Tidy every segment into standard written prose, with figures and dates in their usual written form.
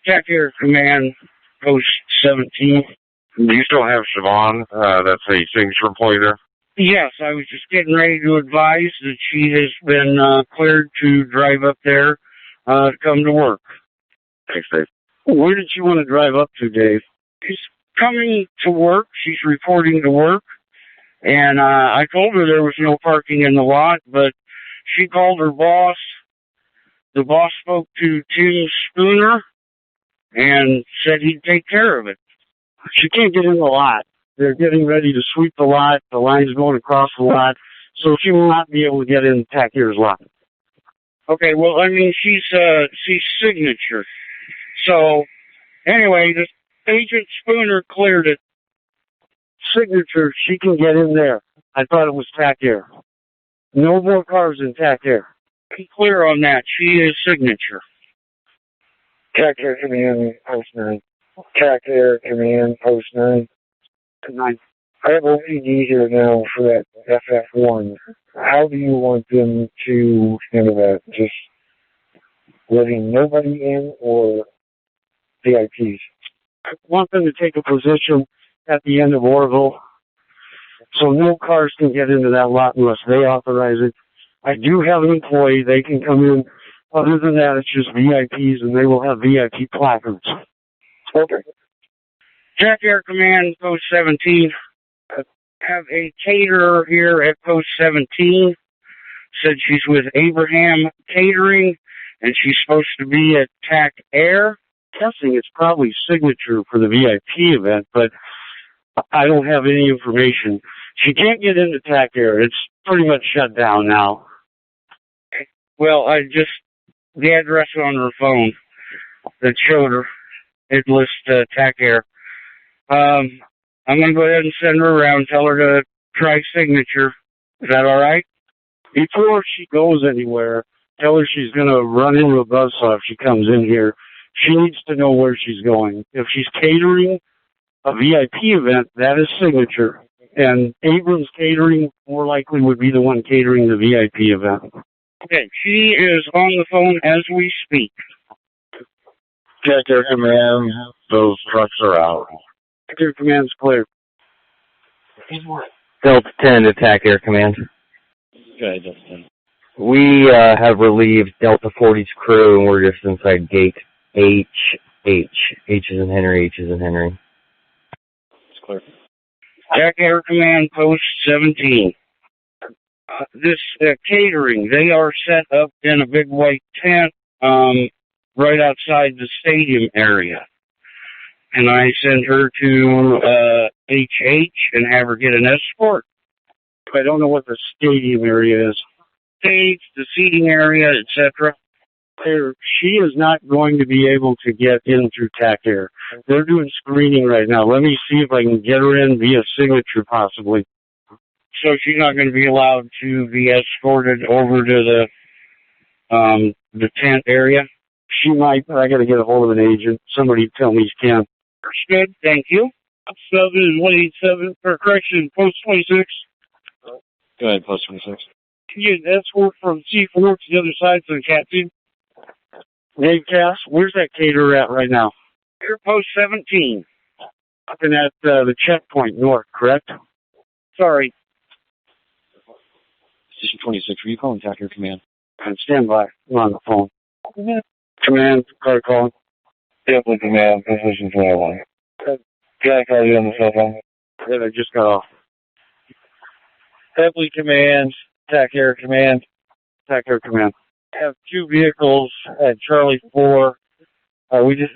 Jack Air Command, Post 17. Do you still have Siobhan? That's a signature employee there? Yes, I was just getting ready to advise that she has been cleared to drive up there to come to work. Thanks, Dave. Where did she want to drive up to, Dave? She's coming to work. She's reporting to work. And I told her there was no parking in the lot, but she called her boss. The boss spoke to Tim Spooner and said he'd take care of it. She can't get in the lot. They're getting ready to sweep the lot. The line's going across the lot, so she will not be able to get in Tack Air's lot. Okay, well, I mean, she's signature. So, anyway, this Agent Spooner cleared it. Signature, she can get in there. I thought it was Tack Air. No more cars in Tack Air. Be clear on that. She is signature. Tack Air Command, Post 9. Tack Air Command, Post 9. 9. I have OPD here now for that FF1. How do you want them to handle that? Just letting nobody in or VIPs? I want them to take a position at the end of Orville, so no cars can get into that lot unless they authorize it. I do have an employee. They can come in. Other than that, it's just VIPs, and they will have VIP placards. Okay. Jack Air Command, Post 17. Have a caterer here at Post 17. Said she's with Abraham Catering, and she's supposed to be at Tack Air. Guessing it's probably signature for the VIP event, but I don't have any information. She can't get into Tack Air. It's pretty much shut down now. Well, the address on her phone that showed her, it lists Tack Air. I'm going to go ahead and send her around, tell her to try signature. Is that all right? Before she goes anywhere, tell her she's going to run into a buzzsaw if she comes in here. She needs to know where she's going. If she's catering a VIP event, that is signature. And Abrams Catering more likely would be the one catering the VIP event. Okay, she is on the phone as we speak. Jack Air Command, those trucks are out. Tack Air Command's clear. Delta 10 to Tack Air Command. Okay, Delta 10. We have relieved Delta 40's crew, and we're just inside gate H. H is in Henry, H is in Henry. It's clear. Jack Air Command, Post 17. This catering, they are set up in a big white tent right outside the stadium area. And I send her to HH and have her get an escort. I don't know what the stadium area is. Stage, the seating area, etc. She is not going to be able to get in through Tack Air. They're doing screening right now. Let me see if I can get her in via signature, possibly. So she's not going to be allowed to be escorted over to the tent area. She might, but I got to get a hold of an agent. Somebody tell me she can. Good, thank you. 7187 for correction, Post 26. Go ahead, Post 26. Can you escort from C4 to the other side so the cat team? Hey, Cass, where's that caterer at right now? Here, Post 17. Looking at the checkpoint north, correct? Sorry. Station 26, are you calling Tack Air Command? Stand by. I'm on the phone. Command, car calling. Definitely Command, position 21. Jack, are you on the cell phone? Yeah, I just got off. Heavily Command, Tack Air Command. Tack Air Command. Have two vehicles at Charlie 4. They just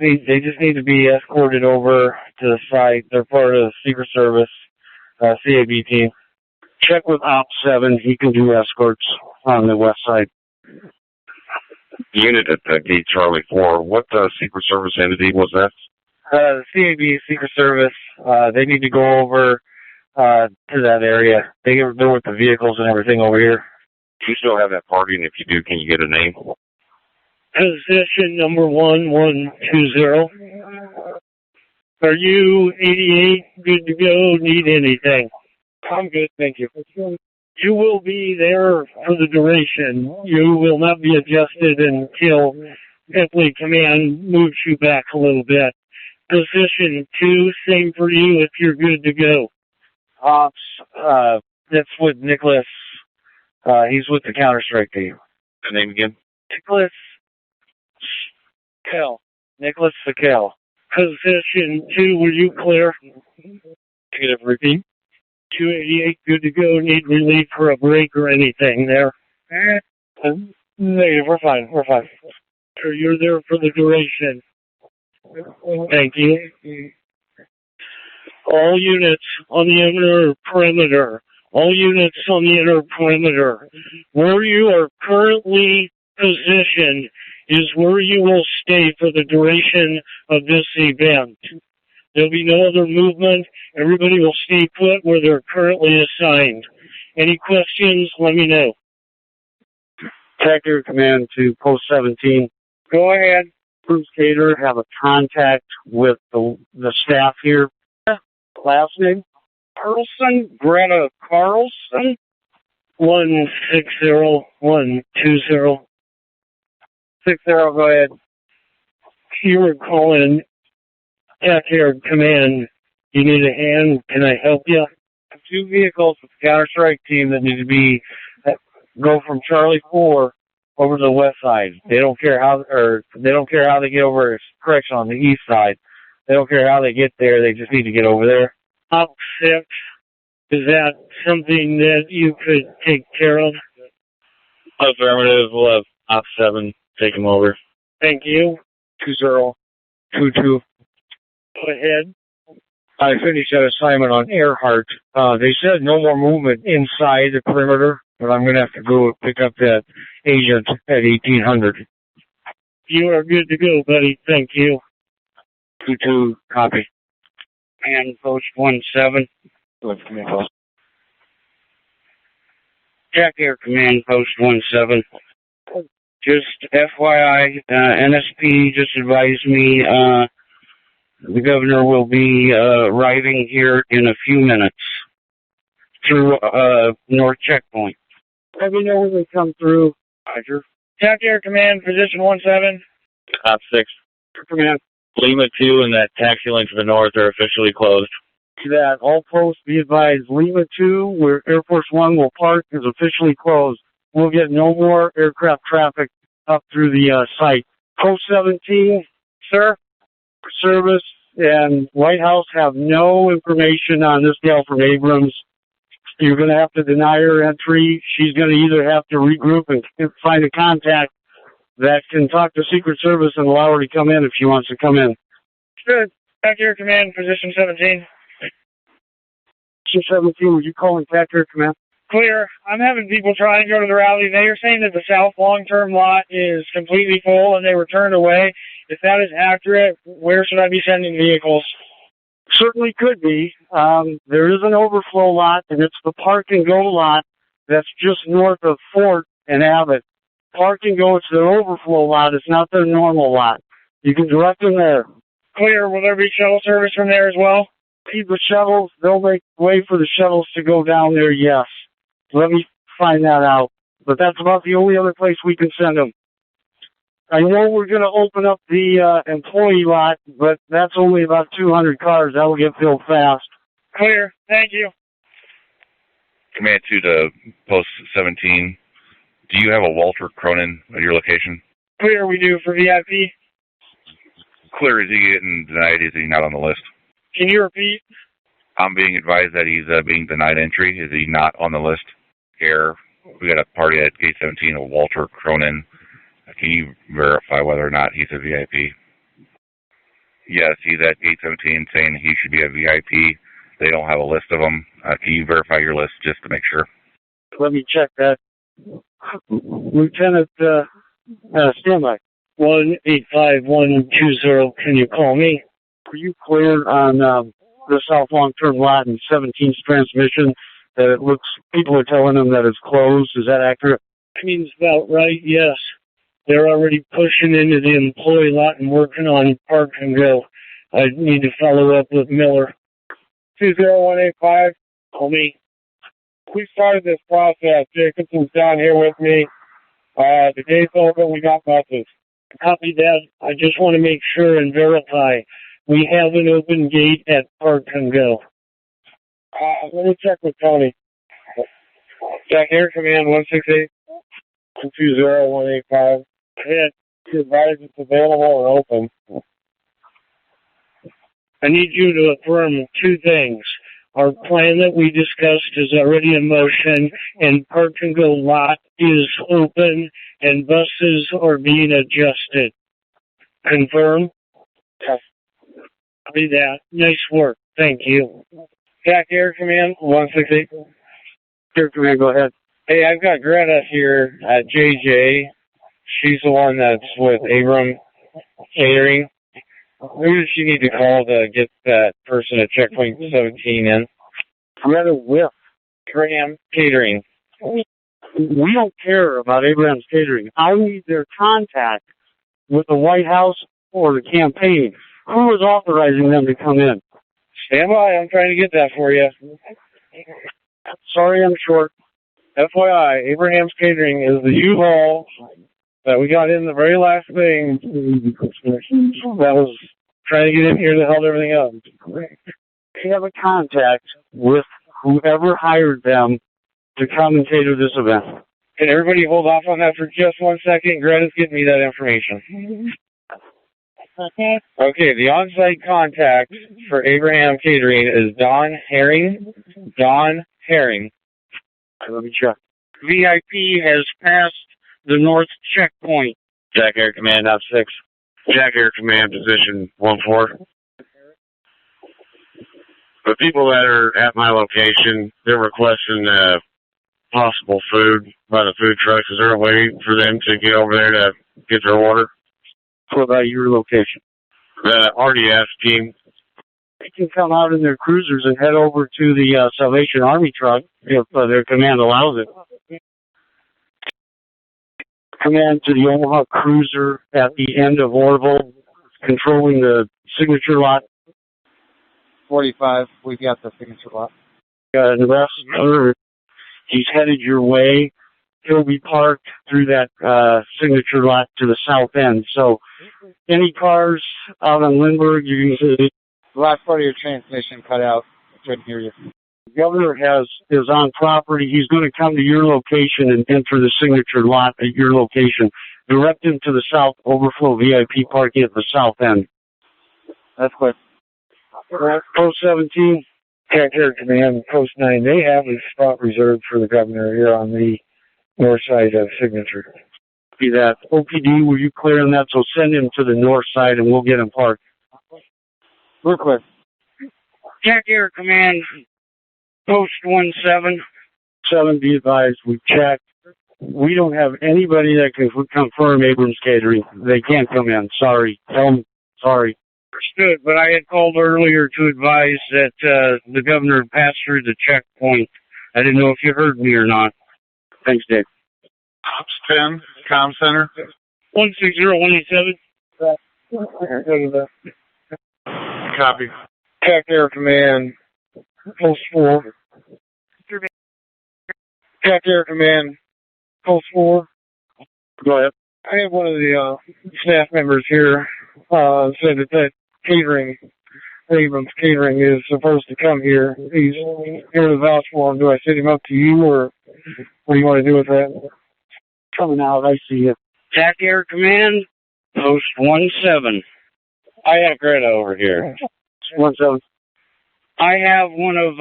need to be escorted over to the site. They're part of the Secret Service, CAB team. Check with Op 7. He can do escorts on the west side. Unit at Gate Charlie 4. What Secret Service entity was that? The CAB, Secret Service, they need to go over to that area. They're with the vehicles and everything over here. Do you still have that party? And if you do, can you get a name? Position number 1120. Are you 88? Good to go? Need anything? I'm good, thank you. You will be there for the duration. You will not be adjusted until Definitely command moves you back a little bit. Position 2, same for you if you're good to go. That's with Nicholas. He's with the Counter-Strike team. The name again? Nicholas Kel. Nicholas Sakel. Position 2, were you clear? Negative, repeat. 288, good to go. Need relief for a break or anything there? Negative, we're fine. So you're there for the duration. Thank you. All units on the inner perimeter. All units on the inner perimeter. Where you are currently positioned is where you will stay for the duration of this event. There'll be no other movement. Everybody will stay put where they're currently assigned. Any questions, let me know. Tractor command to post 17. Go ahead. Bruce Cater have a contact with the staff here. Last name? Carlson, Greta Carlson, 160120. 60, go ahead. You were calling Backyard Command. You need a hand? Can I help you? 2 vehicles with the Counter-Strike team that need to go from Charlie 4 over to the west side. They don't care how they get over. Correction, on the east side. They don't care how they get there. They just need to get over there. Op 6. Is that something that you could take care of? Affirmative. We'll have Op 7 take them over. Thank you. 2022. Go ahead. I finished that assignment on Earhart. They said no more movement inside the perimeter, but I'm going to have to go pick up that agent at 1800. You are good to go, buddy. Thank you. 22, copy. And post 17. Jack Air Command, post 17. Just FYI, NSP just advised me the governor will be arriving here in a few minutes through North Checkpoint. Let me know when they come through. Roger. Jack Air Command, position 17. Op 6. Command. Lima 2 and that taxi lane to the north are officially closed. That all posts be advised. Lima 2, where Air Force One will park, is officially closed. We'll get no more aircraft traffic up through the site. Post 17, sir, service and White House have no information on this gal from Abrams. You're going to have to deny her entry. She's going to either have to regroup and find a contact that can talk to Secret Service and allow her to come in if she wants to come in. Good. Back Air Command, position 17. Position 17, were you calling Back Air Command? Clear. I'm having people try and go to the rally. They are saying that the south long-term lot is completely full and they were turned away. If that is accurate, where should I be sending vehicles? Certainly could be. There is an overflow lot, and it's the Park and Go lot that's just north of Fort and Abbott. Park and Go, it's their overflow lot. It's not their normal lot. You can direct them there. Clear. Will there be shuttle service from there as well? Keep the shuttles. They'll make way for the shuttles to go down there, yes. Let me find that out. But that's about the only other place we can send them. I know we're going to open up the employee lot, but that's only about 200 cars. That will get filled fast. Clear. Thank you. Command 2 to post 17. Do you have a Walter Cronin at your location? Clear, we do for VIP. Clear, is he getting denied? Is he not on the list? Can you repeat? I'm being advised that he's being denied entry. Is he not on the list? Here, we got a party at Gate 17 of Walter Cronin. Can you verify whether or not he's a VIP? Yes, he's at Gate 17 saying he should be a VIP. They don't have a list of them. Can you verify your list just to make sure? Let me check that. Lieutenant, standby. 185120, can you call me? Were you cleared on the South Long-Term lot and 17's transmission that it looks, people are telling them that it's closed? Is that accurate? Seems about right, yes. They're already pushing into the employee lot and working on Park and Go. I need to follow up with Miller. 20185, call me. We started this process. Jacobson's down here with me. The gate's open. We got buses. Copy that. I just want to make sure and verify. We have an open gate at Park and Go. Let me check with Tony. Jack Air Command 168 220-185. To advise it's available and open. I need you to affirm two things. Our plan that we discussed is already in motion, and Park and Go lot is open, and buses are being adjusted. Confirm? Copy that. Nice work. Thank you. Jack Air Command 168. Air Command, go ahead. Hey, I've got Greta here at JJ. She's the one that's with Abram Catering. Who does she need to call to get that person at checkpoint 17 in? Greta with Abraham Catering. We don't care about Abraham's Catering. I need their contact with the White House or the campaign. Who is authorizing them to come in? Stand by. I'm trying to get that for you. Sorry, I'm short. FYI, Abraham's Catering is the U-Haul that we got in the very last thing that was trying to get in here that held everything up. They have a contact with whoever hired them to come and cater this event. Can everybody hold off on that for just 1 second? Greta's getting me that information. Okay, the on-site contact for Abraham Catering is Don Herring. Don Herring. Let me check. VIP has passed the north checkpoint. Jack Air Command, up 6. Jack Air Command, position 1-4. The people that are at my location, they're requesting possible food by the food trucks. Is there a way for them to get over there to get their order? What about your location? The RDF team. They can come out in their cruisers and head over to the Salvation Army truck if their command allows it. Command to the Omaha cruiser at the end of Orville, controlling the signature lot. 45, we've got the signature lot. The rest, he's headed your way. He'll be parked through that signature lot to the south end. So any cars out on Lindbergh, you can see. The last part of your transmission cut out. I couldn't hear you. The governor is on property. He's going to come to your location and enter the signature lot at your location. Direct him to the south overflow VIP parking at the south end. That's quick. Post 17. Jack Air Command, Post 9. They have a spot reserved for the governor here on the north side of Signature. Be that. OPD, will you clear on that? So send him to the north side and we'll get him parked. Real quick. Jack Air Command, Post 17. 7, be advised, we've checked. We don't have anybody that can confirm Abrams Catering. They can't come in. Sorry. Tell them, sorry. Understood, but I had called earlier to advise that the governor passed through the checkpoint. I didn't know if you heard me or not. Thanks, Dave. Ops 10, Comm Center. 160187. Copy. Jack Air Command, Post 4. Jack Air Command, Post 4. Go ahead. I have one of the staff members here said that catering, Abrams Catering, is supposed to come here. He's here to vouch for him. Do I send him up to you, or what do you want to do with that? Coming out, I see you. Jack Air Command, Post 17. I have Greta over here. 17. I have one of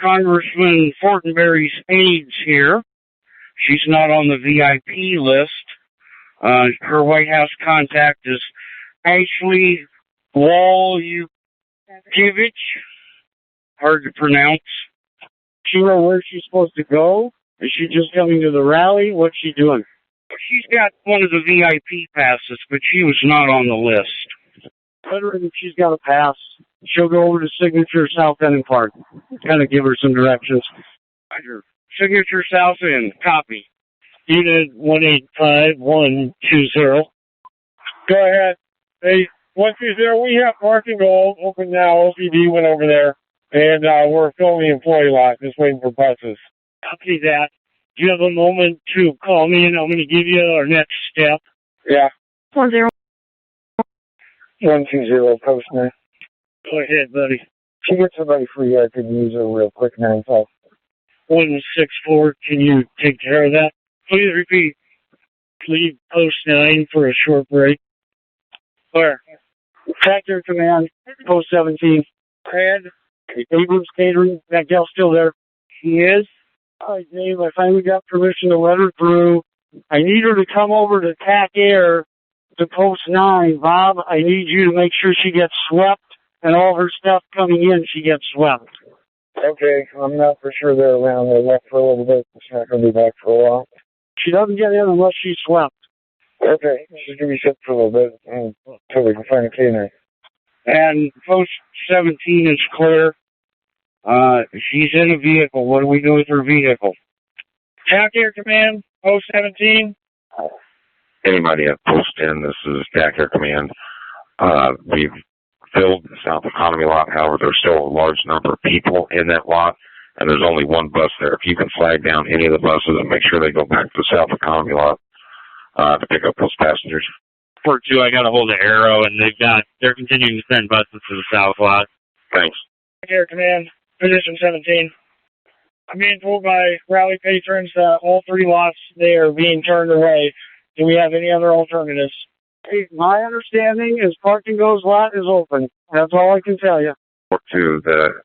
Congressman Fortenberry's aides here. She's not on the VIP list. Her White House contact is Ashley Waljukevich. Hard to pronounce. She know where she's supposed to go? Is she just coming to the rally? What's she doing? She's got one of the VIP passes, but she was not on the list. Better if she's got a pass. She'll go over to Signature South End and Park. Kind of give her some directions. Signature South End, copy. Unit 185120. Go ahead. Hey, 120, we have parking all open now. OPD went over there, and we're filling the employee lot, just waiting for buses. Copy that. Do you have a moment to call me, and I'm going to give you our next step? Yeah. 10. 120 post 9. Go ahead, buddy. She gets somebody free. I could use her real quick 9-5. 164, can you take care of that? Please repeat. Leave post 9 for a short break. Where? Tractor command, post 17. Ed, Abrams Catering, that gal's still there. She is? All right, Dave, I finally got permission to let her through. I need her to come over to TAC Air to post 9. Bob, I need you to make sure she gets swept and all her stuff coming in, she gets swept. Okay, I'm not for sure they're around. They left for a little bit. She's not going to be back for a while. She doesn't get in unless she's swept. Okay, she's going to be shipped for a little bit until we can find a canine. And post 17 is clear. She's in a vehicle. What do we do with her vehicle? TAC Air Command, post 17. Anybody at post 10, this is TAC Air Command. We've filled the South Economy lot. However, there's still a large number of people in that lot, and there's only one bus there. If you can flag down any of the buses and make sure they go back to the South Economy lot to pick up those passengers. Port 2, I got a hold of Arrow, and they're continuing to send buses to the south lot. Thanks. Air Command, position 17. I'm being told by rally patrons that all 3 lots, they are being turned away. Do we have any other alternatives? Hey, my understanding is Park and Go's lot is open. That's all I can tell you. Port 2,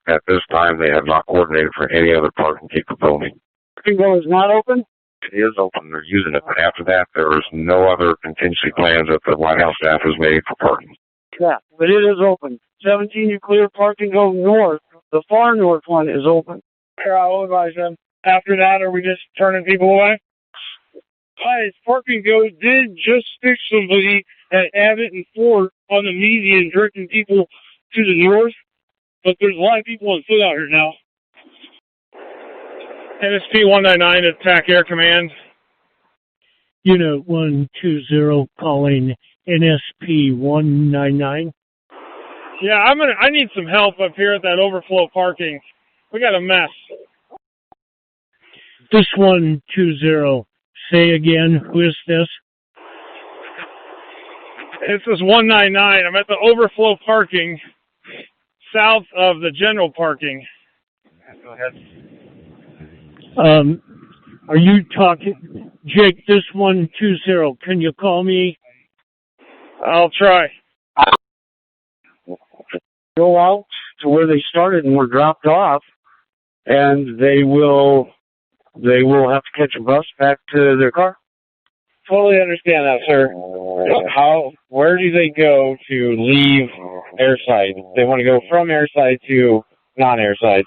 at this time, they have not coordinated for any other parking capability. Park and Go is not open? It is open. They're using it, but after that, there is no other contingency plans that the White House staff has made for parking. Yeah, but it is open. 17, you clear Park and Go north. The far north one is open. Here, I'll advise them. After that, are we just turning people away? Guys, Park and Go did just stick somebody at Abbott and Fort on the median, directing people to the north. But there's a lot of people on foot out here now. NSP 199 at TAC Air Command. Unit 120 calling NSP 199. Yeah, I need some help up here at that overflow parking. We got a mess. This 120. Say again, who is this? This is 199. I'm at the overflow parking south of the general parking. Go ahead. Are you talking, Jake, this 120, can you call me? I'll try. Go out to where they started and were dropped off, and they will have to catch a bus back to their car. Totally understand that, sir. Where do they go to leave airside? They want to go from airside to non-airside.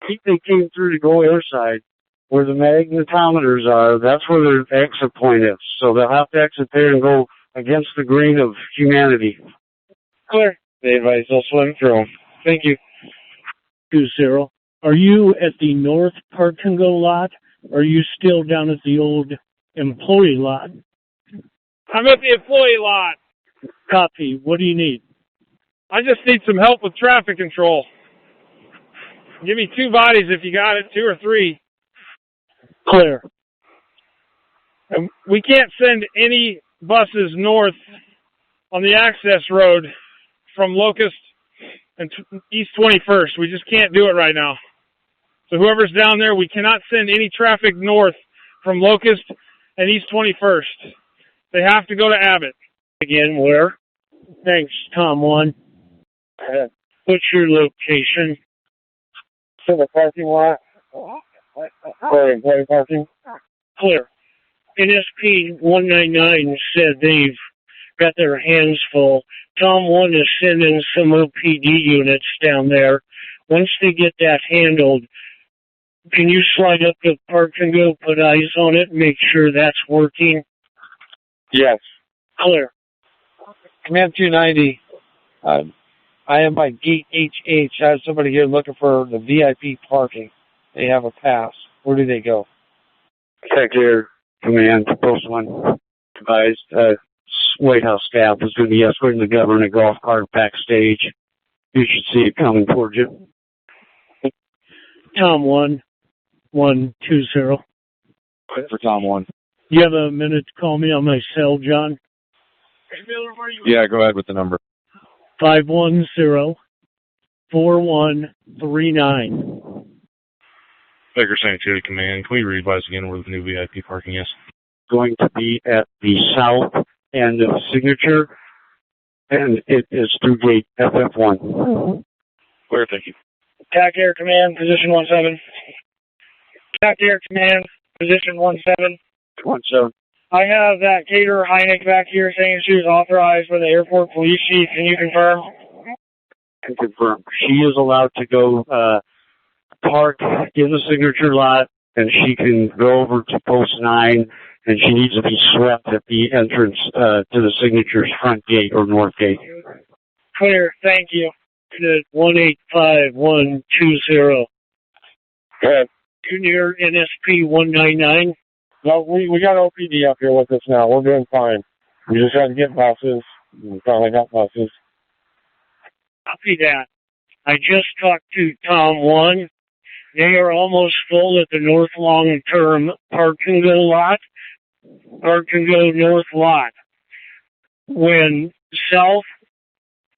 I think they came through to go airside. Where the magnetometers are, that's where their exit point is. So they'll have to exit there and go against the grain of humanity. Clear. The advice, they'll swim through them. Thank you. 20. Are you at the North Park and Go lot? Or are you still down at the old employee lot? I'm at the employee lot. Copy. What do you need? I just need some help with traffic control. Give me 2 bodies if you got it, 2 or 3. Clear. And we can't send any buses north on the access road from Locust and East 21st. We just can't do it right now. So whoever's down there, we cannot send any traffic north from Locust and East 21st. They have to go to Abbott. Again, where? Thanks, Tom 1. What's your location? To the parking lot. For employee parking. Clear. NSP 199 said they've got their hands full. Tom 1 is sending some OPD units down there. Once they get that handled, can you slide up to Park and Go, put eyes on it, make sure that's working? Yes. Clear. Command 290. I am by Gate HH. I have somebody here looking for the VIP parking. They have a pass. Where do they go? TAC Air Command, Post 1. Advised, White House staff is going to be escorting the governor in a golf cart backstage. You should see it coming towards you. Tom 1, 120. For Tom 1. You have a minute to call me on my cell, John? Yeah, go ahead with the number. 510-4139. Baker Sanitary Command, can we revise again where the new VIP parking is? Going to be at the south end of Signature, and it is through gate FF1. Clear, thank you. TAC Air Command, position 17. TAC Air Command, position 17. 17. I have that caterer Heineck back here saying she was authorized by the airport police chief. Can you confirm? Can confirm. She is allowed to go park in the Signature lot, and she can go over to post 9, and she needs to be swept at the entrance to the Signature's front gate or north gate. Clear, thank you. 185120. Go ahead. Junior NSP 199. No, we got OPD up here with us now. We're doing fine. We just had to get buses. We finally got buses. Copy that. I just talked to Tom 1. They are almost full at the north long-term Park and Go lot. Park and Go north lot. When south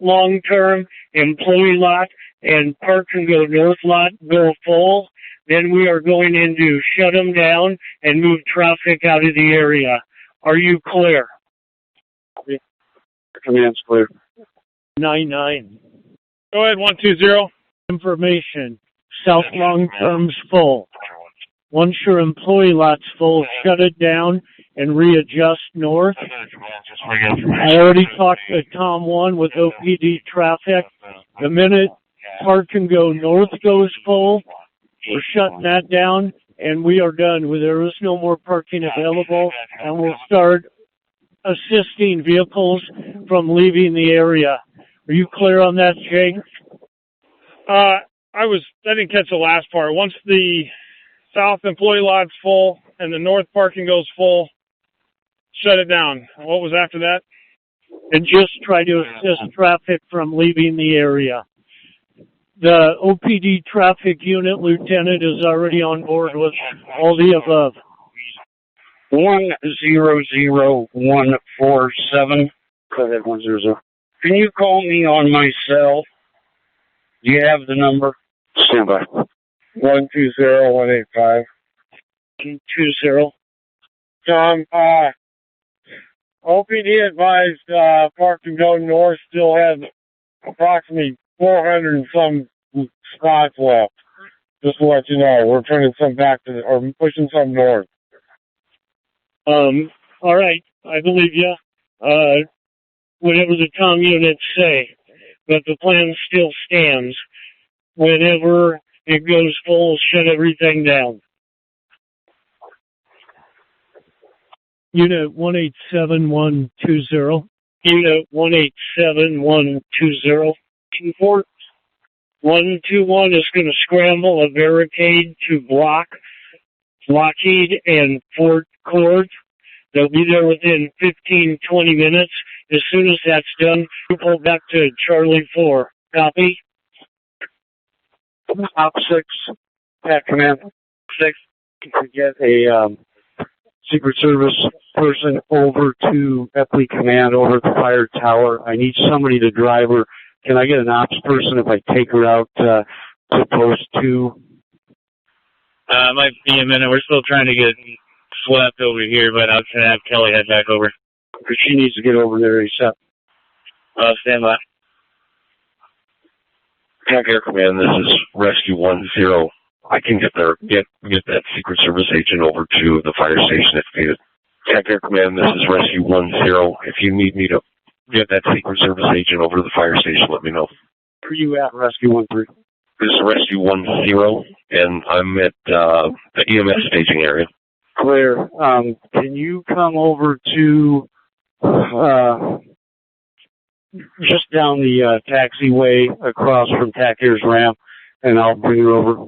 long-term employee lot and Park and Go north lot go full, then we are going in to shut them down and move traffic out of the area. Are you clear? Command's clear. 99. Go ahead, 120. Information. South long-term's full. Once your employee lot's full, shut it down and readjust north. I already talked to Tom 1 with OPD traffic. The minute Park and Go north goes full, we're shutting that down, and we are done. There is no more parking available, and we'll start assisting vehicles from leaving the area. Are you clear on that, Jake? I didn't catch the last part. Once the south employee lot's full and the north parking goes full, shut it down. What was after that? And just try to assist traffic from leaving the area. The OPD traffic unit lieutenant is already on board with all the above. 100147. Go ahead, 100. Can you call me on my cell? Do you have the number? Stand by. 120185. 20. Tom, OPD advised Park and Go North still has approximately 400 and some spots left. Just to let you know, we're turning some back or pushing some north. All right, I believe you. Whatever the comm units say, but the plan still stands. Whenever it goes full, shut everything down. Unit 187120. Unit 187120. Fort 121 is going to scramble a barricade to block Lockheed and Fort Court. They'll be there within 15, 20 minutes. As soon as that's done, we'll pull back to Charlie 4. Copy? Op 6, Pat Command. 6, can we get a Secret Service person over to Epley Command, over at the fire tower? I need somebody to drive her. Can I get an ops person if I take her out to post 2? Might be a minute. We're still trying to get swept over here, but I'll try to have Kelly head back over. Because she needs to get over there ASAP. Stand by. TAC Air Command, this is Rescue 10. I can get there, get that Secret Service agent over to the fire station if needed. TAC Air Command, this is Rescue 10. If you need me to get that Secret Service agent over to the fire station, let me know. Where are you at, Rescue 13? This is Rescue 10, and I'm at the EMS staging area. Clear. Can you come over to just down the taxiway across from TAC Air's ramp, and I'll bring her over.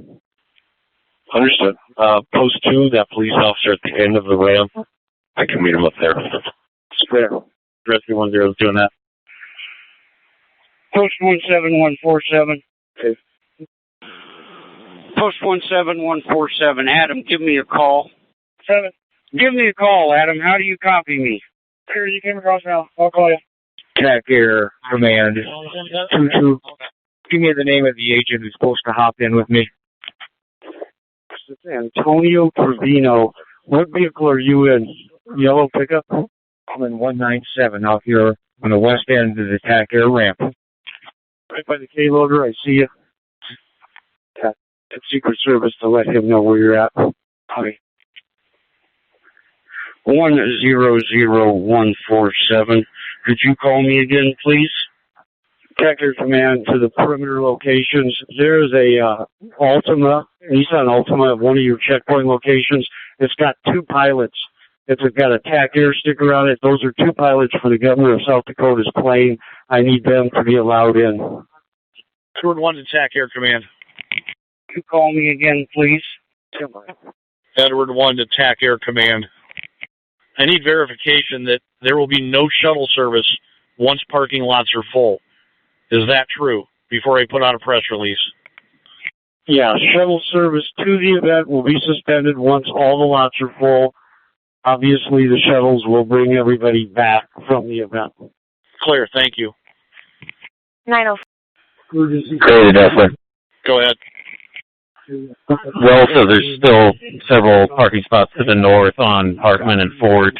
Understood. Post 2, that police officer at the end of the ramp, I can meet him up there. Clear. Rescue 10 is doing that. Post 17147. Okay. Post 17147. Adam, give me a call. 7. Give me a call, Adam. How do you copy me? Here, you came across now. I'll call you. TAC Air Command. 2-2. Give me the name of the agent who's supposed to hop in with me. Antonio Trevino. What vehicle are you in? Yellow pickup? I'm in 197 out here on the west end of the TAC Air ramp. Right by the K-loader, I see you. At Secret Service to let him know where you're at. Hi. 100147. Could you call me again, please? Detector Command to the perimeter locations. There's a Altima, Nissan Altima at one of your checkpoint locations. It's got 2 pilots. It's got a TAC Air sticker on it. Those are 2 pilots for the governor of South Dakota's plane. I need them to be allowed in. Edward 1 to TAC Air Command. Could you call me again, please? Edward 1 to TAC Air Command. I need verification that there will be no shuttle service once parking lots are full. Is that true? Before I put out a press release. Yeah, shuttle service to the event will be suspended once all the lots are full. Obviously, the shuttles will bring everybody back from the event. Clear, thank you. 904. Clear, definitely. Go ahead. Well, so there's still several parking spots to the north on Hartman and Fort.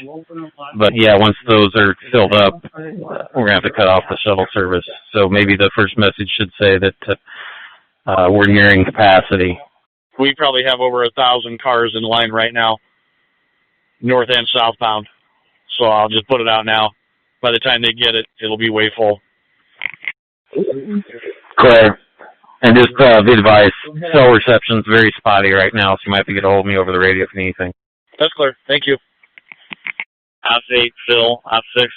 But yeah, once those are filled up, we're going to have to cut off the shuttle service. So maybe the first message should say that we're nearing capacity. We probably have over 1,000 cars in line right now, north and southbound. So I'll just put it out now. By the time they get it, it'll be way full. Clear. And just be advised, cell reception's very spotty right now, so you might have to get a hold of me over the radio if you need anything. That's clear. Thank you. Ops 8, Phil. Ops 6.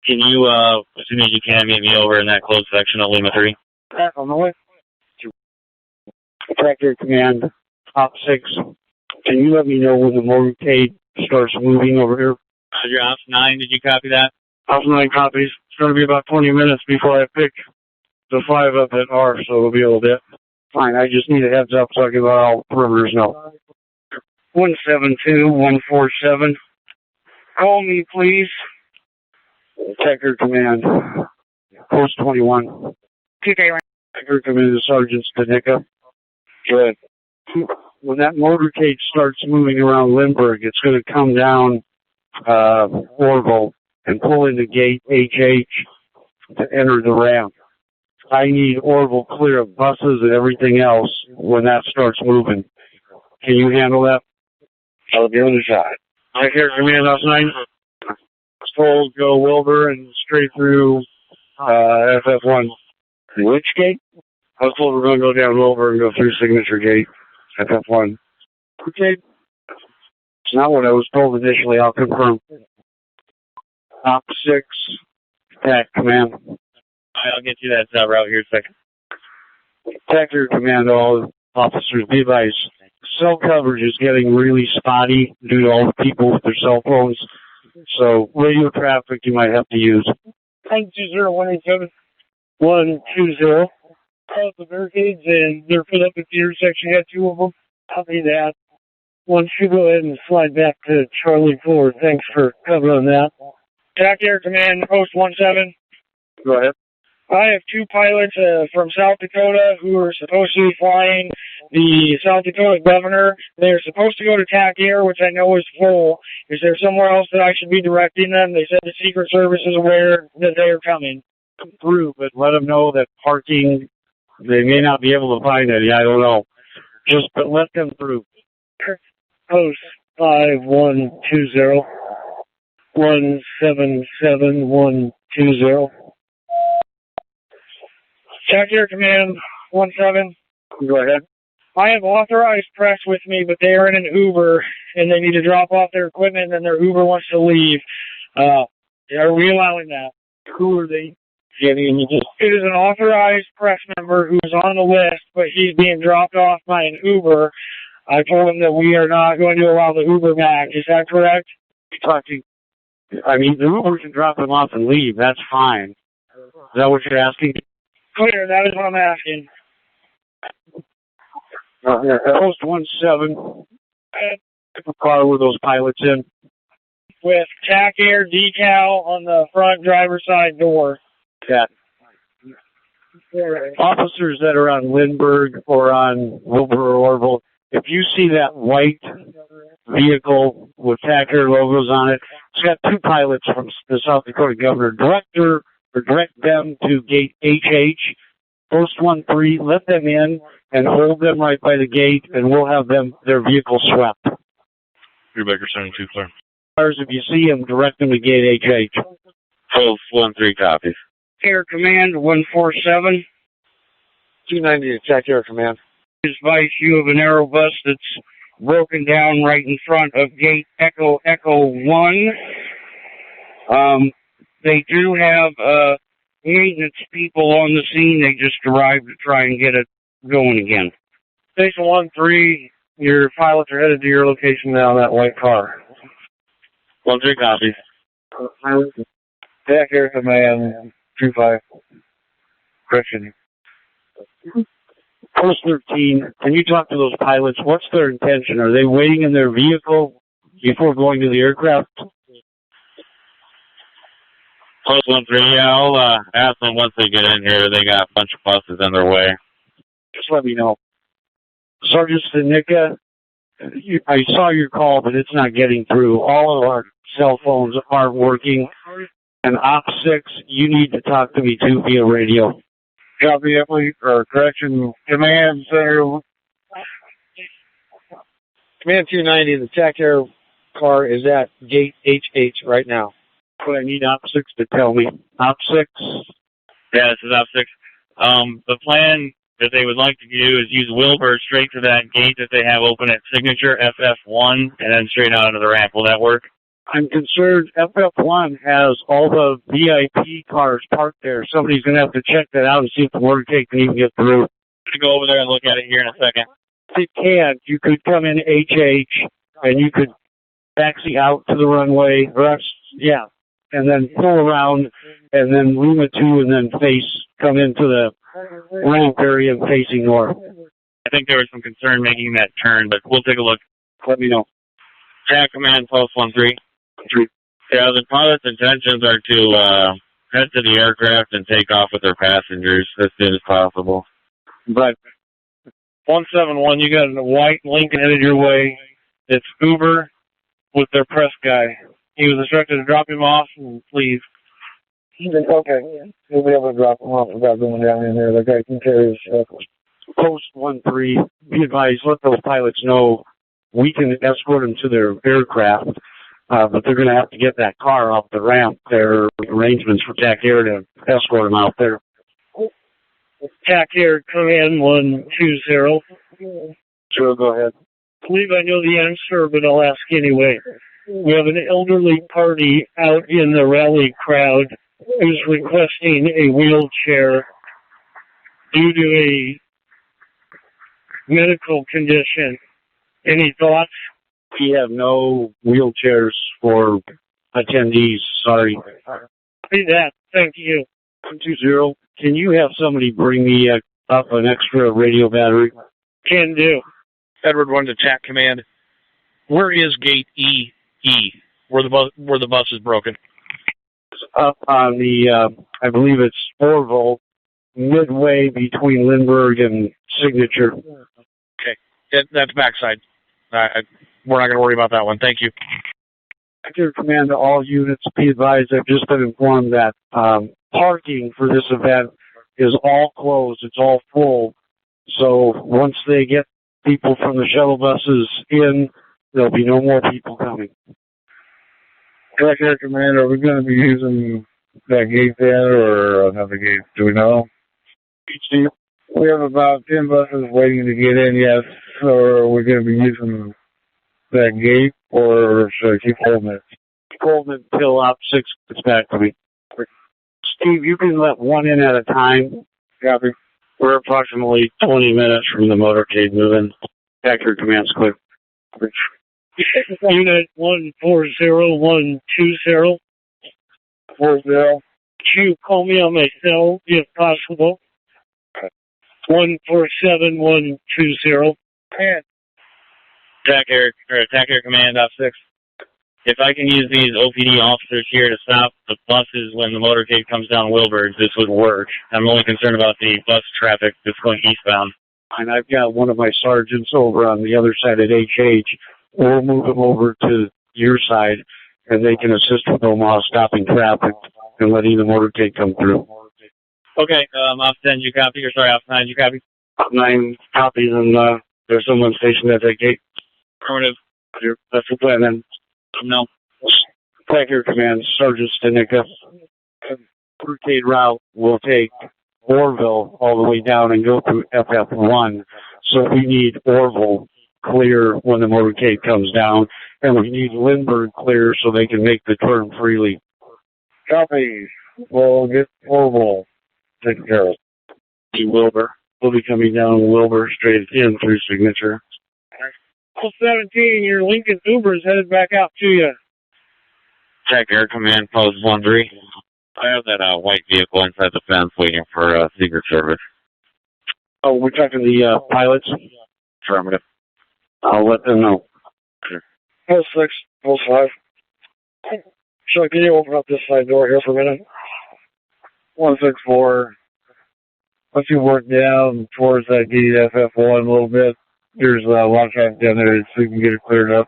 Can you, as soon as you can, get me over in that closed section of Lima 3? On the way. Tractor Command, Ops 6. Can you let me know when the motorcade starts moving over here? Your Ops 9, did you copy that? Ops 9 copies. It's going to be about 20 minutes before I pick the 5 up at R, so it'll be a little bit. Fine, I just need a heads up so I can let all perimeters know. 172147. Call me, please. Detector Command, Post 21. 231. Detector Command, Sergeant Stanica. Good. When that motorcade starts moving around Lindbergh, it's going to come down Orville and pull into gate HH to enter the ramp. I need Orville clear of buses and everything else when that starts moving. Can you handle that? I'll be on the shot. I hear Command Ops 9. Told go Wilbur and straight through FF1. Which gate? I was told we're going to go down Wilbur and go through Signature Gate, FF1. Okay. It's not what I was told initially. I'll confirm. Op 6, TAC Command. I'll get you that route here in a second. Detector Command, all officers, be advised. Cell coverage is getting really spotty due to all the people with their cell phones. So radio traffic you might have to use. 920-187. 120. Cross the barricades and they're put up at the intersection. You got 2 of them. Copy that. Why don't you go ahead and slide back to Charlie 4. Thanks for covering that. TAC Air Command, Post 17. Go ahead. I have 2 pilots from South Dakota who are supposed to be flying the South Dakota governor. They're supposed to go to TAC Air, which I know is full. Is there somewhere else that I should be directing them? They said the Secret Service is aware that they are coming. Through, but let them know that parking, they may not be able to find any. I don't know. But let them through. Post 5120. 177120. TAC Air Command 17. Go ahead. I have authorized press with me, but they are in an Uber, and they need to drop off their equipment, and their Uber wants to leave. Are we allowing that? Who are they? It is an authorized press member who is on the list, but he's being dropped off by an Uber. I told him that we are not going to allow the Uber back. Is that correct? I mean, the Uber can drop them off and leave. That's fine. Is that what you're asking? Clear, that is what I'm asking. Post 17. A car with those pilots in. With TAC Air decal on the front driver's side door. Yeah. Officers that are on Lindbergh or on Wilbur or Orville, if you see that white vehicle with TAC Air logos on it, it's got two pilots from the South Dakota governor. Direct them to gate HH, post 13, let them in, and hold them right by the gate, and we'll have their vehicle swept. Baker 72, clear. If you see them, direct them to gate HH. Post 13 copies. Air Command 147. 290 to TAC Air Command. Advise you of an aerobus that's broken down right in front of gate Echo 1. They do have maintenance people on the scene. They just arrived to try and get it going again. Station 1-3, your pilots are headed to your location now in that white car. 13 copies. TAC Air Command 25. Correction. Post 13, can you talk to those pilots? What's their intention? Are they waiting in their vehicle before going to the aircraft? Post 13, yeah, I'll ask them once they get in here. They got a bunch of buses in their way. Just let me know. Sergeant Stanika, I saw your call, but it's not getting through. All of our cell phones aren't working. And Op 6, you need to talk to me too via radio. Copy, or correction, Command Center. Command 290, the TAC Air car is at gate HH right now. But I need Op 6 to tell me. Op 6? Yeah, this is Op 6. The plan that they would like to do is use Wilbur straight to that gate that they have open at Signature, FF1, and then straight out into the ramp. Will that work? I'm concerned FF1 has all the VIP cars parked there. Somebody's going to have to check that out and see if the motorcade can even get through. To go over there and look at it here in a second. If it can, you could come in HH and you could taxi out to the runway, and then pull around and then Lima 2 and then come into the ramp area and facing north. I think there was some concern making that turn, but we'll take a look. Let me know. TAC Command Post 13. Yeah, the pilot's intentions are to head to the aircraft and take off with their passengers as soon as possible. But 171, you got a white Lincoln headed your way. It's Uber with their press guy. He was instructed to drop him off and leave. Okay. You'll be able to drop him off without going down in there. The guy can carry his stuff. Post 13, be advised, let those pilots know we can escort them to their aircraft, but they're going to have to get that car off the ramp. There are arrangements for TAC Air to escort them out there. TAC Air Command 120. Sure, go ahead. I believe I know the answer, but I'll ask anyway. We have an elderly party out in the rally crowd who's requesting a wheelchair due to a medical condition. Any thoughts? We have no wheelchairs for attendees. Sorry. See that. Thank you. 120. Can you have somebody bring me up an extra radio battery? Can do. Edward 1 to TAC Command. Where is gate EE? Where the bus is broken? It's up on the, I believe it's Orville, midway between Lindbergh and Signature. Okay. That's backside. We're not going to worry about that one. Thank you. Active command to all units. Be advised, I've just been informed that parking for this event is all closed. It's all full. So once they get people from the shuttle buses in, there'll be no more people coming. Air Command, are we going to be using that gate there or another gate? Do we know? We have about 10 buses waiting to get in, yes. So are we going to be using that gate or should I keep holding it? Keep holding it until Op 6 gets back to me. Steve, you can let one in at a time. Copy. We're approximately 20 minutes from the motorcade moving. Accurate command's clear. Unit 140120. 40. Could you call me on my cell if possible? 147120. Attack Air Command Op 6. If I can use these OPD officers here to stop the buses when the motorcade comes down Wilbur, this would work. I'm only concerned about the bus traffic that's going eastbound. And I've got one of my sergeants over on the other side at HH. We'll move them over to your side, and they can assist with Omaha stopping traffic and letting the motorcade come through. Okay, Op 10, you copy? Or sorry, Op 9, you copy? Op 9 copies, and there's someone stationed at that gate. Affirmative. That's the plan, then. No. Attack Air Command, Sergeant Stanika. Motorcade route will take Orville all the way down and go through FF1. So we need Orville clear when the motorcade comes down, and we need Lindbergh clear so they can make the turn freely. Copy. We'll get Orville taken care of. Wilbur. We'll be coming down Wilbur straight in through Signature. 17, your Lincoln Uber is headed back out to you. Attack Air Command, Post 1-3. I have that white vehicle inside the fence waiting for Secret Service. Oh, we're talking the pilots? Affirmative. I'll let them know. Sure. Post 6, Post 5. So can you open up this side door here for a minute? 164. Once you work down towards that gate FF1 a little bit, there's a lot of traffic down there so you can get it cleared up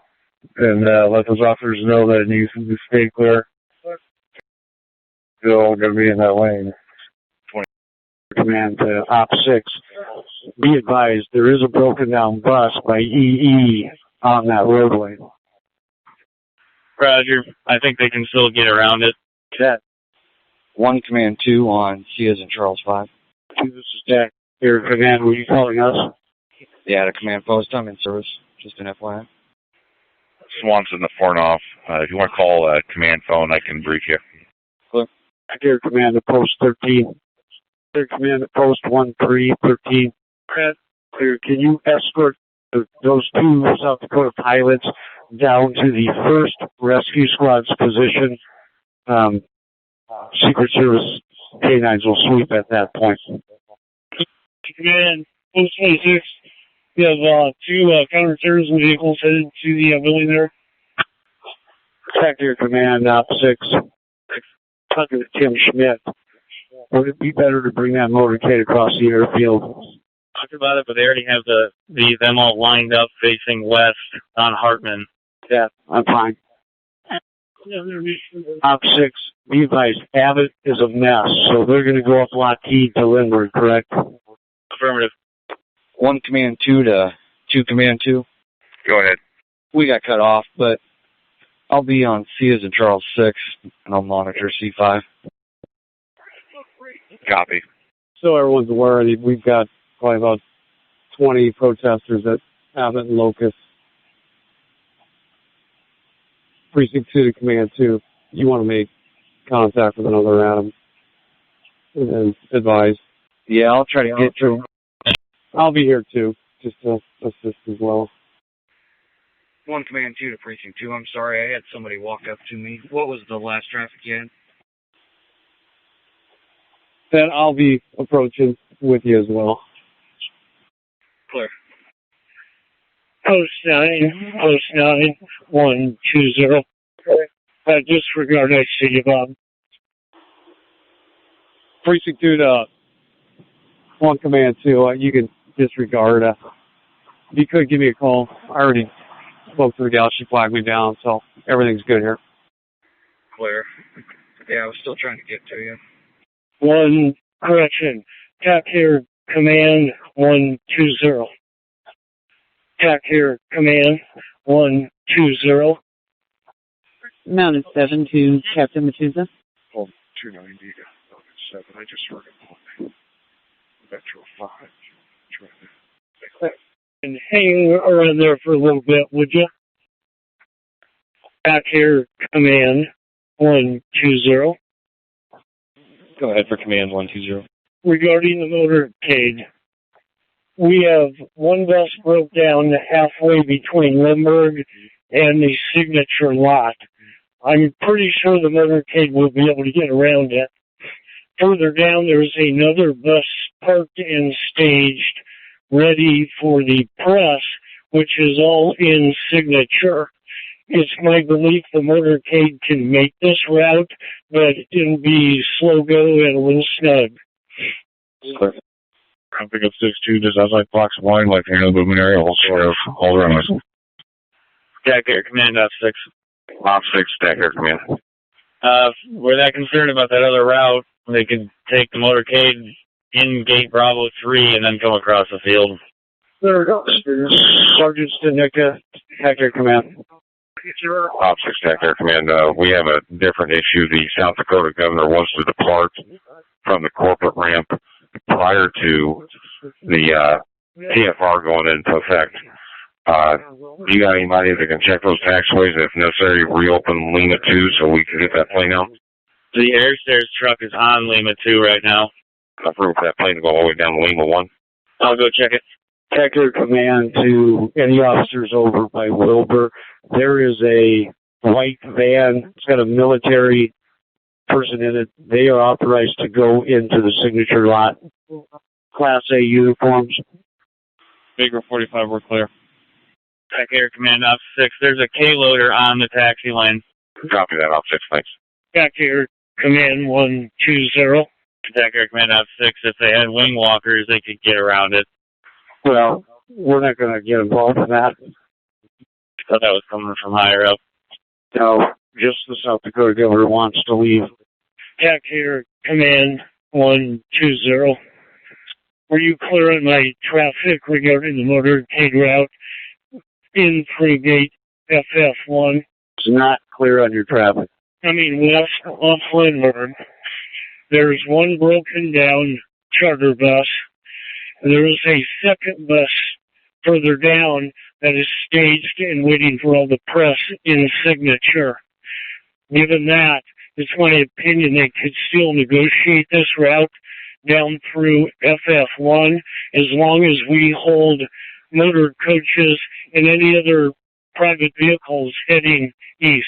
and let those officers know that it needs to stay clear. They're all going to be in that lane. Command to Op 6. Be advised, there is a broken down bus by EE on that roadway. Roger. I think they can still get around it. Set. 1 Command 2 on C as in Charles 5. This is Jack. Air Command, were you calling us? Yeah, the command post. I'm in service. Just an FYI. Swanson the Fornoff. If you want to call command phone, I can brief you. Clear. Air Command to Post 13. Air Command to Post 1313. Clear. Can you escort those two South Dakota pilots down to the 1st Rescue Squad's position? Secret Service K-9s will sweep at that point. Command, Post 26. We have 2 counterterrorism vehicles headed to the building there. Attack Air Command, Op 6. Talking to Tim Schmidt. Would it be better to bring that motorcade across the airfield? Talked about it, but they already have them all lined up facing west on Hartman. Yeah, I'm fine. Op 6, be advised, Abbott is a mess, so they're going to go up Lockheed to Lindbergh, correct? Affirmative. 1 Command 2 to 2 Command 2. Go ahead. We got cut off, but I'll be on C as in Charles 6, and I'll monitor C5. Copy. So everyone's aware, we've got probably about 20 protesters at Abbott and Locust. Precinct 2 to Command 2. You want to make contact with another Adam and then advise. Yeah, I'll try to get through. I'll be here too, just to assist as well. 1 Command 2 to Precinct 2. I'm sorry, I had somebody walk up to me. What was the last traffic you had? Then I'll be approaching with you as well. Clear. Post 9, 120. Disregard, I see you, Bob. Precinct 2 to 1 Command 2, you can disregard. If you could give me a call. I already spoke to the gal. She flagged me down, so everything's good here. Clear. Yeah, I was still trying to get to you. 1 correction. Attack here, Command 120. Attack here, Command 120. Mounted 7 to Captain Matuza. Oh, 290 7. I just heard it. Metro 5. And hang around there for a little bit, would you? Back here, Command 120. Go ahead for Command 120. Regarding the motorcade, we have one bus broke down halfway between Lindbergh and the Signature lot. I'm pretty sure the motorcade will be able to get around it. Further down, there's another bus parked and staged, ready for the press which is all in signature. It's my belief the motorcade can make this route, but it'll be slow go and a little snug. I pick up 6-2 just outside Fox Wine, like in the movement area, all sort of all around us. Stack Air Command, Op 6. Op 6, Stack Air Command. We're that concerned about that other route. They could take the motorcade in Gate Bravo 3 and then come across the field. There it goes. Sergeant Stanica, Stack Air Command. Op 6, Stack Air Command. We have a different issue. The South Dakota governor wants to depart from the corporate ramp prior to the TFR going into effect. You got anybody that can check those taxiways and if necessary reopen Lima 2 so we can get that plane out? The air stairs truck is on Lima 2 right now. I've room for that plane to go all the way down to Lima 1. I'll go check it. Stack Air Command to any officers over by Wilbur. There is a white van. It's got a military person in it. They are authorized to go into the signature lot. Class A uniforms. Baker 45, we're clear. Stack Air Command, Op 6. There's a K-loader on the taxi lane. Copy that, Op 6, thanks. Stack Air Command 120. Stack Air Command, Op 6. If they had wing walkers, they could get around it. Well, we're not going to get involved in that. I thought that was coming from higher up. No, just the South Dakota governor wants to leave. Stack Air Command 120. Were you clear on my traffic regarding the motorcade route in through gate FF1? It's not clear on your traffic. I mean, west of Lindbergh. There's one broken down charter bus. There is a second bus further down that is staged and waiting for all the press in signature. Given that, it's my opinion they could still negotiate this route down through FF1 as long as we hold motor coaches and any other private vehicles heading east.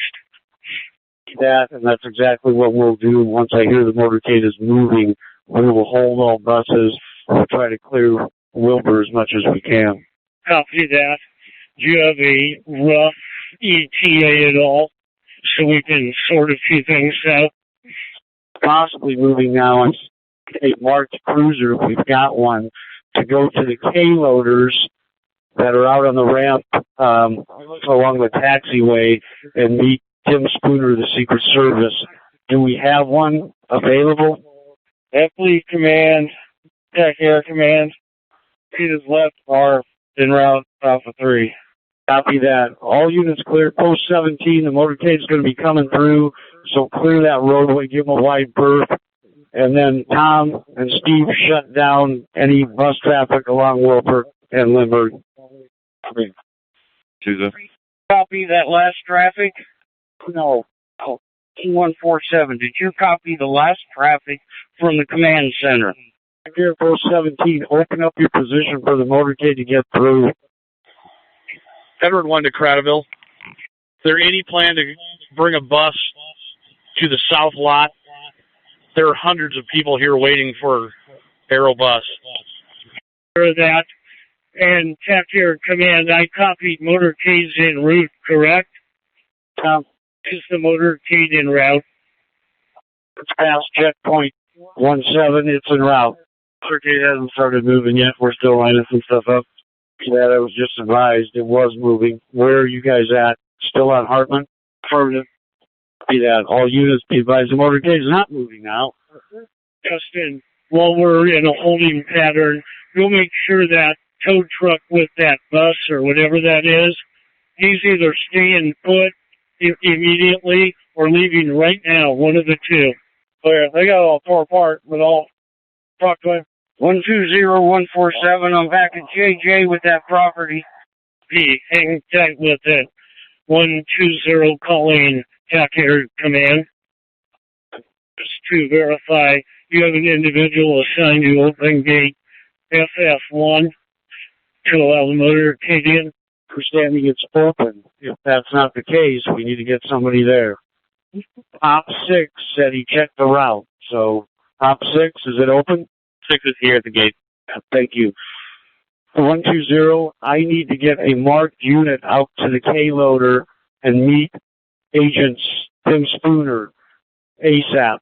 And that's exactly what we'll do. Once I hear the motorcade is moving, we will hold all buses. We'll try to clear Wilbur as much as we can. Copy that. Do you have a rough ETA at all so we can sort a few things out? Possibly moving now on a marked cruiser, if we've got one, to go to the K-loaders that are out on the ramp along the taxiway and meet Tim Spooner of the Secret Service. Do we have one available? Fleet Command, Tech Air Command. He is left are en route Alpha 3. Copy that. All units clear. Post 17, the motorcade's going to be coming through, so clear that roadway, give them a wide berth, and then Tom and Steve shut down any bus traffic along Wilbur and Lindbergh. Tuesday. Copy that last traffic? No. Oh, 2147. Did you copy the last traffic from the command center? Here, Post 17, open up your position for the motorcade to get through. Edward 1 to Cradaville. Is there any plan to bring a bus to the south lot? There are hundreds of people here waiting for Aerobus. For that, and Tech Air Command, I copied motorcades en route, correct? Is the motorcade en route? It's past checkpoint 17, it's en route. Motorcade hasn't started moving yet. We're still lining some stuff up. That I was just advised it was moving. Where are you guys at? Still on Hartman? Affirmative. See that. All units be advised the motorcade is not moving now. Justin, while we're in a holding pattern, we'll make sure that tow truck with that bus or whatever that is, he's either staying put immediately or leaving right now, one of the two. Clear. They got it all tore apart, but I'll talk to him. 120147, I'm back at JJ with that property. P, hang tight with it. 120 calling Tech Air Command. Just to verify, you have an individual assigned to open gate FF1 to allow the motorcade in. Understanding it's open. If that's not the case, we need to get somebody there. Op 6 said he checked the route. So, Op 6, is it open? 6 is here at the gate. Thank you. 120, I need to get a marked unit out to the K-loader and meet Agent Tim Spooner ASAP.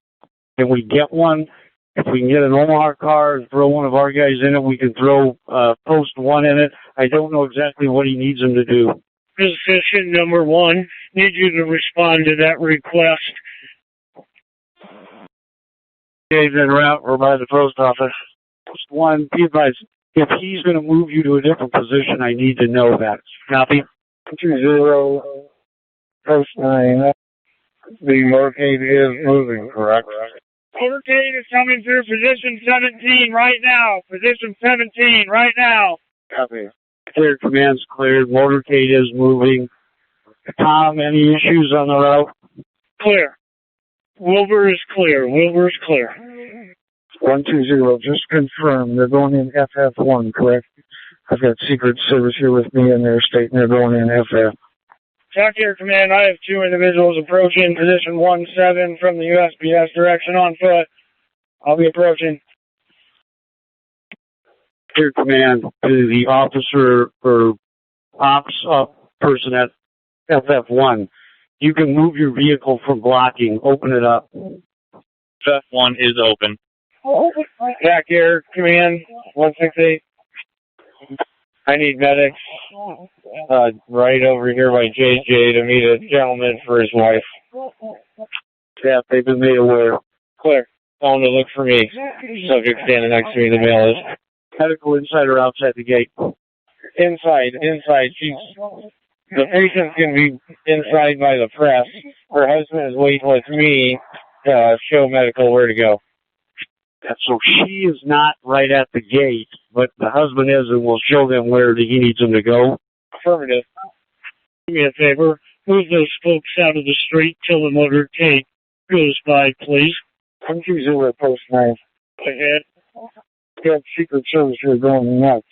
Can we get one? If we can get an Omaha car and throw one of our guys in it, we can throw post 1 in it. I don't know exactly what he needs him to do. Position number 1, need you to respond to that request. Dave's en route or by the post office. Post 1, be advised, if he's going to move you to a different position, I need to know that. Copy? 20, post 9. The motorcade is moving, correct? Motorcade is coming through position 17 right now. Position 17 right now. Copy. Clear, command's cleared. Motorcade is moving. Tom, any issues on the route? Clear. Wilbur is clear. Wilbur is clear. 120, just confirm they're going in FF1, correct? I've got Secret Service here with me and they're stating they're going in FF. Talk Air Command, I have 2 individuals approaching position 17 from the USPS direction on foot. I'll be approaching. Clear, command to the officer or ops person at FF1. You can move your vehicle from blocking. Open it up. FF1 is open. Talk Air Command, 168. I need medics right over here by JJ to meet a gentleman for his wife. Yeah, they've been made aware. Clear. Tell him to look for me. Subject standing next to me, the male is. Medical inside or outside the gate? Inside. The patient's going to be inside by the press. Her husband is waiting with me to show medical where to go. So she is not right at the gate, but the husband is, and we'll show them where he needs them to go. Affirmative. Do me a favor. Move those folks out of the street till the motorcade goes by, please. 120, post 9. Ahead. Got Secret Service here going nuts.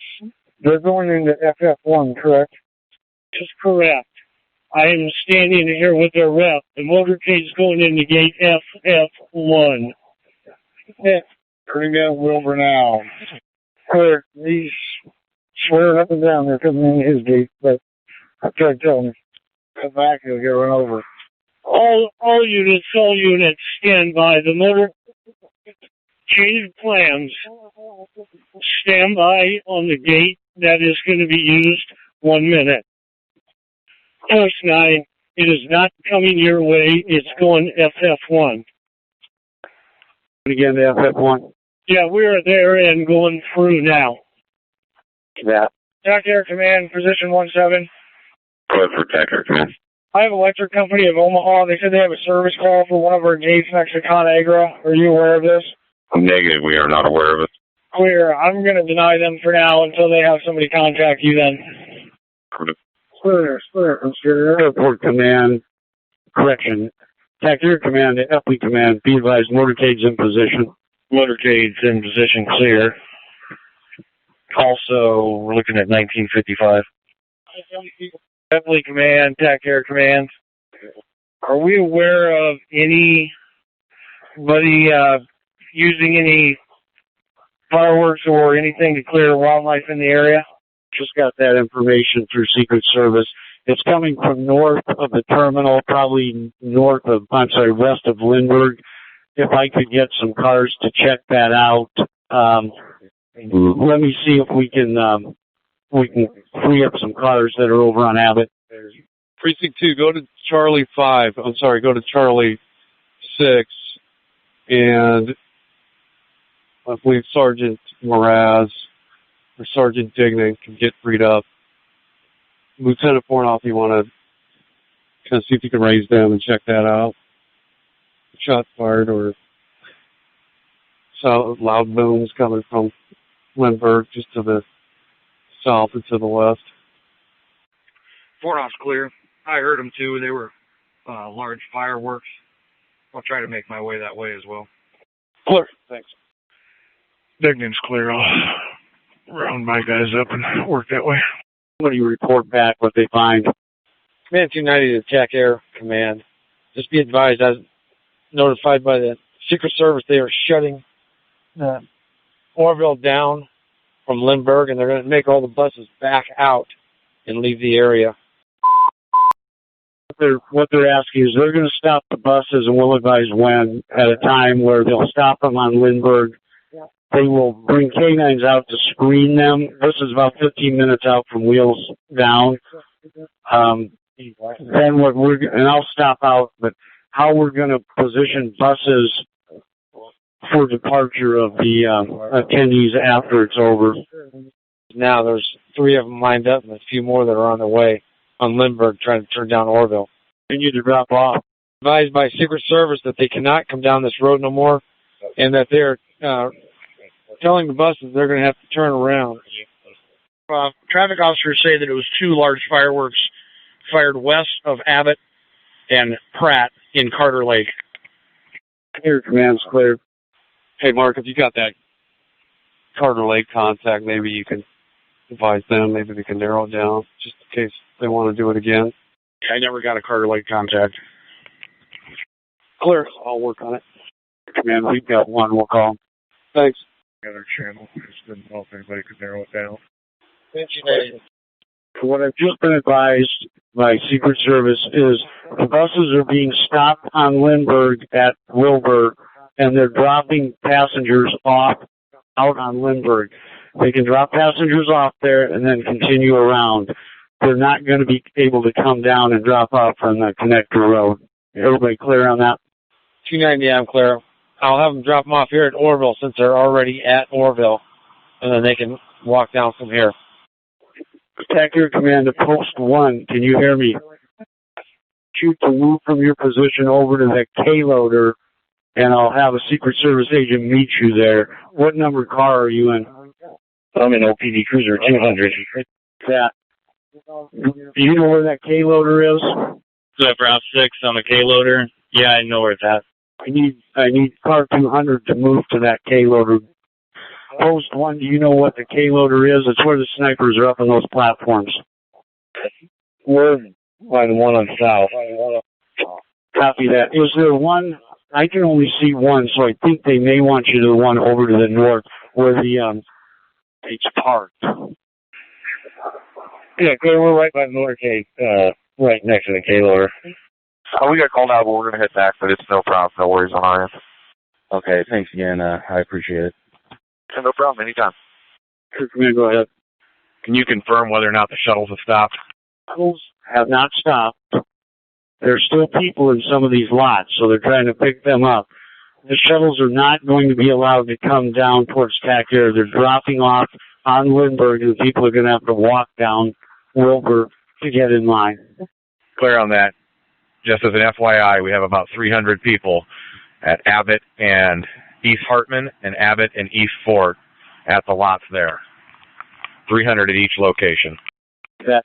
They're going into FF1, correct? That's correct. I am standing here with their rep. The motorcade's going into gate FF1. Yeah. Bring in Wilbur now. Clear. He's swearing up and down they're coming in his gate, but I tried to tell him, come back, he'll get run over. All units, stand by. The motor change plans. Stand by on the gate that is going to be used 1 minute. Post 9, it is not coming your way. It's going FF1. Again, the FF1. Yeah, we are there and going through now. Yeah. Talk Air Command, position 17. Go ahead for Attack Air Command. I have Electric Company of Omaha. They said they have a service call for one of our gates next to ConAgra. Are you aware of this? Negative, we are not aware of it. Clear. I'm going to deny them for now until they have somebody contact you then. Clear. Airport Command, correction. Attack Air Command, the FP Command, be advised, motorcade's in position. Motorcade's in position clear. Also, we're looking at 1955. Definitely Command, Attack Air Command. Are we aware of anybody using any fireworks or anything to clear wildlife in the area? Just got that information through Secret Service. It's coming from north of the terminal, probably west of Lindbergh. If I could get some cars to check that out, let me see if we can free up some cars that are over on Abbott. Precinct 2, go to Charlie 5. I'm sorry, go to Charlie 6. And I believe Sergeant Moraz or Sergeant Dignan can get freed up. Lieutenant Fornoff, you want to kind of see if you can raise them and check that out. Shots fired or loud booms coming from Lindbergh just to the south and to the west. Fornoff's clear. I heard them too. They were large fireworks. I'll try to make my way that way as well. Clear. Thanks. Dignan's clear. I'll round my guys up and work that way. When you report back what they find. Command 290 to Attack Air Command. Just be advised, I was notified by the Secret Service they are shutting Orville down from Lindbergh, and they're going to make all the buses back out and leave the area. What they're asking is they're going to stop the buses, and we'll advise when, at a time where they'll stop them on Lindbergh. They will bring canines out to screen them. This is about 15 minutes out from Wheels Down. Then and I'll stop out, but how we're going to position buses for departure of the attendees after it's over. Now there's 3 of them lined up and a few more that are on their way on Lindbergh trying to turn down Orville. They need to drop off. Advised by Secret Service that they cannot come down this road no more, and that they're telling the buses they're going to have to turn around. Traffic officers say that it was 2 large fireworks fired west of Abbott and Pratt in Carter Lake. Here, command's clear. Hey, Mark, if you got that Carter Lake contact, maybe you can advise them. Maybe they can narrow it down just in case they want to do it again. I never got a Carter Lake contact. Clear. I'll work on it. Command, we've got one. We'll call. Thanks. The other channel. Just didn't know if anybody could narrow it down. What I've just been advised by Secret Service is the buses are being stopped on Lindbergh at Wilbur, and they're dropping passengers off out on Lindbergh. They can drop passengers off there and then continue around. They're not going to be able to come down and drop off on the connector road. Everybody clear on that? 290, I'm clear. I'll have them drop them off here at Orville since they're already at Orville, and then they can walk down from here. Attack Air Command to Post 1. Can you hear me? Shoot to move from your position over to the K-loader, and I'll have a Secret Service agent meet you there. What number car are you in? I'm in OPD Cruiser 200. That. Do you know where that K-loader is? So Route 6 on the K-loader? Yeah, I know where it's at. I need car 200 to move to that K-loader. Post 1, do you know what the K-loader is? It's where the snipers are up on those platforms. We're by the one on south. Copy that. Is there one? I can only see one, so I think they may want you to the one over to the north where the it's parked. Yeah, we're right by the north gate, right next to the K-loader. We got called out, but we're going to head back, but it's no problem. No worries on our end. Okay, thanks again. I appreciate it. Yeah, no problem. Anytime. Go ahead. Can you confirm whether or not the shuttles have stopped? Shuttles have not stopped. There's still people in some of these lots, so they're trying to pick them up. The shuttles are not going to be allowed to come down towards TAC Air. They're dropping off on Lindbergh, and people are going to have to walk down Wilbur to get in line. Clear on that. Just as an FYI, we have about 300 people at Abbott and East Hartman and Abbott and East Fort at the lots there. 300 at each location. That.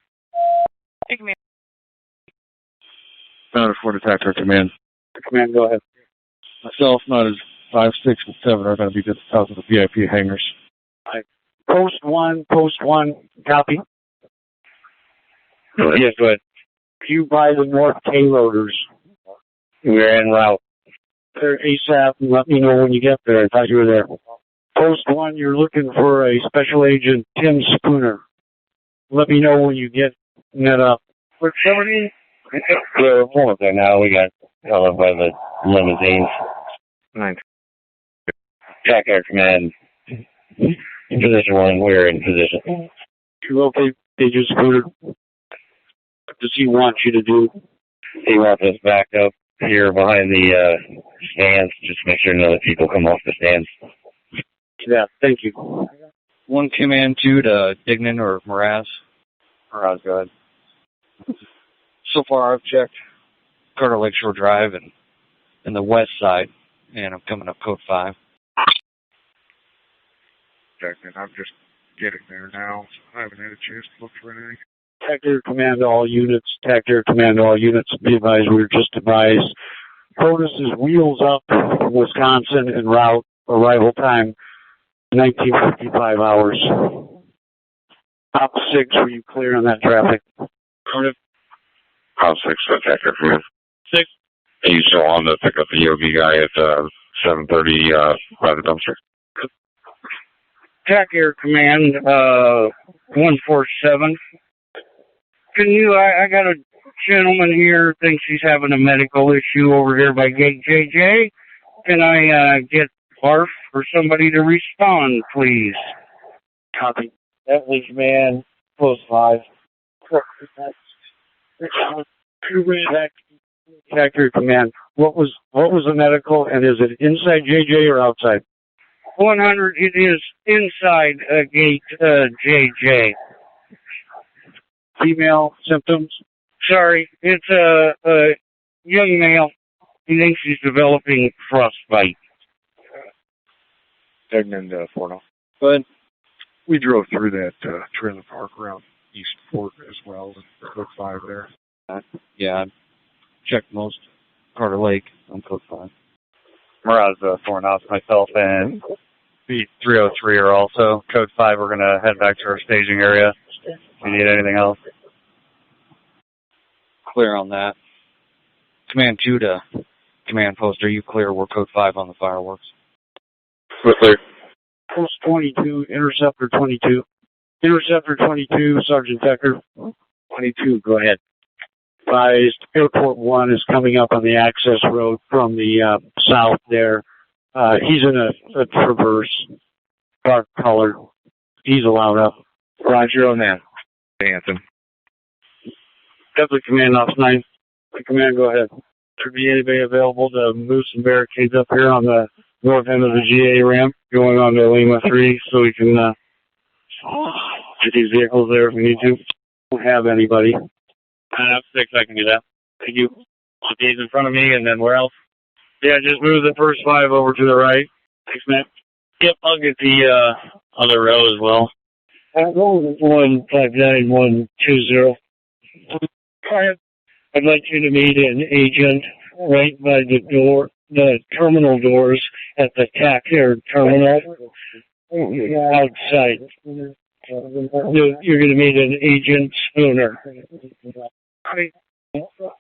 Hey, Command. Matter 4 Attack Air Command. Command, go ahead. Myself, not as 5, 6, and 7 are going to be just south of the VIP hangars. Post 1, copy. Yes, go ahead. You by the north K-loaders. We're en route. They're ASAP, and let me know when you get there. I thought you were there. Post 1, you're looking for a Special Agent Tim Spooner. Let me know when you get met up. With somebody? We're almost there now. We got held up by the limousines. Nice. Attack Air Command. In position 1, we're in position. You okay, Agent Spooner? What does he want you to do? He wants us back up here behind the stands. Just make sure none of the people come off the stands. Yeah, thank you. 1 Command 2 to Dignan or Mraz. Mraz, go ahead. So far, I've checked Carter Lakeshore Drive and the west side, and I'm coming up Code 5. I'm just getting there now. I haven't had a chance to look for anything. TAC Air Command to all units. TAC Air Command to all units. Be advised, we were just advised. POTUS is Wheels Up, Wisconsin, en route. Arrival time, 1955 hours. Top 6, were you clear on that traffic? House 6, Attack Air Command. 6. Are you still on to pick up the EOB guy at 7:30 by the dumpster? TAC Air Command, 147. Can you, I got a gentleman here thinks he's having a medical issue over here by Gate JJ. Can I, get Barf or somebody to respond, please? Copy. Definitely Command, close 5. TAC Air Command. What was the medical, and is it inside JJ or outside? 100, it is inside Gate JJ. Female symptoms? Sorry, it's a young male. He thinks he's developing frostbite. Segment 4 now. Go ahead. We drove through that trailer park around East Fort as well, and code 5 there. Yeah, I checked most Carter Lake on code 5. Miraz 4 knots myself, and B303 are also code 5. We're going to head back to our staging area. If you need anything else. Clear on that. Command Judah, Command Post, are you clear? We're code 5 on the fireworks. We're clear. Post 22, Interceptor 22. Interceptor 22, Sergeant Decker. 22, go ahead. Advised Airport 1 is coming up on the access road from the south there. He's in a Traverse, dark color. He's allowed up. Roger on that. Hanson. Deputy Command Ops 9. Command, go ahead. Should be anybody available to move some barricades up here on the north end of the GA ramp going on to Lima 3 so we can get these vehicles there if we need to. Don't have anybody. I have 6, I can do that. Thank you. Put these in front of me, and then where else? Yeah, just move the first 5 over to the right. Thanks, man. Yep, I'll get the other row as well. 159120. I'd like you to meet an agent right by the door, the terminal doors at the TAC Air terminal outside. You're going to meet an agent Spooner.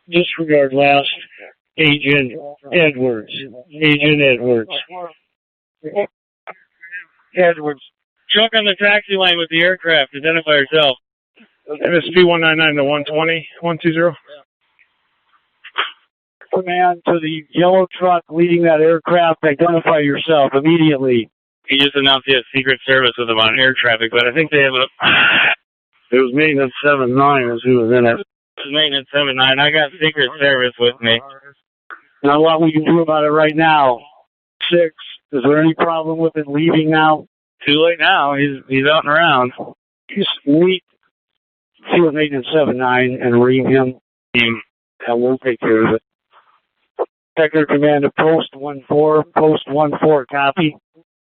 Disregard last. Agent Edwards. Agent Edwards. Edwards. Truck on the taxi line with the aircraft. Identify yourself. MSP 199 to 120, 120. Command to the yellow truck leading that aircraft. Identify yourself immediately. He just announced he has Secret Service with him on air traffic, but I think they have a... It was Maintenance 79 is who was in it. It was Maintenance 79. I got Secret Service with me. Now what we can do about it right now? 6. Is there any problem with it leaving now? Too late now. He's out and around. Just meet with Maintenance 79 and ring him. And we'll take care of it. Sector Command to Post 14. Post 14, copy.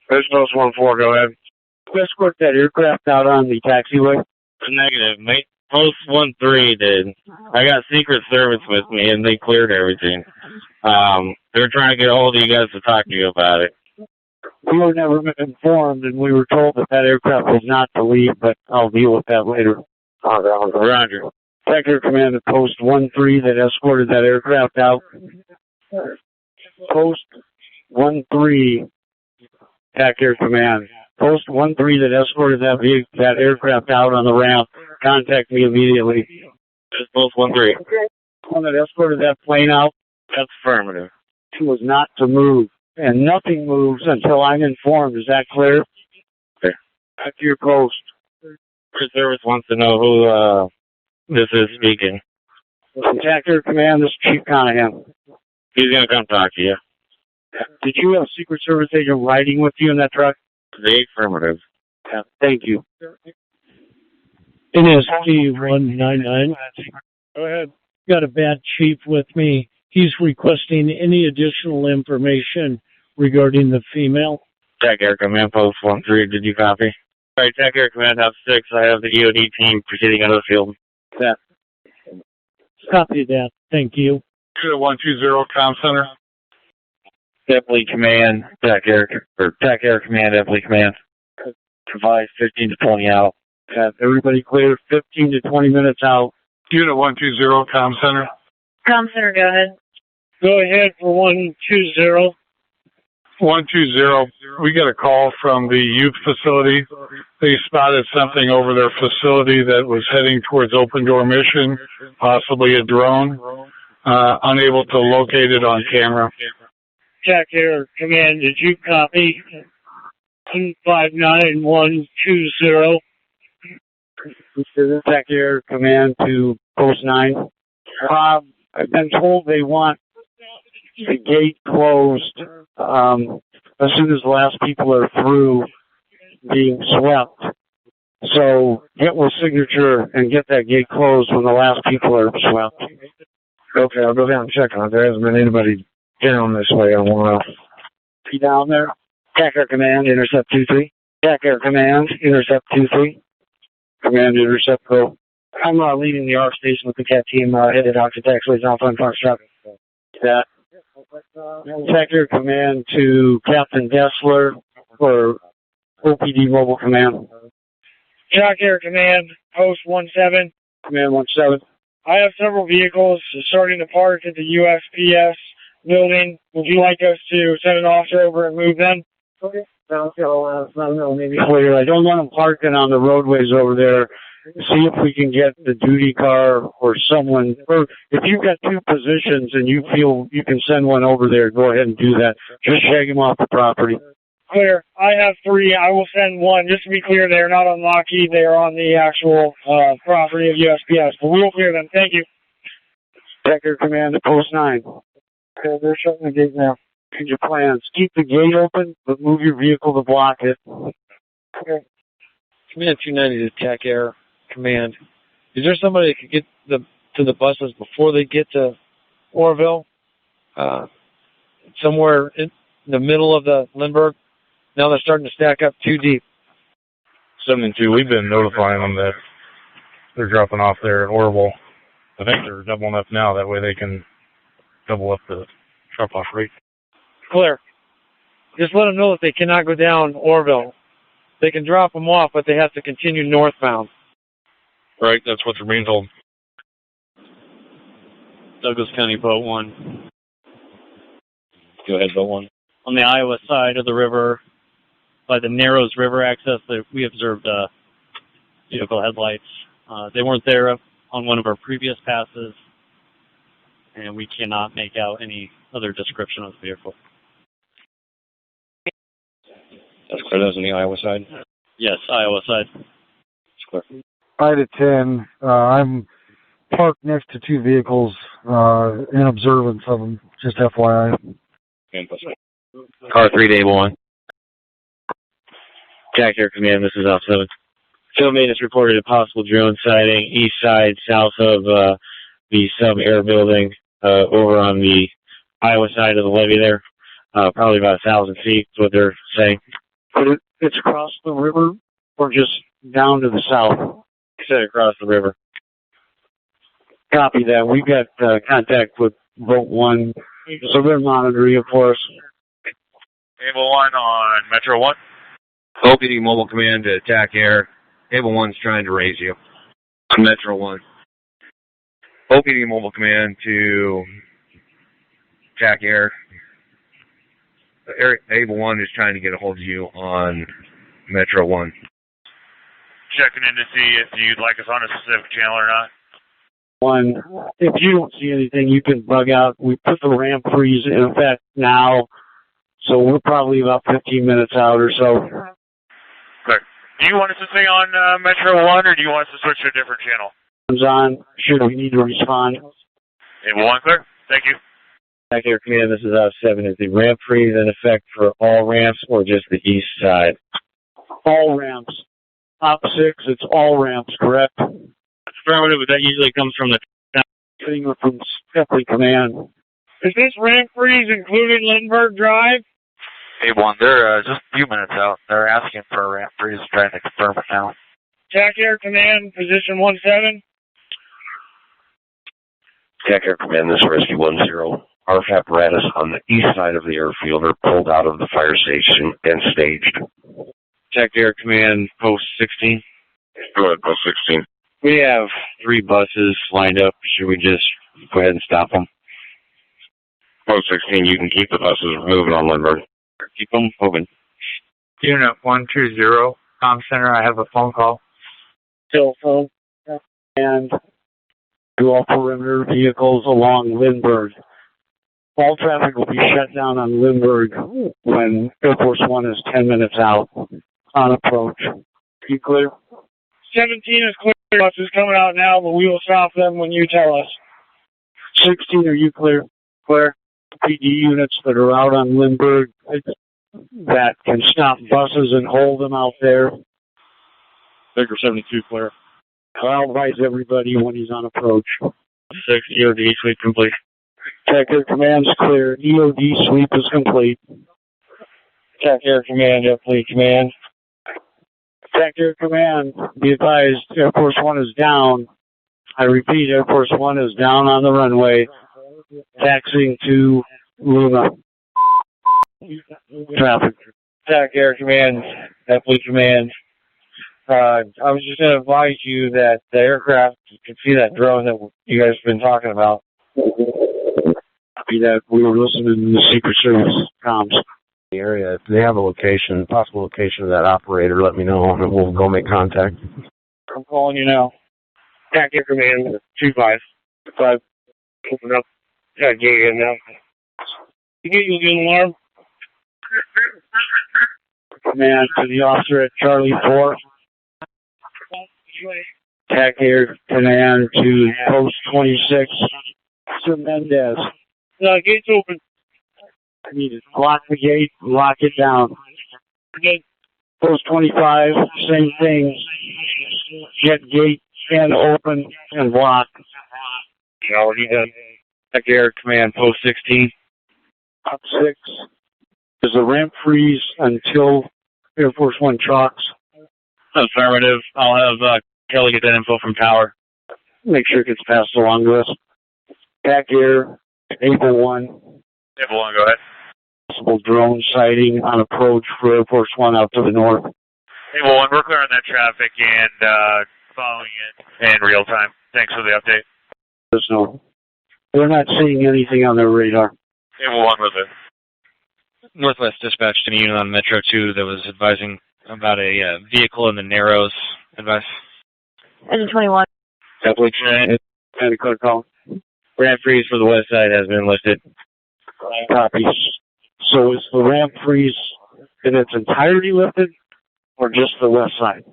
There's Post 14, go ahead. Escort that aircraft out on the taxiway. Negative. Post 13 did. I got Secret Service with me, and they cleared everything. They're trying to get all of you guys to talk to you about it. We were never informed, and we were told that aircraft was not to leave, but I'll deal with that later. Roger. Sector Command to Post 13 that escorted that aircraft out. Post 13, TAC Air Command. Post 13 that escorted that aircraft out on the ramp. Contact me immediately. Just Post 13. One that escorted that plane out. That's affirmative. He was not to move, and nothing moves until I'm informed. Is that clear? Okay. Back to your post. Secret Service wants to know who this is speaking. TAC Air Command, this is Chief Conahan. He's going to come talk to you. Did you have a Secret Service agent riding with you in that truck? The affirmative. Yeah, thank you. NST 199. Go ahead. Got a bad chief with me. He's requesting any additional information regarding the female. TAC Air Command Post 13, did you copy? All right, TAC Air Command have 6. I have the EOD team proceeding out of the field. Yeah. Copy that. Thank you. 120 Comm Center. Deputy Command, TAC Air Command, Deputy Command. Provide 15 to 20 out. Got everybody clear, 15 to 20 minutes out. Unit 120 Comm Center. Comm Center, go ahead. Go ahead for 120. 120. We got a call from the youth facility. They spotted something over their facility that was heading towards Open Door Mission, possibly a drone. Unable to locate it on camera. Jack Air Command, did you copy 59120? Jack Air Command to Post 9. I've been told they want the gate closed as soon as the last people are through being swept. So get with signature and get that gate closed when the last people are swept. Okay, I'll go down and check on it. There hasn't been anybody down this way in a while. Be down there. Jack Air Command, intercept 2-3. Jack Air Command, intercept 2-3. Command, intercept go. I'm leaving the ARC station with the CAT team headed out to taxiways Alpha and Foxtrot. That. Jack Air Command to Captain Dessler for OPD Mobile Command. Jack Air Command, Post 17. Command 17. I have several vehicles starting to park at the USPS building. Would you like us to send an officer over and move them? Okay. Maybe clear. I don't want them parking on the roadways over there. See if we can get the duty car or someone, or if you've got two positions and you feel you can send one over there, go ahead and do that. Just shake them off the property. Clear. I have 3. I will send one. Just to be clear, they are not on Lockheed. They are on the actual property of USPS. But we will clear them. Thank you. Jack Air Command to Post 9. Okay, they're shutting the gate now. Your plans. Keep the gate open, but move your vehicle to block it. Okay. Command 290 to Jack Air Command. Is there somebody that could get to the buses before they get to Orville? Somewhere in the middle of the Lindbergh? Now they're starting to stack up too deep. 72, we've been notifying them that they're dropping off there at Orville. I think they're doubling up now. That way they can double up the drop-off rate. Clear. Just let them know that they cannot go down Orville. They can drop them off, but they have to continue northbound. Right, that's what they're being told. Douglas County Boat 1. Go ahead, Boat 1. On the Iowa side of the river, by the Narrows River access, we observed vehicle headlights. They weren't there on one of our previous passes, and we cannot make out any other description of the vehicle. That's clear. That was on the Iowa side? Yes, Iowa side. That's clear. 5 to 10. I'm parked next to 2 vehicles in observance of them, just FYI. Car 3 to Able 1. Jack Air Command, this is Alpha 7. Field maintenance reported a possible drone sighting east side, south of the sub-air building, over on the Iowa side of the levee there. Probably about 1,000 feet is what they're saying. But it's across the river or just down to the south? Said across the river. Copy that. We've got contact with Boat 1, so they're monitoring it for us. Able 1 on Metro 1. OPD Mobile Command to Attack Air. Able 1's trying to raise you. Metro 1. OPD Mobile Command to Attack Air. Able 1 is trying to get a hold of you on Metro 1. Checking in to see if you'd like us on a specific channel or not. 1, if you don't see anything, you can bug out. We put the ramp freeze in effect now, so we're probably about 15 minutes out or so. Clear. Do you want us to stay on Metro 1, or do you want us to switch to a different channel? Comes on. Should we need to respond? Able 1, clear. Thank you. Jack Air Command, this is Alpha 7. Is the ramp freeze in effect for all ramps or just the east side? All ramps. Top 6, it's all ramps, correct? Affirmative, but that usually comes from the from Stephanie Command. Is this ramp freeze including Lindbergh Drive? Able 1, they're just a few minutes out. They're asking for a ramp freeze, trying to confirm it now. Jack Air Command, position 17. Jack Air Command, this is Rescue 10. Our apparatus on the east side of the airfield are pulled out of the fire station and staged. Jack Air Command, Post 16. Go ahead, Post 16. We have 3 buses lined up. Should we just go ahead and stop them? Post 16, you can keep the buses moving on Lindbergh. Keep them moving. Unit 120, comm center, I have a phone call. Telephone. And to all perimeter vehicles along Lindbergh. All traffic will be shut down on Lindbergh when Air Force One is 10 minutes out on approach. You clear? 17 is clear. Bus is coming out now, but we will stop them when you tell us. 16, are you clear? Clear. PD units that are out on Lindbergh that can stop buses and hold them out there. Baker 72 clear. I'll advise everybody when he's on approach. 6 EOD sweep complete. Tech Air Command's clear. EOD sweep is complete. Tech Air Command, Fleet Command. Tech Air Command, be advised, Air Force One is down. I repeat, Air Force One is down on the runway, taxiing to Luna. Traffic. Tech Air Command, Fleet Command. I was just going to advise you that the aircraft, you can see that drone that you guys have been talking about. Copy that. We were listening to the Secret Service comms. The area, if they have a location, possible location of that operator, let me know and we'll go make contact. I'm calling you now. Tech Air Command, 25. 5. Open up. Yeah, get in now. You get an alarm? Command to the officer at Charlie 4. Tech Air Command to Post 26. Sir Mendez. Gate's open. I need to lock the gate, lock it down. Okay. Post 25, same thing. Get gate and open and lock. You already done. Tech Air Command, Post 16. Up 6. Does the ramp freeze until Air Force One chalks? Affirmative. I'll have Kelly get that info from Tower. Make sure it gets passed along to us. Back Air, Able 1. Able 1, go ahead. Possible drone sighting on approach for Air Force One out to the north. Able 1, we're clearing that traffic and following it in real time. Thanks for the update. So we're not seeing anything on their radar. Able 1 with it. Northwest dispatched a unit on Metro 2 that was advising about a vehicle in the Narrows. Advice. Engine 21. Definitely trying. Kind of code call. Ramp freeze for the west side has been lifted. Copy. So is the ramp freeze in its entirety lifted, or just the west side?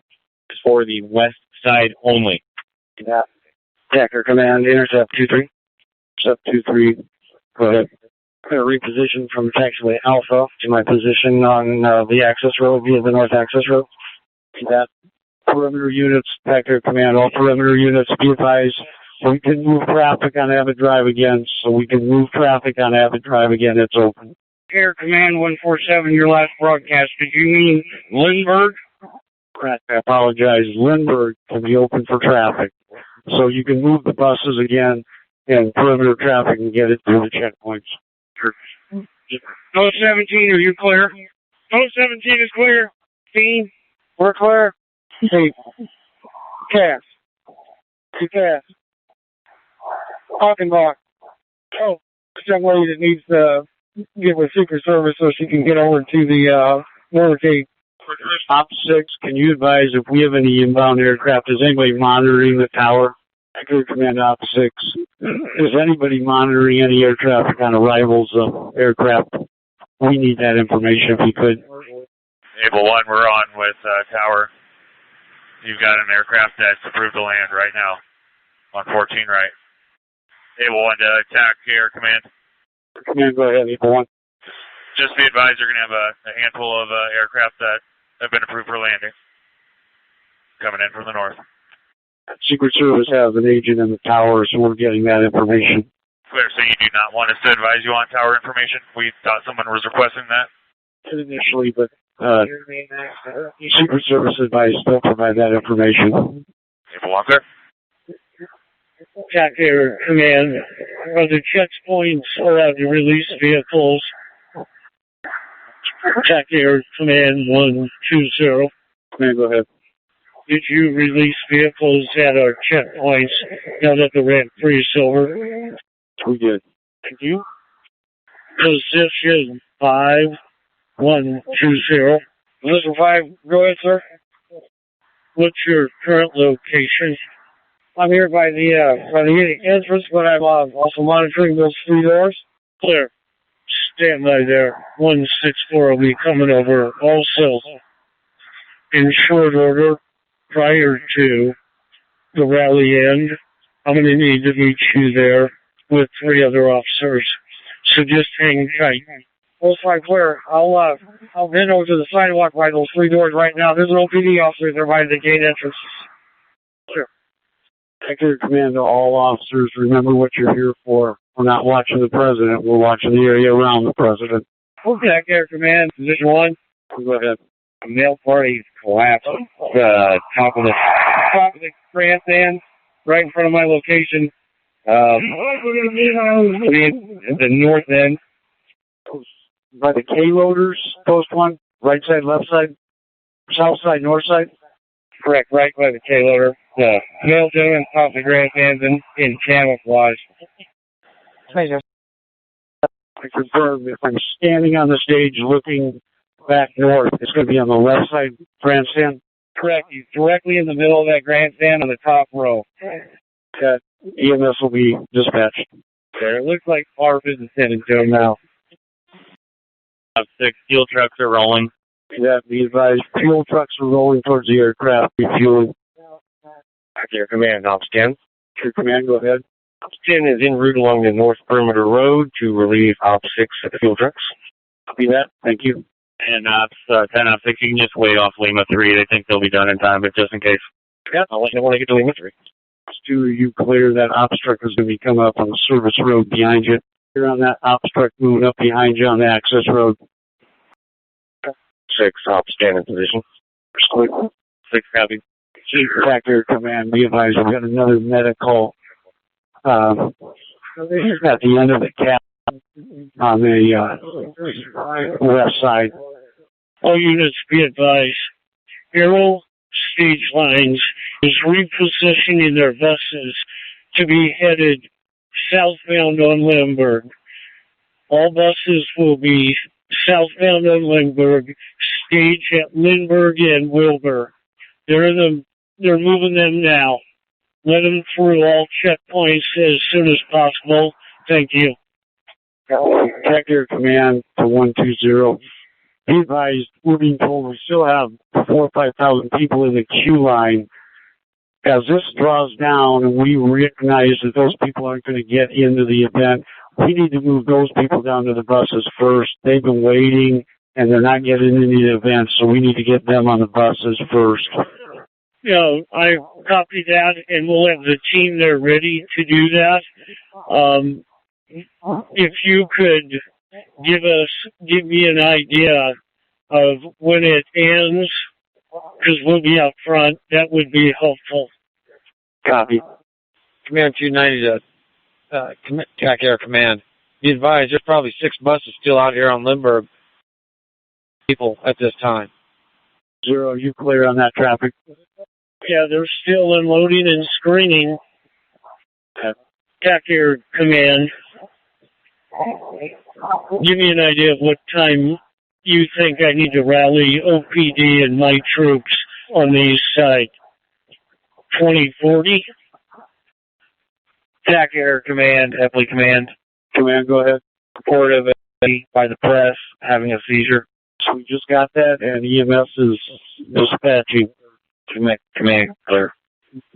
It's for the west side only. Yeah. Decker Command, intercept 23. Intercept 23. Go ahead. I'm going to reposition from taxiway Alpha to my position on the access road via the north access road. That. Perimeter units, Decker Command, all perimeter units, be advised, we can move traffic on Abbott Drive again, it's open. Air Command 147, your last broadcast, did you mean Lindbergh? I apologize, Lindbergh can be open for traffic. So you can move the buses again and perimeter traffic and get it through the checkpoints. Sure. No 17, are you clear? No 17 is clear. 15, we're clear. Hey, Cass. Hey, Cass. Talking about, this young lady that needs to get with Secret Service so she can get over to the motorcade. Op 6, can you advise if we have any inbound aircraft? Is anybody monitoring the tower? Secret Command Op 6. Is anybody monitoring any air traffic on arrivals of aircraft? We need that information if we could. Able 1, we're on with Tower. You've got an aircraft that's approved to land right now on 14 right. Able 1 to attack Air Command. Command, go ahead, Able 1. Just be advised, you're going to have a handful of aircraft that have been approved for landing. Coming in from the north. Secret Service has an agent in the tower, so we're getting that information. Clear, so you do not want us to advise you on tower information? We thought someone was requesting that. Initially, but Secret Service advice don't provide that information. Able 1, clear. Attack Air Command, are the checkpoints allowed to release vehicles? Attack Air Command 120. Command, go ahead. Did you release vehicles at our checkpoints now that the ramp freeze is over? We did. Thank you. Position 5, 120. Position 5, go ahead, sir. What's your current location? I'm here by the entrance, but I'm also monitoring those 3 doors. Clear. Stand by there. 164 will be coming over. Also, in short order, prior to the rally end, I'm going to need to meet you there with 3 other officers. So just hang tight. Post 5 clear. I'll head over to the sidewalk by those 3 doors right now. There's an OPD officer there by the gate entrance. Clear. Accurate command to all officers. Remember what you're here for. We're not watching the president. We're watching the area around the president. Okay, Accurate command. Position 1. Go ahead. A male party collapsed. Top of the grandstand, right in front of my location. The north end. By the K loaders, post 1, right side, left side, south side, north side? Correct, right by the K loader. The male gentleman top of the grandstands in camouflage. I confirm if I'm standing on the stage looking back north, it's going to be on the left side grandstand? Correct. He's directly in the middle of that grandstand on the top row. Okay. EMS will be dispatched. There. It looks like ARP is attending to him now. 6 fuel trucks are rolling. Yeah, be advised, fuel trucks are rolling towards the aircraft, refueling. Your command, Ops 10. Your command, go ahead. Ops 10 is en route along the North Perimeter Road to relieve Ops 6 at the fuel trucks. Copy that. Thank you. And 10 Ops 6, you can just wait off Lima 3. They think they'll be done in time, but just in case. Yeah, I'll let you know when I get to Lima 3. Stu, you clear that ops truck is going to be coming up on the service road behind you. You're on that ops truck moving up behind you on the access road. 6, Ops 10 in position. 6 copy. Chief Factor Command, be advised, we've got another medical at the end of the cap on the west side. All units be advised. Aero Stage Lines is repositioning their vessels to be headed southbound on Lindbergh. All buses will be southbound on Lindbergh, stage at Lindbergh and Wilbur. They're moving them now. Let them through all checkpoints as soon as possible. Thank you. Factor Command to 120. Be advised, we're being told we still have 4,000 or 5,000 people in the queue line. As this draws down and we recognize that those people aren't going to get into the event, we need to move those people down to the buses first. They've been waiting and they're not getting into the event, so we need to get them on the buses first. Yeah, I copy that, and we'll have the team there ready to do that. If you could give me an idea of when it ends, because we'll be up front, that would be helpful. Copy. Command 290 to TAC Air Command. Be advised, there's probably 6 buses still out here on Lindbergh people at this time. 0, you clear on that traffic? Yeah, they're still unloading and screening. TAC Air Command. Give me an idea of what time you think I need to rally OPD and my troops on the east side. 2040? TAC Air Command, Epley Command. Command, go ahead. Report of by the press having a seizure. So we just got that, and EMS is dispatching. Command clear.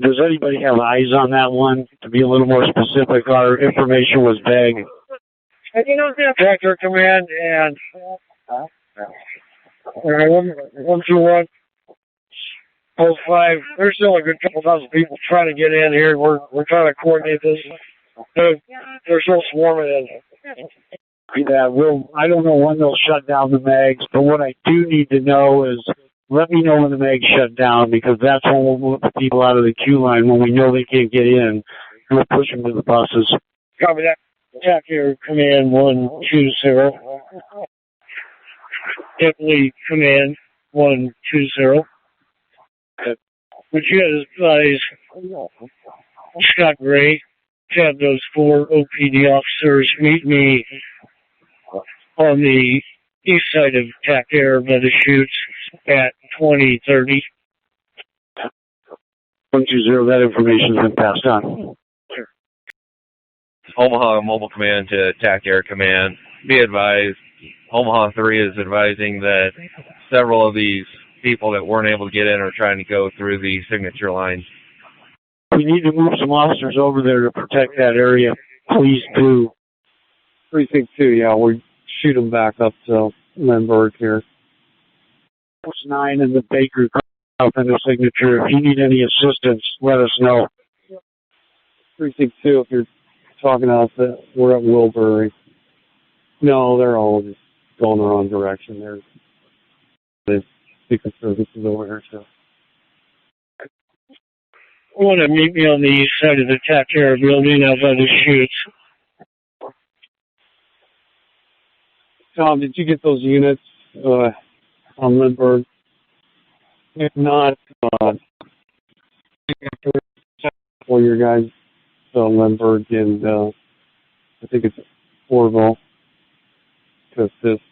Does anybody have eyes on that one? To be a little more specific, our information was vague. TAC Air Command and 121. Post 5. There's still a good couple thousand people trying to get in here. We're trying to coordinate this. They're still swarming in. Yeah, I don't know when they'll shut down the mags, but what I do need to know is let me know when the mags shut down, because that's when we'll move the people out of the queue line when we know they can't get in. We'll push them to the buses. Copy that. TAC Air Command 120. Epley Command 120. Would you advise Scott Gray to have those 4 OPD officers meet me on the east side of TAC Air by the chutes at 2030. 120, that information's been passed on. Omaha Mobile Command to TAC Air Command. Be advised, Omaha 3 is advising that several of these people that weren't able to get in are trying to go through the signature lines. We need to move some officers over there to protect that area. Please do. Precinct 2, yeah, we shoot them back up to Lindbergh here. Post 9 and the Baker out in the signature. If you need any assistance, let us know. Precinct 2, if you're talking to us, we're at Wilbury. No, they're all just going the wrong direction. There's Secret Services over here, so. I want to meet me on the east side of the TAC Air building out by the chutes. Tom, did you get those units on Lindbergh? If not, for your guys, Lindbergh and I think it's Orville to assist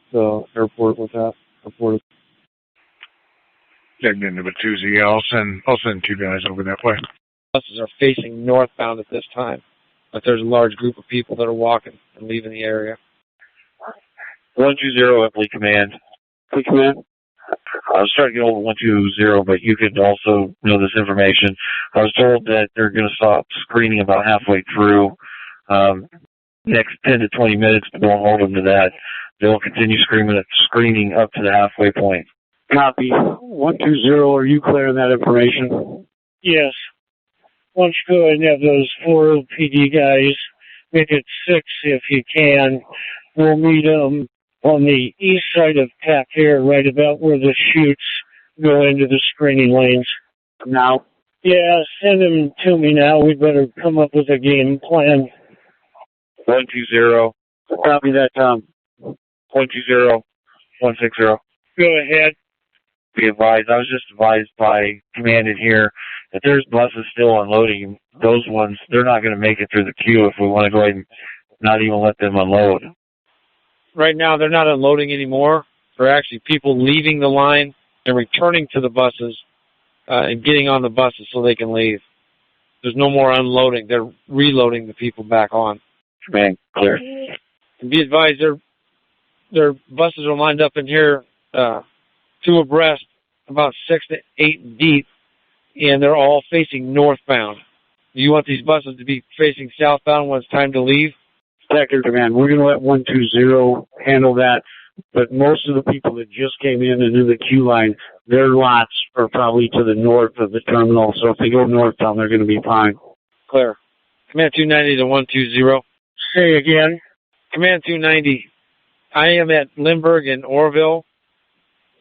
airport with that. Airport. Checked into Batuzzi. I'll send 2 guys over that way. Buses are facing northbound at this time, but there's a large group of people that are walking and leaving the area. 120 Fleet Command. Fleet Command? I was trying to get over 120, but you could also know this information. I was told that they're going to stop screening about halfway through. Next 10 to 20 minutes, but don't hold them to that. They'll continue screening up to the halfway point. Copy. 120, are you clear on that information? Yes. Why don't you go ahead and have those 4 PD guys, make it 6 if you can. We'll meet them on the east side of TAC Air, right about where the chutes go into the screening lanes. Now? Yeah, send them to me now. We better come up with a game plan. 120. Copy that, Tom. 120. 160. Go ahead. Be advised. I was just advised by command in here that there's buses still unloading. Those ones, they're not going to make it through the queue if we want to go ahead and not even let them unload. Right now, they're not unloading anymore. They're actually people leaving the line and returning to the buses and getting on the buses so they can leave. There's no more unloading. They're reloading the people back on. Command, clear. And be advised, their buses are lined up in here 2 abreast, about 6 to 8 deep, and they're all facing northbound. Do you want these buses to be facing southbound when it's time to leave? Second Command, we're going to let 120 handle that, but most of the people that just came in and in the queue line, their lots are probably to the north of the terminal, so if they go northbound, they're going to be fine. Clear. Command 290 to 120. Say again. Command 290, I am at Lindbergh and Orville.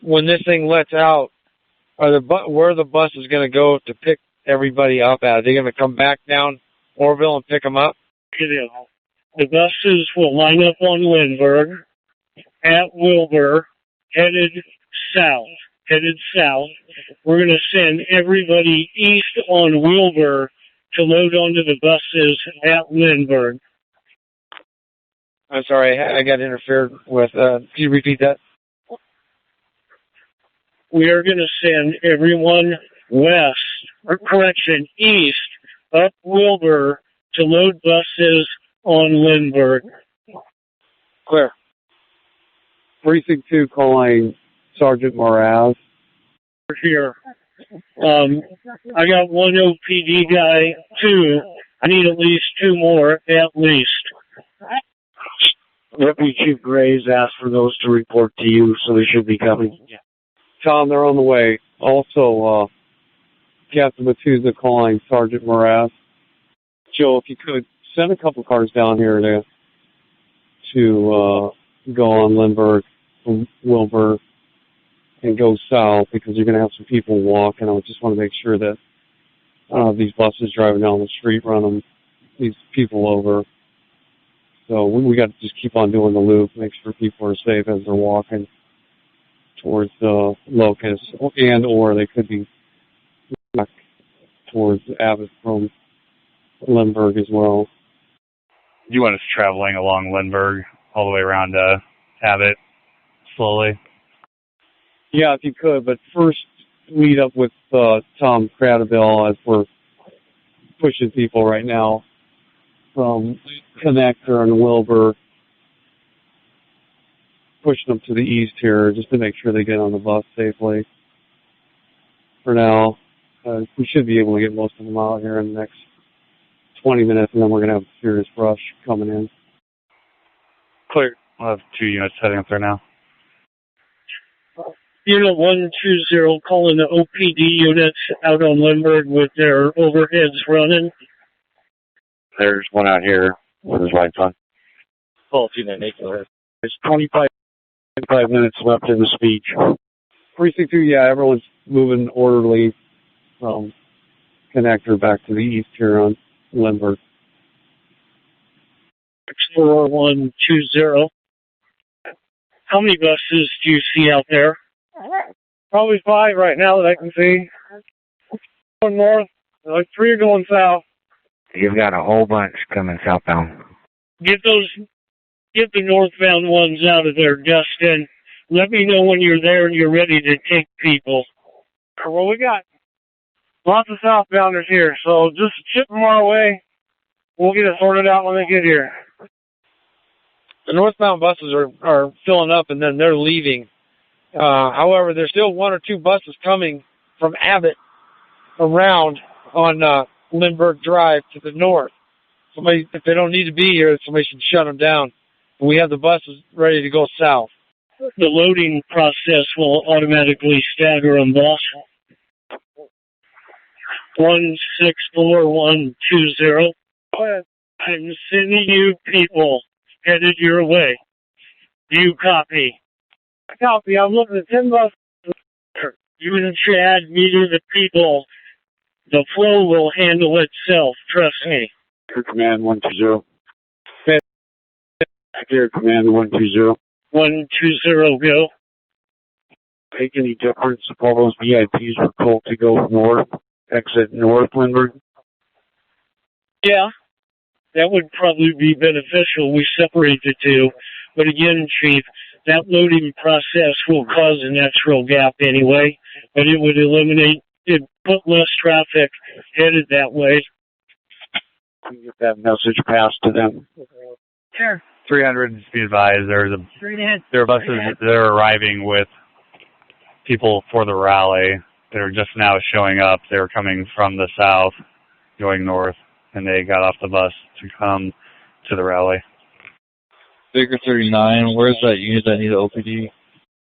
When this thing lets out, where are the buses going to go to pick everybody up at? Are they going to come back down Orville and pick them up? The buses will line up on Lindbergh at Wilbur, headed south. We're going to send everybody east on Wilbur to load onto the buses at Lindbergh. I'm sorry, I got interfered with. Can you repeat that? We are going to send everyone east up Wilbur to load buses on Lindbergh. Clear. Precinct 2 calling Sergeant Moraz. Here. I got 1 OPD guy, 2. I need at least 2 more, at least. Deputy Chief Gray's asked for those to report to you, so they should be coming. Yeah. Tom, they're on the way. Also, Captain Matuza calling Sergeant Moraz. Joe, if you could, send a couple cars down here to go on Lindbergh from Wilbur and go south, because you're going to have some people walking. I just want to make sure that these buses driving down the street run these people over. So we got to just keep on doing the loop, make sure people are safe as they're walking towards the locus, and or they could be back towards Abbott from Lindbergh as well. You want us traveling along Lindbergh all the way around Abbott slowly. Yeah, if you could, but first meet up with Tom Cradaville as we're pushing people right now from Connector and Wilbur, pushing them to the east here just to make sure they get on the bus safely. For now, we should be able to get most of them out here in the next 20 minutes, and then we're going to have a serious rush coming in. Clear. We'll have 2 units heading up there now. Unit 120 calling the OPD units out on Lindbergh with their overheads running. There's one out here with his lights on. Full unit 8, go ahead. There's 25 minutes left in the speech. Precinct 2, yeah, everyone's moving orderly from Connector back to the east here on Lindbergh. 4120. How many buses do you see out there? Probably 5 right now that I can see. Going north, like 3 are going south. You've got a whole bunch coming southbound. Get the northbound ones out of there, Dustin. Let me know when you're there and you're ready to take people. Well, we got lots of southbounders here, so just ship them our way. We'll get it sorted out when they get here. The northbound buses are filling up and then they're leaving. However, there's still 1 or 2 buses coming from Abbott around on Lindbergh Drive to the north. Somebody, if they don't need to be here, somebody should shut them down. We have the buses ready to go south. The loading process will automatically stagger them, boss. 164120. I'm sending you people headed your way. Do you copy? Copy. I'm looking at 10 buses. You and Chad meeting the people. The flow will handle itself. Trust me. Air Command 120. Air Command 120. 120, go. Make any difference if all those VIPs were told to go north, exit north Lindbergh? Yeah, that would probably be beneficial. We separate the two. But again, Chief, that loading process will cause a natural gap anyway, but it would put less traffic headed that way. Get that message passed to them. Sure. 300, be advised, there are buses that are arriving with people for the rally. They're just now showing up. They're coming from the south, going north, and they got off the bus to come to the rally. Baker 39, where's that unit that need OPD?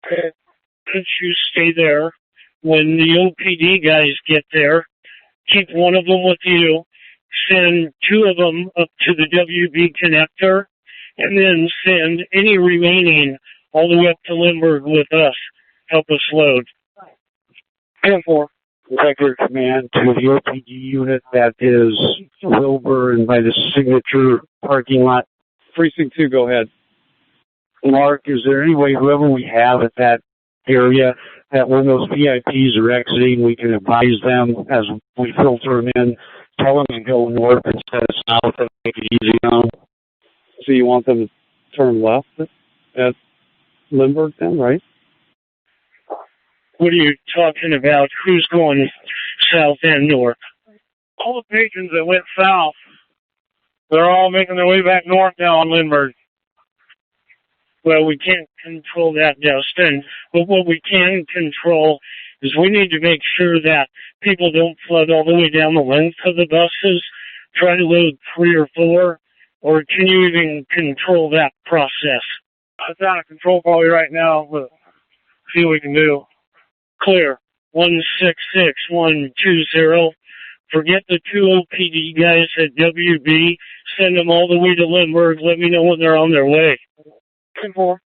Could you stay there? When the OPD guys get there, keep one of them with you, send 2 of them up to the WB connector, and then send any remaining all the way up to Lindbergh with us. Help us load. 10-4. Air Command to the OPD unit that is Wilbur and by the signature parking lot. Precinct 2, go ahead. Mark, is there any way, whoever we have at that area, that when those VIPs are exiting, we can advise them as we filter them in, tell them to go north instead of south and make it easy on them? So you want them to turn left at Lindbergh then, right? What are you talking about? Who's going south and north? All the patrons that went south, they're all making their way back north now on Lindbergh. Well, we can't control that, Dustin. But what we can control is we need to make sure that people don't flood all the way down the length of the buses, try to load 3 or 4, or can you even control that process? It's out of control probably right now, but see what we can do. Clear. 166120. Forget the 2 OPD guys at WB. Send them all the way to Lindbergh. Let me know when they're on their way. 10-4.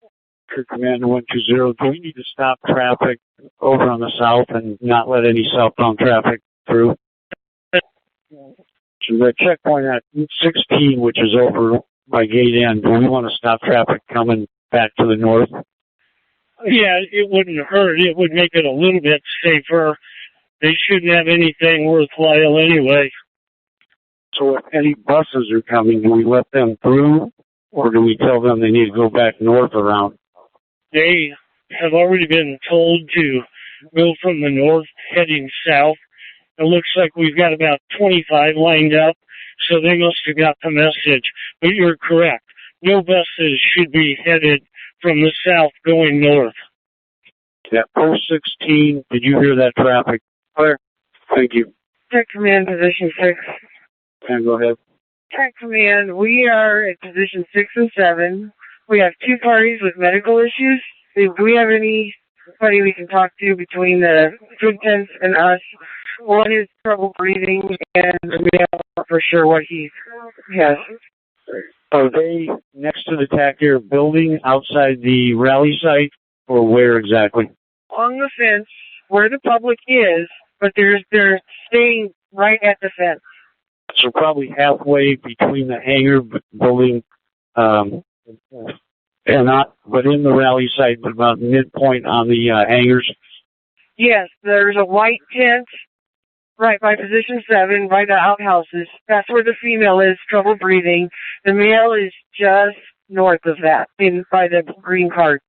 Command 120. Do we need to stop traffic over on the south and not let any southbound traffic through? So the checkpoint at 16, which is over by gate end, do we want to stop traffic coming back to the north? Yeah, it wouldn't hurt. It would make it a little bit safer. They shouldn't have anything worthwhile anyway. So if any buses are coming, do we let them through, or do we tell them they need to go back north around? They have already been told to go from the north heading south. It looks like we've got about 25 lined up, so they must have got the message. But you're correct. No buses should be headed from the south going north. Yeah, post 16, did you hear that traffic? Clear. Thank you. Tech Command, position 6. And go ahead. Tech Command, we are at position 6 and 7. We have 2 parties with medical issues. If we have anybody we can talk to between the food tents and us, one is trouble breathing, and we don't for sure what he has. Are they next to the TAC Air building outside the rally site, or where exactly? On the fence, where the public is, but they're staying right at the fence. So probably halfway between the hangar building, and not, but in the rally site, but about midpoint on the hangars. Yes, there's a white tent right by position 7, by the outhouses. That's where the female is, trouble breathing. The male is just north of that, by the green card.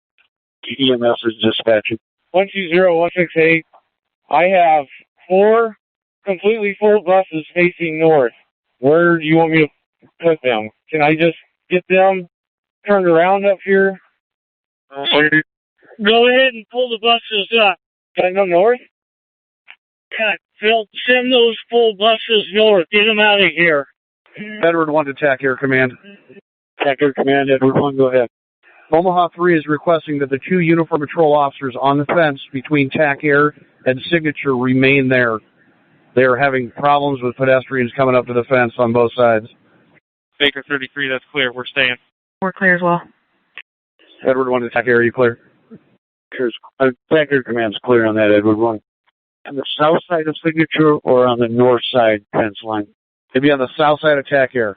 EMS is dispatching. 120-168. I have 4 completely full buses facing north. Where do you want me to put them? Can I just get them turned around up here? Go ahead and pull the buses up. Can I go north? God, Phil, send those full buses north. Get them out of here. Edward 1 to TAC Air Command. TAC Air Command, Edward 1, go ahead. Omaha 3 is requesting that the 2 uniform patrol officers on the fence between TAC Air and Signature remain there. They are having problems with pedestrians coming up to the fence on both sides. Baker 33, that's clear. We're staying. We're clear as well. Edward 1 to TAC Air, are you clear? TAC Air Command's clear on that, Edward 1. On the south side of Signature or on the north side fence line? It'd be on the south side of TAC Air.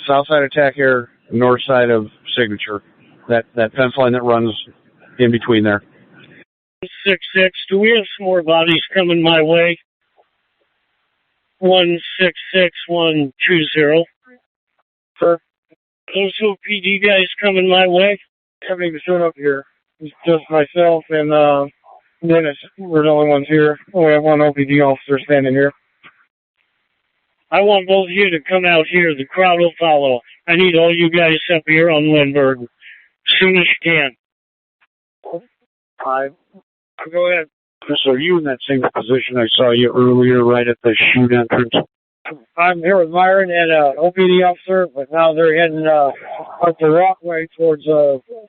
South side of TAC Air, north side of Signature. That fence line that runs in between there. 6-6, do we have some more bodies coming my way? 166-120. Sir? Those OPD guys coming my way? Haven't even shown up here. It's just myself and Dennis. We're the only ones here. We have one OPD officer standing here. I want both of you to come out here. The crowd will follow. I need all you guys up here on Lindbergh as soon as you can. 5. Go ahead. Chris, are you in that same position I saw you earlier, right at the chute entrance? I'm here with Myron and OPD officer, but now they're heading up the walkway towards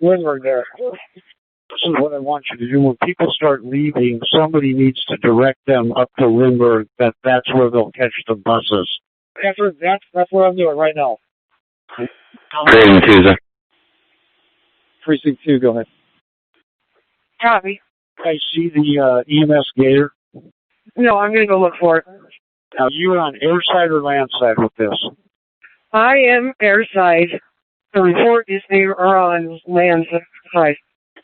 Lindbergh there. This is what I want you to do. When people start leaving, somebody needs to direct them up to Lindbergh, that's where they'll catch the buses. That's what I'm doing right now. Great, Tuesday. Precinct 2, go ahead. Copy. I see the EMS Gator. No, I'm going to go look for it. Now, you're on airside or landside with this? I am airside. The report is they are on landside.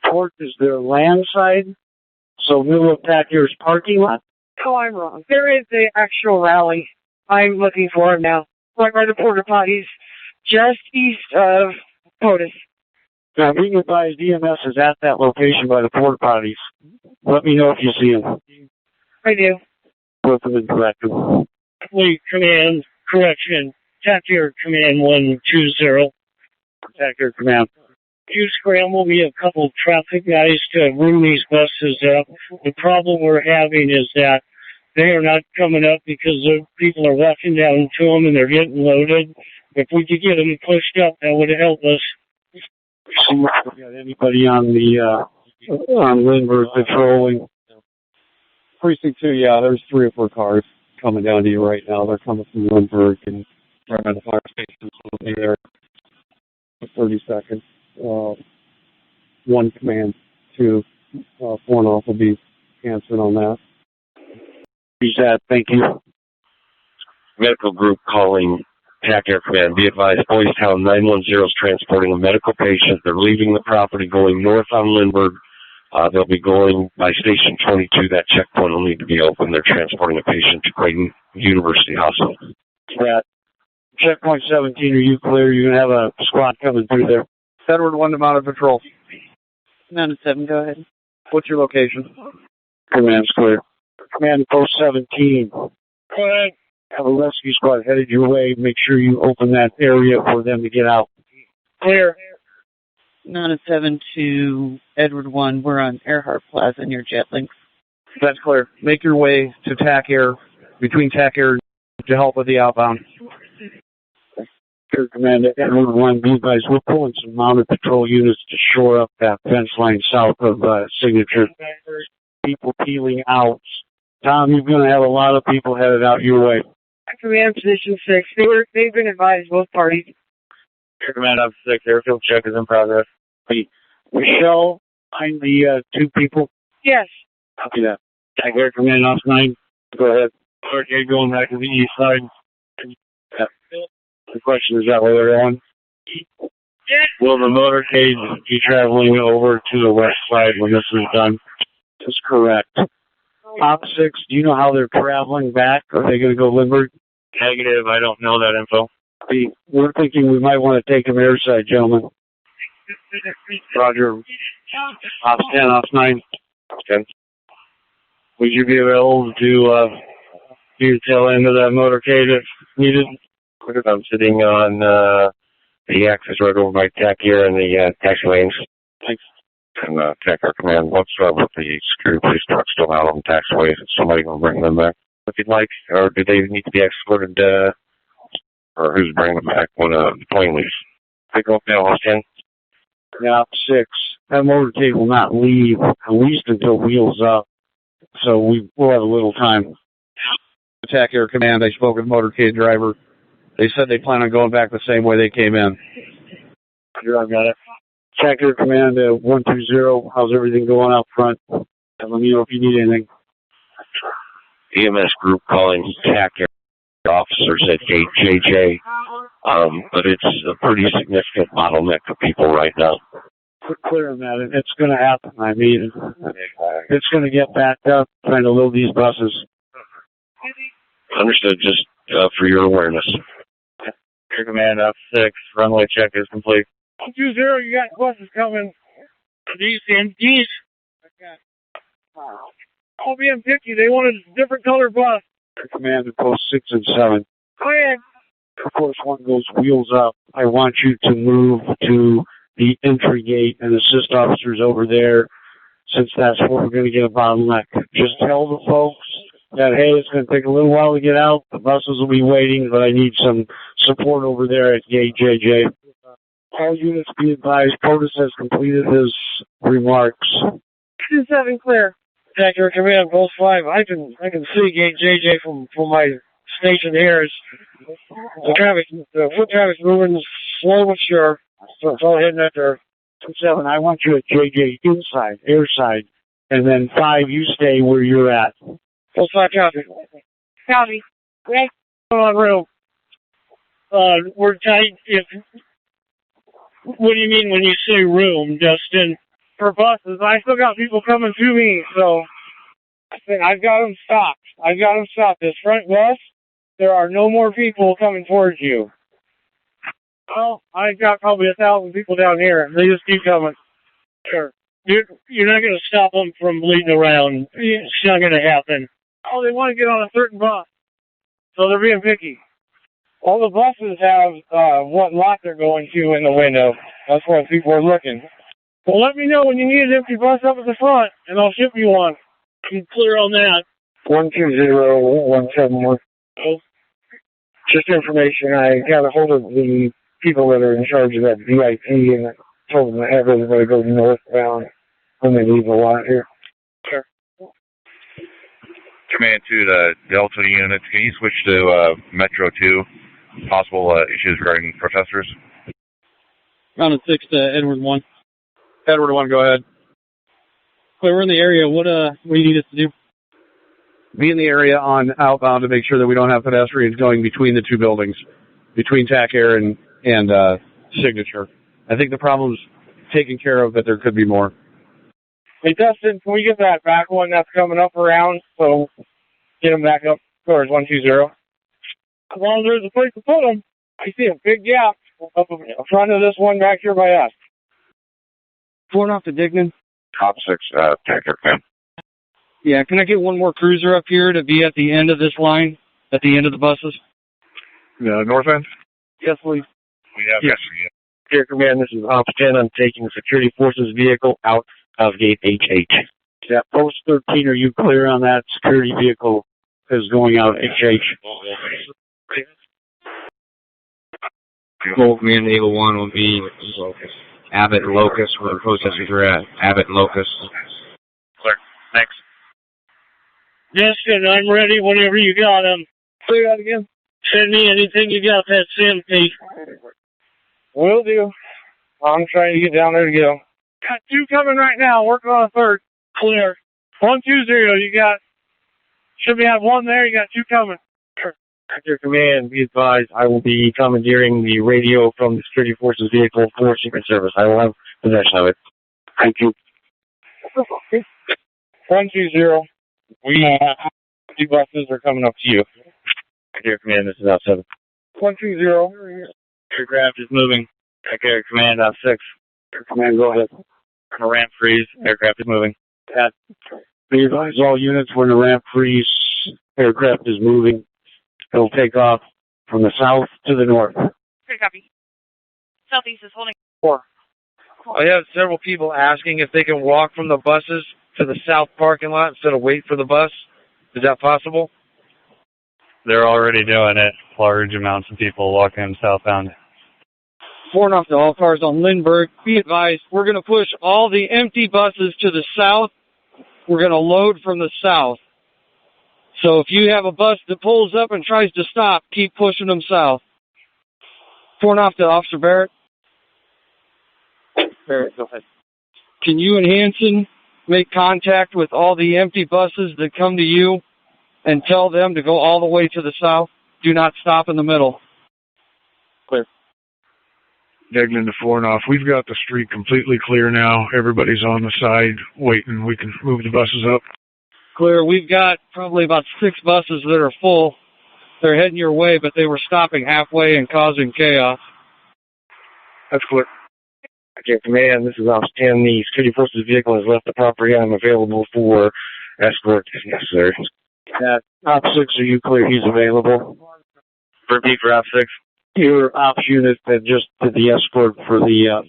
Report is their landside? So middle of TAC Air's parking lot? Oh, I'm wrong. There is the actual rally. I'm looking for it now. Right by the porta potties, just east of POTUS. Now, being advised, EMS is at that location by the porta potties. Let me know if you see them. I do. Put them in correction. Fleet Command, correction. TAC Air Command 120. TAC Air Command. You scramble me a couple traffic guys to bring these buses up. The problem we're having is that they are not coming up because the people are walking down to them and they're getting loaded. If we could get them pushed up, that would help us. See if we got anybody on the on Lindbergh patrolling. Precinct 2, yeah, there's 3 or 4 cars coming down to you right now. They're coming from Lindbergh and right by the fire station, so they'll be there for 30 seconds. 1 command, 2, 4 and off will be answering on that. Who's that? Thank you. Medical group calling TAC Air Command. Be advised, Boys Town 910 is transporting a medical patient. They're leaving the property going north on Lindbergh. They'll be going by Station 22. That checkpoint will need to be open. They're transporting a patient to Creighton University Hospital. Yeah. Checkpoint 17, are you clear? You're going to have a squad coming through there. Edward 1 to mounted patrol. Mounted 7, go ahead. What's your location? Command's clear. Command post 17. Go ahead. Have a rescue squad headed your way. Make sure you open that area for them to get out. Clear. Mounted 7 to Edward 1. We're on Earhart Plaza near Jetlink. That's clear. Make your way to TAC Air, between TAC Air to help with the outbound. Air Command, Edward 1, be advised, we're pulling some mounted patrol units to shore up that fence line south of Signature. People peeling out. Tom, you're going to have a lot of people headed out your way. Command position 6. They've been advised, both parties. Air Command up 6, airfield check is in progress. Hey, Michelle, find the 2 people. Yes. Copy that. TAC Air Command off 9. Go ahead. Okay, going back to the east side. Yeah. The question is that where they're going? Yeah. Will the motorcade be traveling over to the west side when this is done? That's correct. Op 6, do you know how they're traveling back? Are they going to go Lindbergh? Negative. I don't know that info. We're thinking we might want to take them airside, gentlemen. Roger. Ops 10, Ops 9. 10. Would you be available to do your tail end of that motorcade if needed? I'm sitting on the access road over by TAC here in the taxi lanes. Thanks. And TAC Air Command, what's with the security police truck still out on the taxiway? Is somebody going to bring them back if you'd like? Or do they need to be escorted? Or who's bringing them back when the plane leaves? Pick up now, House 10. Yeah, 6. That motorcade will not leave at least until wheels up. So we'll have a little time. TAC Air Command, I spoke with the motorcade driver. They said they plan on going back the same way they came in. Sure, I've got it. TAC Air Command 120. How's everything going out front? Let me know if you need anything. EMS group calling TAC Air officers at gate JJ. But it's a pretty significant bottleneck of people right now. Clear, man. It's going to happen. I mean, it's going to get backed up trying to load these buses. Understood. Just for your awareness. Air Command up 6. Runway check is complete. 20, you got buses coming. These MDs. I'll be in picky. They wanted a different color bus. Air Command to post 6 and 7. Go ahead. Of course, one goes wheels up. I want you to move to the entry gate and assist officers over there, since that's where we're going to get a bottleneck. Just tell the folks that, hey, it's going to take a little while to get out. The buses will be waiting, but I need some support over there at gate JJ. All units be advised, POTUS has completed his remarks. 2-7 clear. TAC Air Command, Pulse 5. I can see gate JJ from my station here. The foot traffic's moving slow but sure. So it's all heading out there. 2-7, I want you at JJ inside, airside, and then 5, you stay where you're at. Pulse 5, copy. Copy. Okay. On room. We're tight. What do you mean when you say room, Justin? For buses, I still got people coming to me, so I've got them stopped. This front bus, there are no more people coming towards you. Well, I've got probably 1,000 people down here. They just keep coming. Sure. You're not going to stop them from bleeding around. It's not going to happen. Oh, they want to get on a certain bus, so they're being picky. All the buses have what lot they're going to in the window. That's why people are looking. Well, let me know when you need an empty bus up at the front, and I'll ship you one. Be clear on that. 120-171. Oh. Just information. I got a hold of the people that are in charge of that VIP, and I told them to have everybody go northbound when they leave the lot here. Sure. Command to the Delta units. Can you switch to Metro 2? Possible issues regarding protesters? Rounded 6 to Edward 1. Edward 1, go ahead. Wait, we're in the area. What do you need us to do? Be in the area on outbound to make sure that we don't have pedestrians going between the two buildings, between TAC Air and Signature. I think the problem's taken care of, but there could be more. Hey, Dustin, can we get that back one that's coming up around? So get them back up towards 120. As long as there's a place to put them, I see a big gap up in front of this one back here by us. Pouring off to Dignan. Top 6, TAC Air Command. Yeah, can I get one more cruiser up here to be at the end of this line, at the end of the buses? North end? Yes, please. We have yes. Air Command, this is Ops 10. I'm taking the Security Forces vehicle out of gate HH. Yeah, post 13, are you clear on that? Security vehicle is going out HH. Gold Command Eagle 1 will be Abbott and Locust, where the protesters are at. Abbott and Locust. Clear. Thanks. Justin, I'm ready whenever you got them. Say that again. Send me anything you got that CMP. Will do. I'm trying to get down there to get them. Got 2 coming right now. Working on a 3rd. Clear. 120. You got. Should be have 1 there. You got 2 coming. Your Command, be advised, I will be commandeering the radio from the Security Forces vehicle for Secret Service. I will have possession of it. Thank you. 120. We have 2 buses are coming up to you. Your Command, this is out 7. 120. Aircraft is moving. Air Command out 6. Air Command, go ahead. On a ramp freeze, aircraft is moving. Be advised, all units, when the ramp freeze, aircraft is moving. It'll take off from the south to the north. Good copy. Southeast is holding 4. I have several people asking if they can walk from the buses to the south parking lot instead of wait for the bus. Is that possible? They're already doing it. Large amounts of people walking southbound. Pouring off to all cars on Lindbergh. Be advised, we're going to push all the empty buses to the south. We're going to load from the south. So if you have a bus that pulls up and tries to stop, keep pushing them south. Pouring off to Officer Barrett. Barrett, go ahead. Can you and Hanson make contact with all the empty buses that come to you and tell them to go all the way to the south? Do not stop in the middle. Clear. Degnan to Fornoff. We've got the street completely clear now. Everybody's on the side waiting. We can move the buses up. Clear. We've got probably about 6 buses that are full. They're heading your way, but they were stopping halfway and causing chaos. That's clear. Okay, Command, this is Ops 10. The Security Forces vehicle has left the property. I'm available for escort if necessary. Op 6, are you clear? He's available. Repeat for Op 6. Your ops unit that just did the escort for the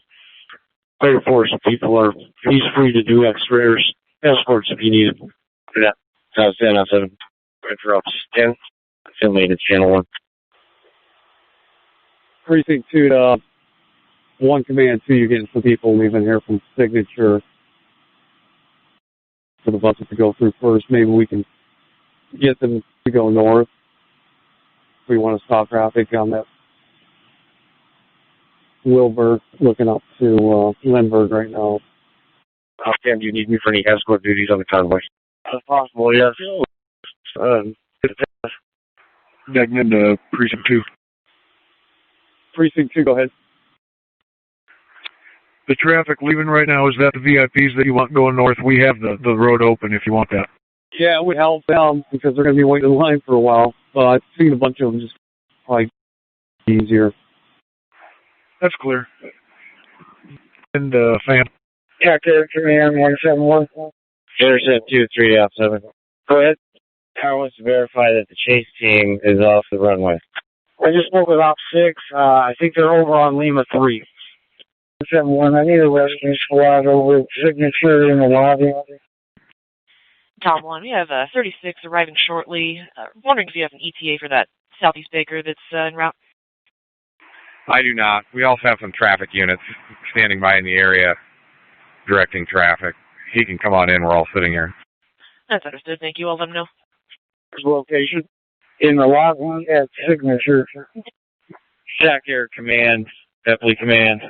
Air Force people he's free to do extra escorts if you need it. Yeah. Sounds 10, Op 7. Right for Ops 10. Affiliated Channel 1. Precinct 2 to 1 Command 2, you're getting some people leaving here from Signature for the buses to go through first. Maybe we can get them to go north. We want to stop traffic on that Wilbur looking up to Lindbergh right now. Op 10, do you need me for any escort duties on the convoy? If possible, yes. Degnan to Precinct 2. Precinct 2, go ahead. The traffic leaving right now, is that the VIPs that you want going north? We have the road open if you want that. Yeah, it would help them because they're going to be waiting in line for a while. I've seen a bunch of them just probably easier. That's clear. And Fan. TAC Air Command 171. Intercept 2-3 Op 7. Go ahead. Tower wants to verify that the chase team is off the runway. I just spoke with Op 6. I think they're over on Lima 3. 171. I need a rescue squad over at Signature in the lobby. Tom 1, we have 36 arriving shortly. Wondering if you have an ETA for that Southeast Baker that's en route. I do not. We also have some traffic units standing by in the area directing traffic. He can come on in. We're all sitting here. That's understood. Thank you. I'll let them know. Location in the lobby at Signature. TAC Air Command, Deputy Command.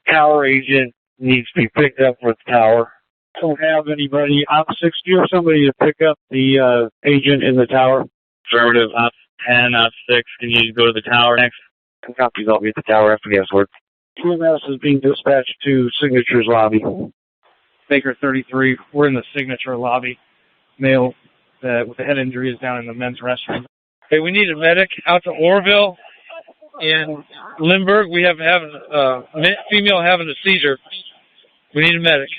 Tower agent needs to be picked up with the tower. Don't have anybody. Op 6, do you have somebody to pick up the agent in the tower? Affirmative. Op 10, Op 6, can you go to the tower next? Copies, I'll be at the tower after the escort. EMS is being dispatched to Signature's lobby. Baker 33, we're in the Signature lobby. Male with the head injury is down in the men's restroom. Hey, we need a medic out to Orville and Lindbergh. We have a female having a seizure. We need a medic.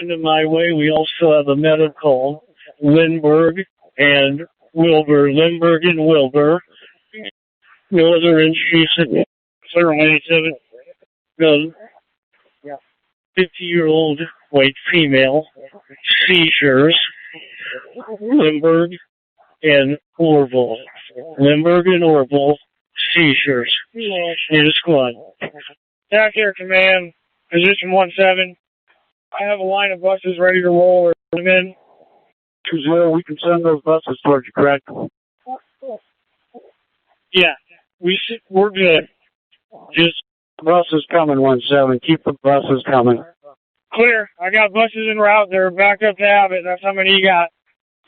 And in my way, we also have a medical, Lindbergh and Wilbur. Lindbergh and Wilbur. No other injuries. 097. No. 50-year-old white female. Seizures. Lindbergh and Orville. Lindbergh and Orville. Seizures. Need a squad. Attack Air Command, position 17. I have a line of buses ready to roll or come in. 20, we can send those buses towards you, correct? Yeah, we're good. Just buses coming, 17. Keep the buses coming. Clear. I got buses en route. They're back up to Abbott. That's how many you got.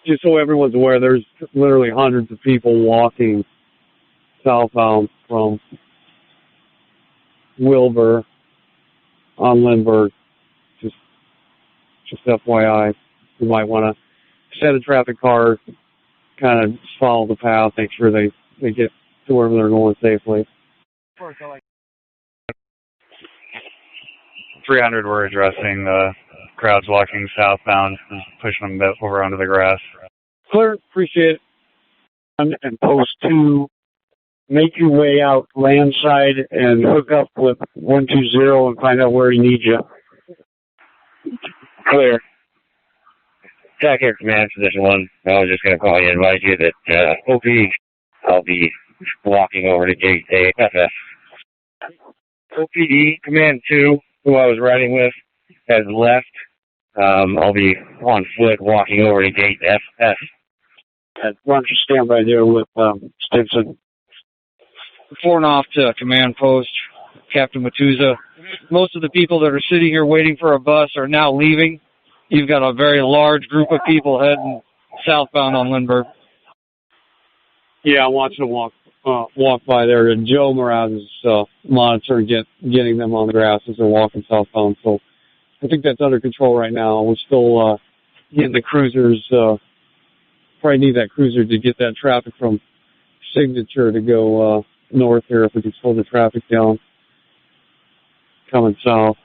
Just so everyone's aware, there's literally hundreds of people walking southbound from Wilbur on Lindbergh. Just FYI, you might want to set a traffic car, kind of follow the path, make sure they get to wherever they're going safely. 300, we're addressing the crowds walking southbound, pushing them over onto the grass. Clear, appreciate it. And post 2, make your way out landside and hook up with 120 and find out where he needs you. Clear. Attack Air Command, position 1. I was just going to call you and advise you that OP, I'll be walking over to gate AFF. OPD, Command 2, who I was riding with, has left. I'll be on foot walking over to gate FF. Why don't you stand by there with Stinson? Reporting off to command post, Captain Matuza. Most of the people that are sitting here waiting for a bus are now leaving. You've got a very large group of people heading southbound on Lindbergh. Yeah, I'm watching them walk by there, and Joe Mraz is monitoring getting them on the grass as they're walking southbound. So I think that's under control right now. We're still getting the cruisers. Probably need that cruiser to get that traffic from Signature to go north here if we can slow the traffic down coming south.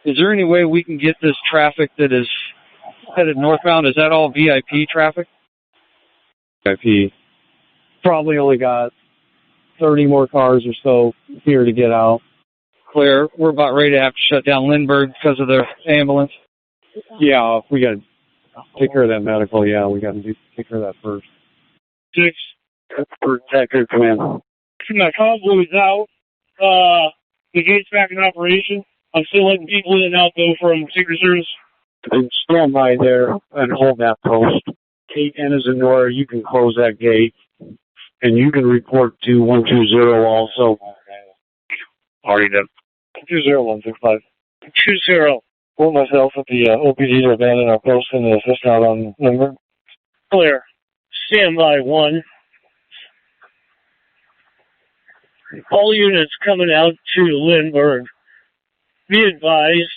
Is there any way we can get this traffic that is headed northbound? Is that all VIP traffic? VIP. Probably only got 30 more cars or so here to get out. Clear. We're about ready to have to shut down Lindbergh because of the ambulance. Yeah, we got to take care of that medical. Yeah, we got to take care of that first. 6. For Attack Air Command. My convoy's out. The gate's back in operation. I'm still letting people in and out, though, from Secret Service. And stand by there and hold that post. Kate and as a Nora, you can close that gate. And you can report to 120 also. Already done. 20165. 20. Pull myself at the OPD to abandon our post and assist out on Lindbergh. Clear. Stand by 1. All units coming out to Lindbergh. Be advised,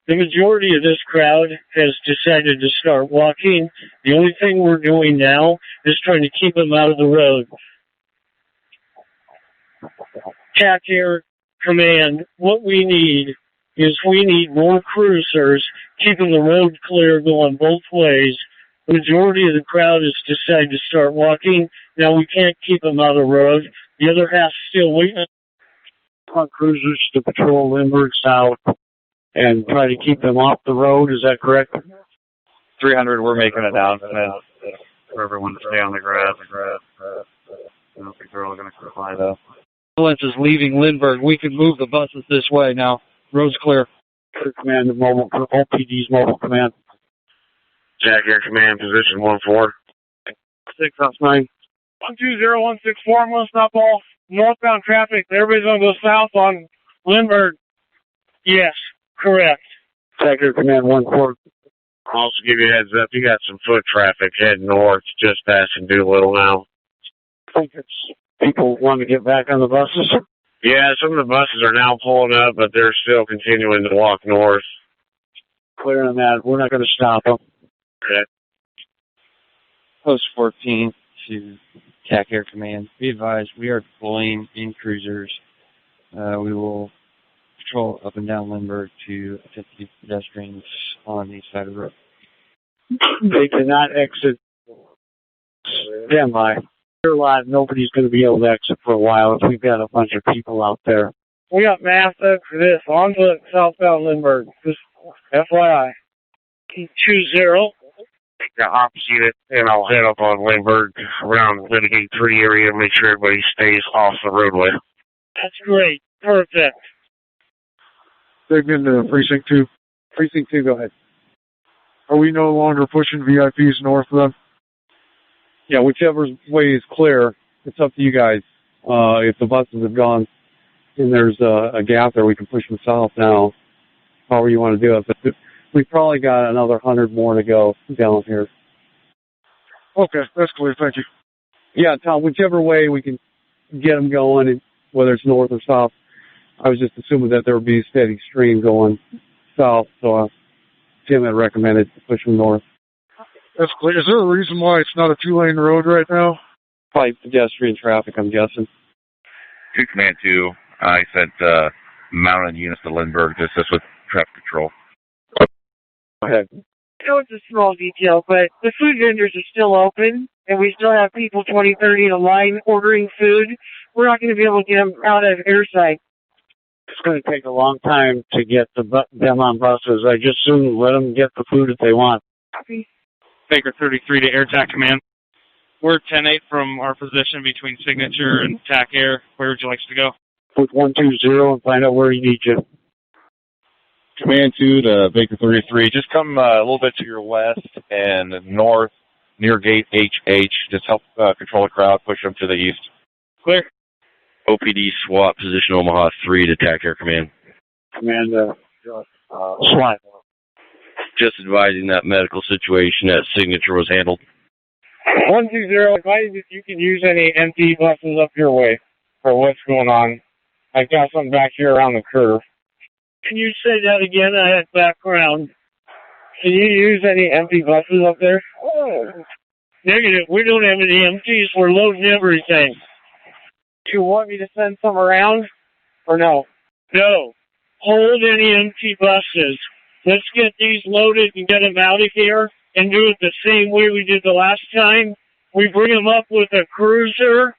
the majority of this crowd has decided to start walking. The only thing we're doing now is trying to keep them out of the road. Attack Air Command, what we need is we need more cruisers keeping the road clear going both ways. The majority of the crowd has decided to start walking. Now we can't keep them out of the road. The other half's still waiting. Want cruisers to patrol Lindbergh south and try to keep them off the road. Is that correct? 300, we're making an announcement for everyone to stay on the grass. I don't think they're all going to comply, though. Ambulance is leaving Lindbergh. We can move the buses this way now. Road's clear. Air Command, OPD's mobile command. Attack Air Command, position 14. 6-9. 120164. I'm going to stop all northbound traffic. Everybody's going to go south on Lindbergh. Yes, correct. Attack Air Command 14. I'll also give you a heads up. You got some foot traffic heading north, just passing Doolittle now. I think it's people want to get back on the buses. Yeah, some of the buses are now pulling up, but they're still continuing to walk north. Clear on that. We're not going to stop them. Okay. Post 14 to Attack Air Command. Be advised, we are deploying in cruisers. We will patrol up and down Lindbergh to assist these pedestrians on the side of the road. They cannot exit semi. A lot. Nobody's going to be able to exit for a while if we've got a bunch of people out there. We got masked up for this on the southbound Lindbergh. Just FYI. 20. The opposite, and I'll head up on Lindbergh around Litigate 3 area and make sure everybody stays off the roadway. That's great. Perfect. Dig into Precinct 2. Precinct 2, go ahead. Are we no longer pushing VIPs north then? Yeah, whichever way is clear, it's up to you guys. If the buses have gone and there's a gap there, we can push them south now, however you want to do it. But we've probably got another 100 more to go down here. Okay, that's clear. Thank you. Yeah, Tom, whichever way we can get them going, whether it's north or south. I was just assuming that there would be a steady stream going south, so Tim had recommended to push them north. That's clear. Is there a reason why it's not a 2-lane road right now? Probably pedestrian traffic, I'm guessing. 2 Command 2, I sent mounted units to Lindbergh to assist with traffic control. Go ahead. know it's a small detail, but the food vendors are still open, and we still have people 20, 30 in a line ordering food. We're not going to be able to get them out of airside. It's going to take a long time to get them on buses. I just soon let them get the food if they want. Copy. Baker 33 to Air TAC Command. We're 10-8 from our position between Signature and TAC Air. Where would you like us to go? Put 120 and find out where he needs you. Command 2 to Baker 33. Just come a little bit to your west and north near gate HH. Just help control the crowd, push them to the east. Clear. OPD SWAT position Omaha 3 to TAC Air Command. Command SWAT. Just advising that medical situation at Signature was handled. 120, advise if you can use any empty buses up your way for what's going on. I've got something back here around the curve. Can you say that again? I had background. Can you use any empty buses up there? Negative. We don't have any empties. We're loading everything. Do you want me to send some around or no? No. Hold any empty buses. Let's get these loaded and get them out of here and do it the same way we did the last time. We bring them up with a cruiser,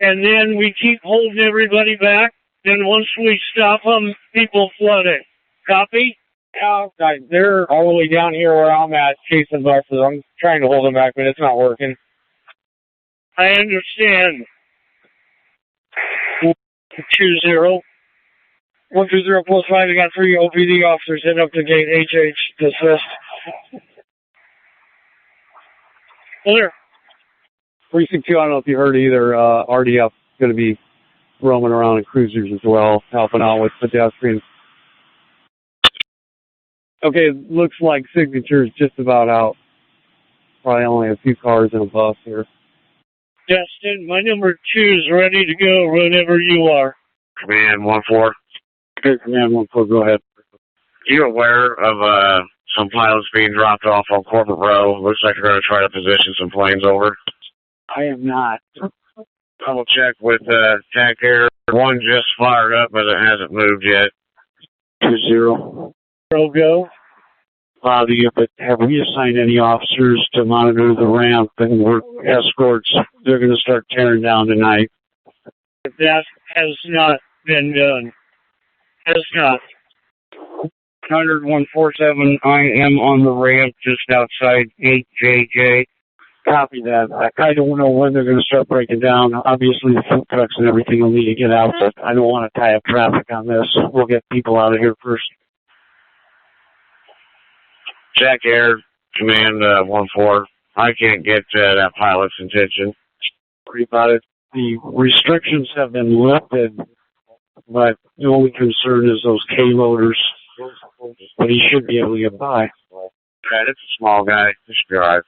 and then we keep holding everybody back. Then once we stop them, people flood it. Copy? Yeah, they're all the way down here where I'm at, chasing buses. I'm trying to hold them back, but it's not working. I understand. 120. 120 plus 5, we got 3 OPD officers heading up to gate HH dismissed. Clear. Precinct 2, I don't know if you heard either, RDF is going to be roaming around in cruisers as well, helping out with pedestrians. Okay, it looks like Signature is just about out. Probably only a few cars and a bus here. Justin, my number 2 is ready to go whenever you are. Command 1-4. Okay, Command 1-4, go ahead. You aware of some pilots being dropped off on Corporate Row? Looks like they're going to try to position some planes over. I am not. Double check with TAC Air. 1 just fired up, but it hasn't moved yet. 20. Go. Bobby, but have we assigned any officers to monitor the ramp and work escorts? They're going to start tearing down tonight. That has not been done. Has not. 100-147, I am on the ramp just outside 8JJ. Copy that. I don't know when they're going to start breaking down. Obviously, the food trucks and everything will need to get out, but I don't want to tie up traffic on this. We'll get people out of here first. TAC Air, Command 1-4. I can't get that pilot's attention. Worry about it. The restrictions have been lifted, but the only concern is those K-loaders. But he should be able to get by. Right, it's a small guy. He should be all right.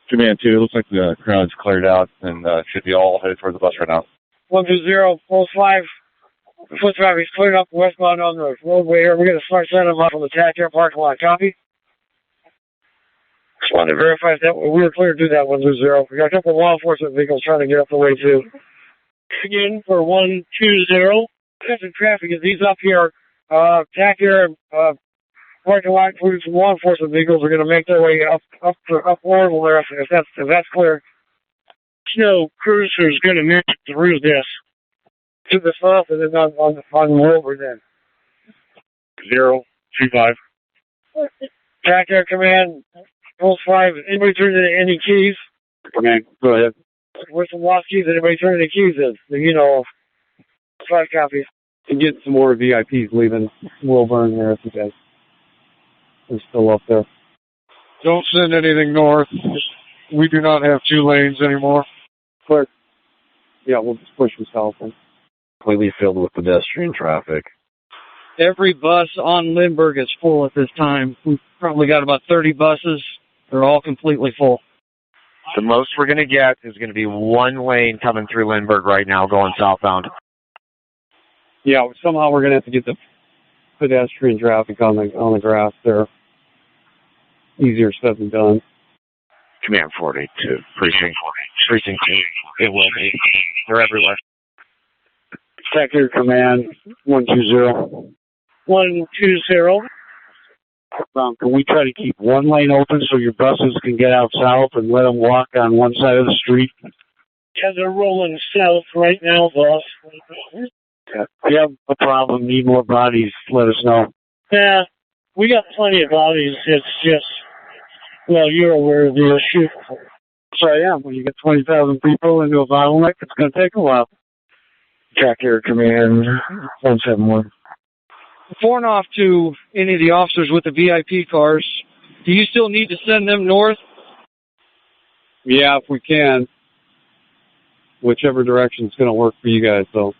Command 2, it looks like the crowd's cleared out and should be all headed towards the bus right now. 120, pulse 5. Foot traffic is cleared up westbound on the roadway here. We're going to start setting them up on the TAC Air parking lot. Copy? Just wanted to verify if that we were clear to do that, 120. We got a couple of law enforcement vehicles trying to get up the way, too. Again for 120. Catching traffic is these up here TAC Air, parking lot crews, law enforcement vehicles are going to make their way up Orville there if that's clear. No cruiser's going to make it through this. To the south and then on Wilbur then. 025. TAC Air Command, Pulse 5. Anybody turn in any keys? Command, go ahead. Where's some lost keys? Anybody turn any keys in? You know, 5 copies. And get some more VIPs leaving Wilburn here if you guys are still up there. Don't send anything north. We do not have 2 lanes anymore. Clear. Yeah, we'll just push them south then. Completely filled with pedestrian traffic. Every bus on Lindbergh is full at this time. We've probably got about 30 buses. They're all completely full. The most we're going to get is going to be 1 lane coming through Lindbergh right now going southbound. Yeah, somehow we're going to have to get the pedestrian traffic on the grass there. Easier said than done. Command 42, Precinct 2. It will be. They're everywhere. TAC Air Command, 120. 120. Can we try to keep 1 lane open so your buses can get out south and let them walk on one side of the street? Yeah, they're rolling south right now, boss. If you have a problem, need more bodies, let us know. Yeah, we got plenty of bodies. It's just, well, you're aware of the issue. So I am. When you get 20,000 people into a bottleneck, it's going to take a while. TAC Air Command, 171. Reporting off to any of the officers with the VIP cars. Do you still need to send them north? Yeah, if we can. Whichever direction is going to work for you guys, though.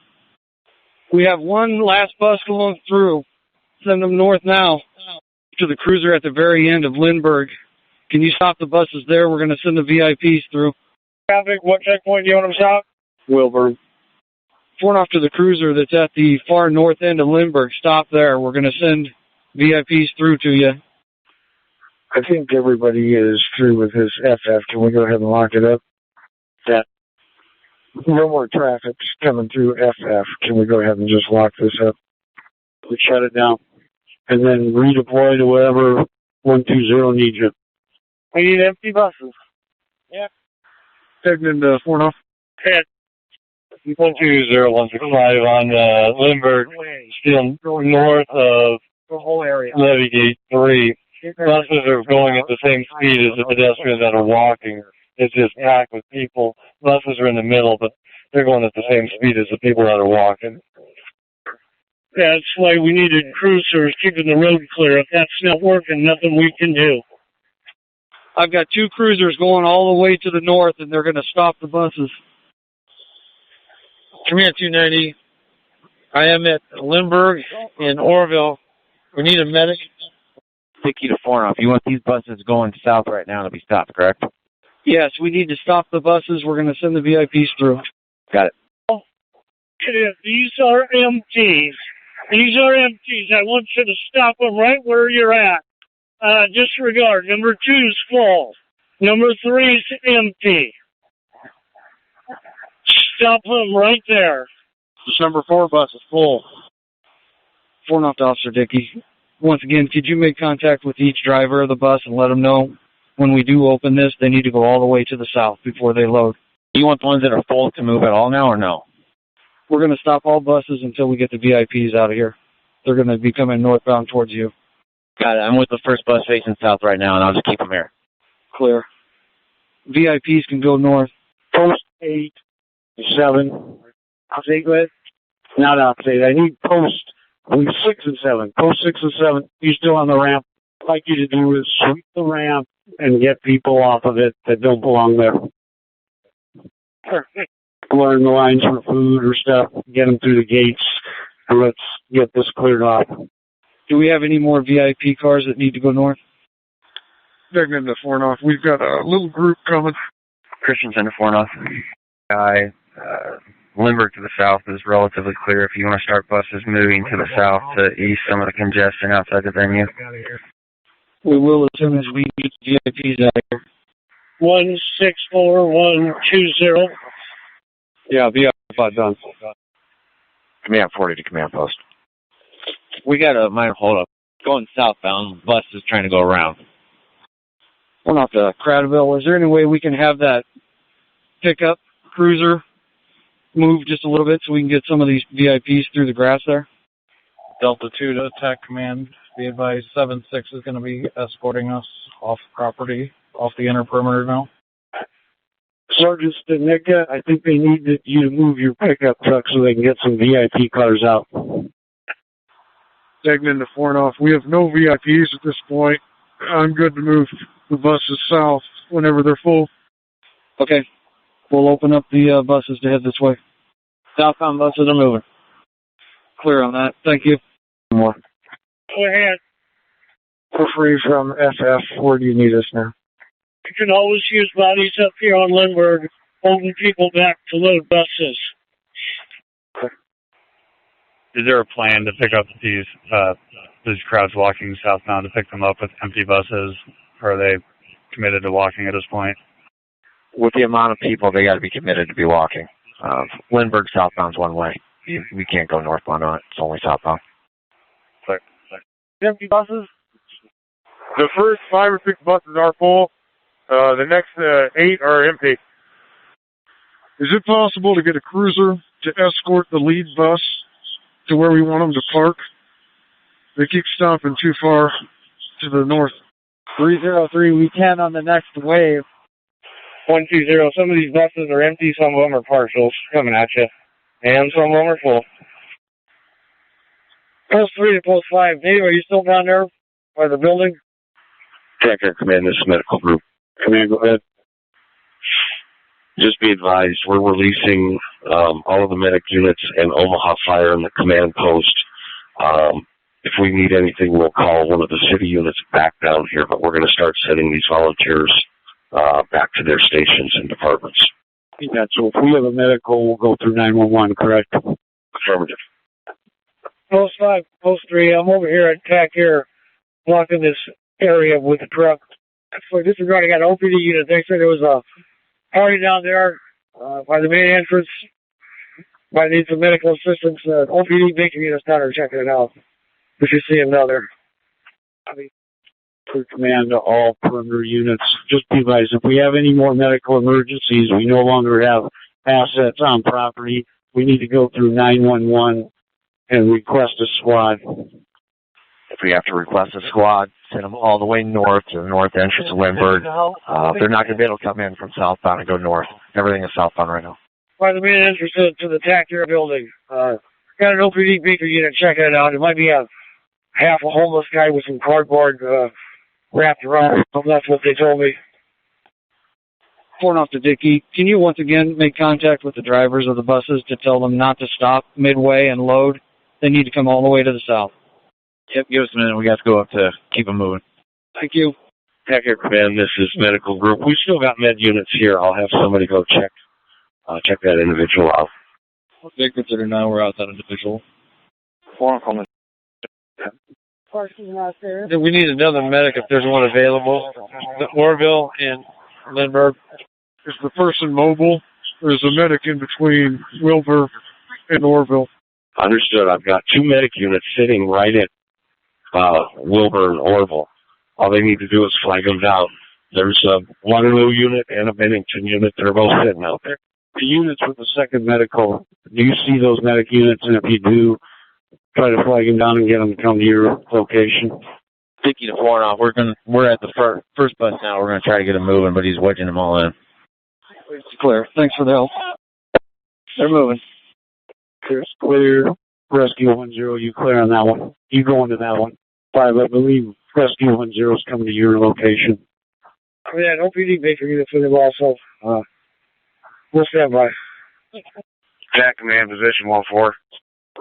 We have 1 last bus going through. Send them north now to the cruiser at the very end of Lindbergh. Can you stop the buses there? We're going to send the VIPs through. Traffic, what checkpoint do you want them stop? Wilburn. Reporting off to the cruiser that's at the far north end of Lindbergh. Stop there. We're going to send VIPs through to you. I think everybody is through with his FF. Can we go ahead and lock it up? Yeah. No more traffic coming through FF. Can we go ahead and just lock this up? We shut it down. And then redeploy to wherever 120 needs you. We need empty buses. Yeah. Taking into Fornoff. Head. 120-165 on Lindbergh, still north of The whole area. Levy Gate 3. Buses are going at the same speed as the pedestrians that are walking. It's just packed with people. Buses are in the middle, but they're going at the same speed as the people that are walking. Yeah, that's why we needed cruisers keeping the road clear. If that's not working, nothing we can do. I've got 2 cruisers going all the way to the north, and they're going to stop the buses. Command 290. I am at Lindbergh in Orville. We need a medic. Sticky to Fornoff. You want these buses going south right now to be stopped, correct? Yes, we need to stop the buses. We're going to send the VIPs through. Got it. These are empties. These are empties. I want you to stop them right where you're at. Disregard. Number 2's full. Number 3's empty. Stop them right there. This number 4 bus is full. Fornoff to Officer Dickey. Once again, could you make contact with each driver of the bus and let them know when we do open this, they need to go all the way to the south before they load. You want the ones that are full to move at all now or no? We're going to stop all buses until we get the VIPs out of here. They're going to be coming northbound towards you. Got it. I'm with the first bus facing south right now, and I'll just keep them here. Clear. VIPs can go north. Post 8, 7. I'll say go ahead. Not update. I need post 6 and 7. Post 6 and 7. You're still on the ramp. What I'd like you to do is sweep the ramp and get people off of it that don't belong there. Learn the lines for food or stuff. Get them through the gates. And let's get this cleared off. Do we have any more VIP cars that need to go north? Digging into Fornoff. We've got a little group coming. Christian Center Fornoff. Lindbergh to the south is relatively clear. If you want to start buses moving to the south to ease some of the congestion outside the venue. We will as soon as we get the VIPs out here. 164120. Yeah, VIP done. Command 40 to command post. We got a minor hold up. Going southbound, bus is trying to go around. We're not to Crowdville. Is there any way we can have that pickup cruiser move just a little bit so we can get some of these VIPs through the grass there? Delta 2 to Attack Command. Be advised, 7-6 is going to be escorting us off property, off the inner perimeter now. Sergeant Stanika, I think they need you to move your pickup truck so they can get some VIP cars out. Degnan to Fornoff. We have no VIPs at this point. I'm good to move the buses south whenever they're full. Okay. We'll open up the buses to head this way. Southbound buses are moving. Clear on that. Thank you. More. Go ahead. We're free from FF. Where do you need us now? You can always use bodies up here on Lindbergh, holding people back to load buses. Is there a plan to pick up these crowds walking southbound to pick them up with empty buses? Or are they committed to walking at this point? With the amount of people, they got to be committed to be walking. Lindbergh southbound's one way. We can't go northbound on it. It's only southbound. Empty buses? The first 5 or 6 buses are full. The next 8 are empty. Is it possible to get a cruiser to escort the lead bus to where we want them to park? They keep stopping too far to the north. 303, we can on the next wave. 120, some of these buses are empty, some of them are partials coming at you. And some of them are full. Post 3 to Post 5. Dave, are you still down there by the building? Attack Air Command, this is medical group. Command, go ahead. Just be advised, we're releasing all of the medic units and Omaha Fire and the command post. If we need anything, we'll call one of the city units back down here, but we're going to start sending these volunteers back to their stations and departments. Yeah, so if we have a medical, we'll go through 911, correct? Affirmative. Post 5, Post 3, I'm over here at TAC here, blocking this area with the truck. For disregarding an OPD unit, they said there was a party down there by the main entrance. Might need some medical assistance. OPD Baker unit's down there checking it out. We should see him down there. For command to all perimeter units, just be advised, if we have any more medical emergencies, we no longer have assets on property, we need to go through 911 and request a squad. If we have to request a squad, send them all the way north to the north entrance of Lindbergh. They're not going to be able to come in from southbound and go north. Everything is southbound right now. By the main entrance to the TAC here building. Got an OPD Baker unit checking it out. It might be a half a homeless guy with some cardboard wrapped around. That's what they told me. Fornoff to Dickey, can you once again make contact with the drivers of the buses to tell them not to stop midway and load? They need to come all the way to the south. Yep, give us a minute. We got to go up to keep them moving. Thank you. Attack Air Command, this is medical group. We've still got med units here. I'll have somebody go check that individual out. They consider now we're out that individual. Parking lot there. We need another medic if there's one available. Orville and Lindbergh. Is the person mobile? There's a medic in between Wilbur and Orville. Understood. I've got 2 medic units sitting right at Wilbur and Orville. All they need to do is flag them down. There's a Waterloo unit and a Bennington unit. They're both sitting out there. The units with the second medical, do you see those medic units? And if you do, try to flag them down and get them to come to your location. Dickey to Fornoff. We're at the first bus now. We're going to try to get them moving, but he's wedging them all in. It's clear. Thanks for the help. They're moving. Clear. Rescue 10, you clear on that one. You go into that one. 5, I believe Rescue 10 is coming to your location. Yeah, an OPD Baker unit for them also. We'll stand by. Attack Command, position 1-4.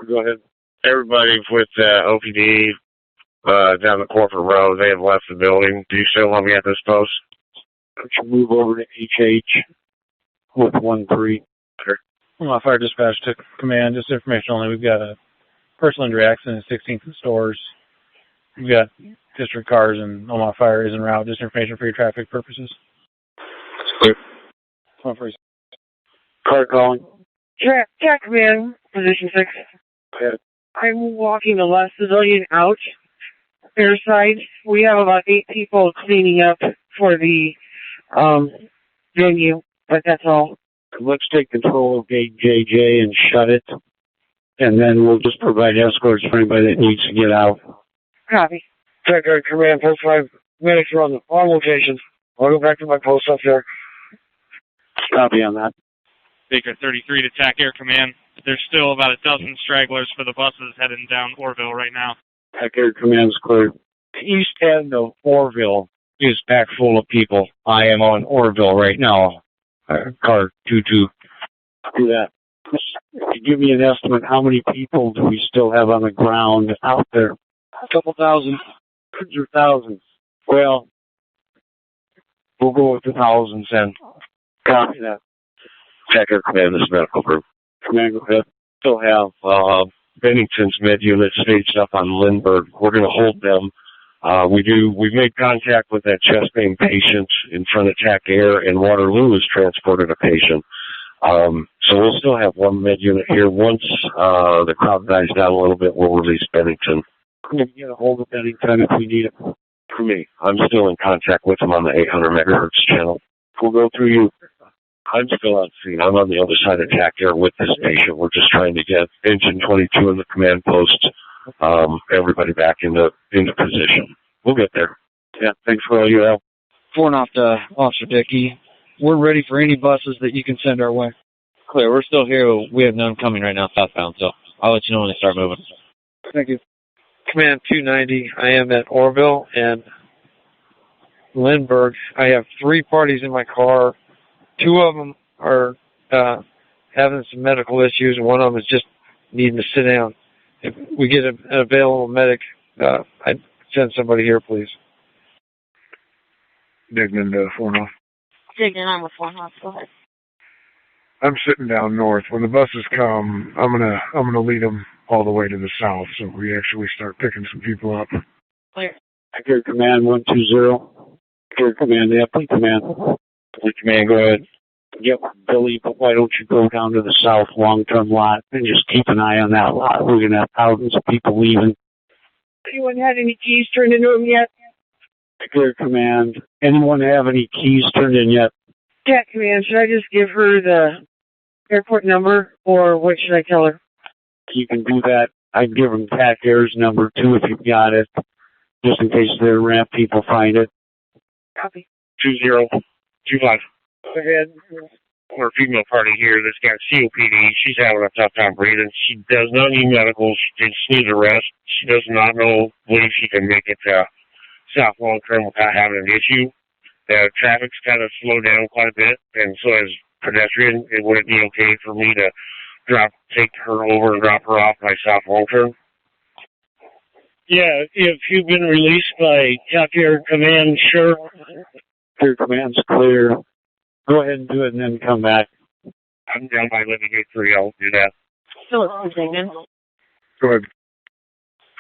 Go ahead. Everybody with OPD down the corporate road, they have left the building. Do you still want me at this post? Could you move over to HH with 1-3? Sure. Omaha Fire Dispatch took command, just information only. We've got a personal injury accident at 16th and Stores. We've got district cars and Omaha Fire is en route. Just information for your traffic purposes. Clear. Car calling. Track Command, position 6. I'm walking the last civilian out their side. We have about 8 people cleaning up for the venue, but that's all. Let's take control of gate JJ and shut it, and then we'll just provide escorts for anybody that needs to get out. Copy. Tech Air Command, Post 5 medics are on location. I'll go back to my post up there. Copy on that. Baker 33 to TAC Air Command. There's still about a dozen stragglers for the buses heading down Orville right now. TAC Air Command's clear. East end of Orville is packed full of people. I am on Orville right now. Car 22. Do that. Give me an estimate. How many people do we still have on the ground out there? A couple thousand. Hundreds of thousands. Well, we'll go with the thousands then. Copy that. TAC Air Command, this is medical group. Command, go ahead. Still have Bennington's med unit staged up on Lindbergh. We're going to hold them. We've made contact with that chest pain patient in front of TAC Air, and Waterloo has transported a patient. So we'll still have one med unit here. Once the crowd dies down a little bit, we'll release Bennington. We'll get a hold of Bennington if we need it. For me, I'm still in contact with him on the 800 megahertz channel. We'll go through you. I'm still on scene. I'm on the other side of TAC Air with this patient. We're just trying to get engine 22 in the command post, everybody back into position. We'll get there. Yeah, thanks for all your help. Pouring off to Officer Dickey. We're ready for any buses that you can send our way. Clear. We're still here. We have none coming right now southbound, so I'll let you know when they start moving. Thank you. Command 290, I am at Orville and Lindbergh. I have 3 parties in my car. 2 of them are having some medical issues, and one of them is just needing to sit down. If we get an available medic, I'd send somebody here, please. Dignan to Fornoff. Dignan, I'm with Fornoff. Go ahead. I'm sitting down north. When the buses come, I'm gonna lead them all the way to the south, so we actually start picking some people up. Clear. Air Command 120. Air Command, yeah, please command. Please command, go ahead. Yep, Billy, but why don't you go down to the south long-term lot and just keep an eye on that lot? We're gonna have thousands of people leaving. Anyone had any keys turned into them yet? Air Command, anyone have any keys turned in yet? TAC Command, should I just give her the airport number, or what should I tell her? You can do that. I'd give them TAC Air's number, too, if you've got it, just in case their ramp people find it. Copy. 2025. Go ahead. We're a female party here that's got COPD. She's having a tough time breathing. She does not need medical. She just needs a rest. She does not believe she can make it to South long term without having an issue. The traffic's kind of slowed down quite a bit, and so as pedestrian, would it be okay for me to take her over and drop her off by South long term? Yeah, if you've been released by TAC Air Command, sure. Air Command's clear. Go ahead and do it and then come back. I'm down by Living Gate 3. I'll do that. Philip Dignan. Go ahead.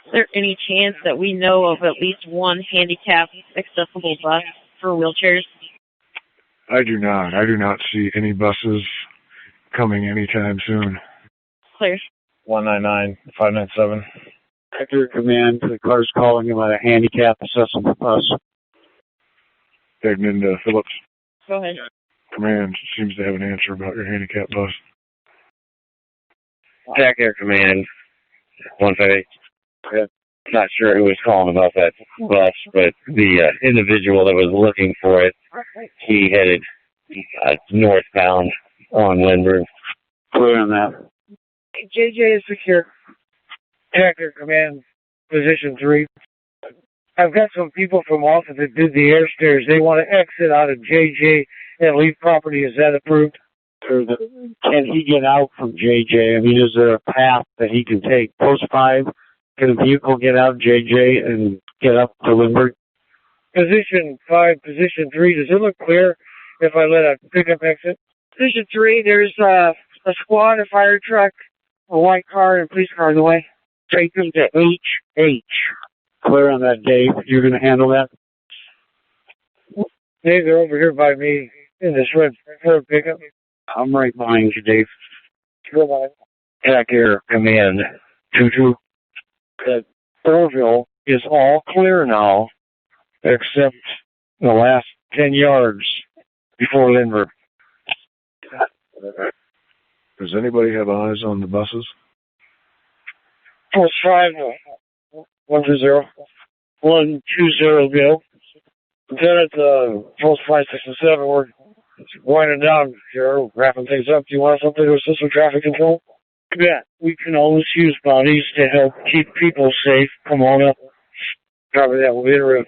Is there any chance that we know of at least one handicapped accessible bus for wheelchairs? I do not. I do not see any buses coming anytime soon. Clear. 199, 597. Air Command, the car's calling about a handicap accessible bus. Dignan to Phillips. Go ahead. Command seems to have an answer about your handicap bus. TAC Air Command 158. Not sure who was calling about that bus, but the individual that was looking for it, he headed northbound on Lindbergh. Clear on that. JJ is secure. TAC Air Command, position 3. I've got some people from Alpha that did the air stairs. They want to exit out of JJ and leave property. Is that approved? Can he get out from JJ? I mean, is there a path that he can take? Post 5, can a vehicle get out of JJ and get up to Lindbergh? Position 5, position 3. Does it look clear if I let a pickup exit? Position 3, there's a squad, a fire truck, a white car, and a police car in the way. Take them to HH. Clear on that, Dave. You're going to handle that? Dave, they're over here by me in this red Ford pickup. I'm right behind you, Dave. Go by. TAC Air Command 22. that Orville is all clear now, except the last 10 yards before Lindbergh. Does anybody have eyes on the buses? Post 5, 120. 120, Bill. Lieutenant, Post 5, 6, and 7, we're winding down here, wrapping things up. Do you want something to assist with traffic control? Yeah, we can always use bodies to help keep people safe. Come on up. Copy that. We'll be in route.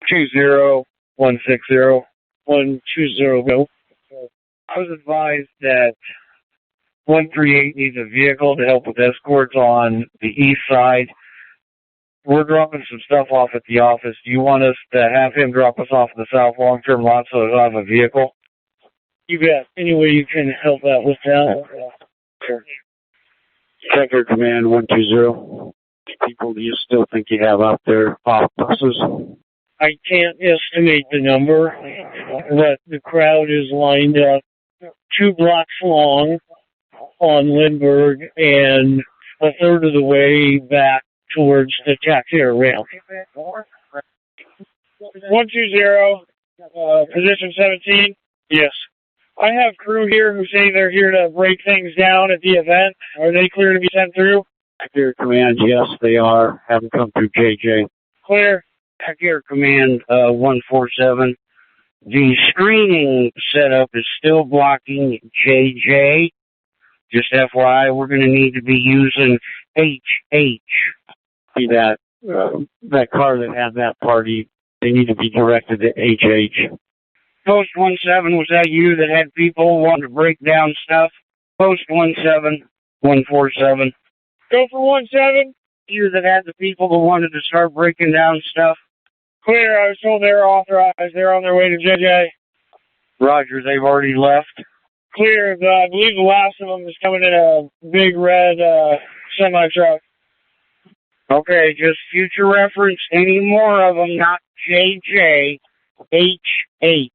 20160. 120, Bill. I was advised that 138 needs a vehicle to help with escorts on the east side. We're dropping some stuff off at the office. Do you want us to have him drop us off at the south long-term lot so he'll have a vehicle? You bet. Any way you can help out with that? Sure. Tanker Command 120. People do you still think you have out there off buses? I can't estimate the number, but the crowd is lined up 2 blocks long on Lindbergh and a third of the way back towards the taxi ramp. 120, position 17. Yes. I have crew here who say they're here to break things down at the event. Are they clear to be sent through? Tanker Command, yes, they are. Have them come through JJ. Clear. Tanker Command 147. The screening setup is still blocking JJ. Just FYI, we're going to need to be using HH. See that car that had that party, they need to be directed to HH. Post 17, was that you that had people wanting to break down stuff? Post 17, 147. Go for 17. You that had the people that wanted to start breaking down stuff? Clear. I was told they were authorized. They're on their way to JJ. Roger, they've already left. Clear. I believe the last of them is coming in a big red semi-truck. Okay, just future reference, any more of them, not JJ, HH.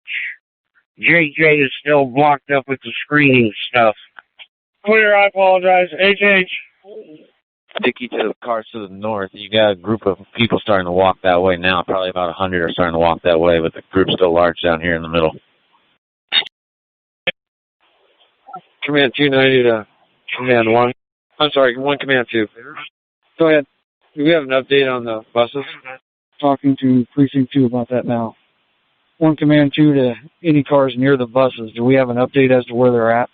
JJ is still blocked up with the screening stuff. Clear, I apologize. HH. Sticky to the cars to the north. You got a group of people starting to walk that way now. Probably about 100 are starting to walk that way, but the group's still large down here in the middle. Command 290 to Command 1. I'm sorry, 1 Command 2. Go ahead. Do we have an update on the buses? Talking to Precinct 2 about that now. 1 Command 2 to any cars near the buses. Do we have an update as to where they're at?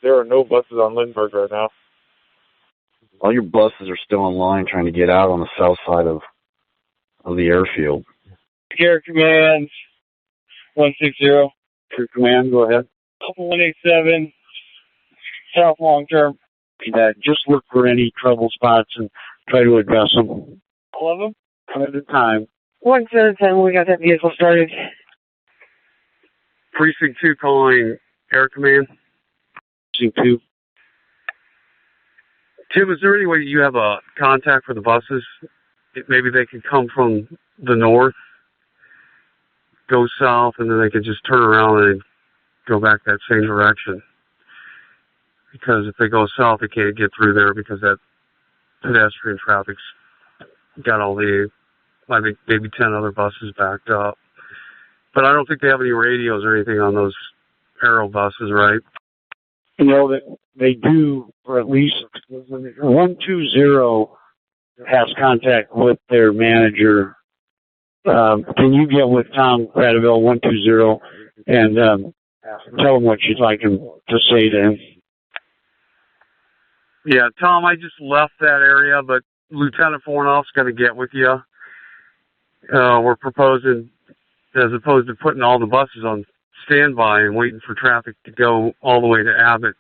There are no buses on Lindbergh right now. All your buses are still in line trying to get out on the south side of the airfield. Air Command 160. Air Command, go ahead. 187. South long term. Just look for any trouble spots and try to address them. All of them? One at a time. 1 we got that vehicle started. Precinct 2 calling Air Command. Precinct 2. Tim, is there any way you have a contact for the buses? Maybe they could come from the north, go south, and then they could just turn around and go back that same direction. Because if they go south, they can't get through there because that pedestrian traffic's got all the, I think, maybe 10 other buses backed up. But I don't think they have any radios or anything on those aero buses, right? You know that they do, or at least 120 has contact with their manager. Can you get with Tom Cradaville, 120, and tell him what you'd like him to say to him? Yeah, Tom, I just left that area, but Lieutenant Fornoff's going to get with you. We're proposing, as opposed to putting all the buses on standby and waiting for traffic to go all the way to Abbott,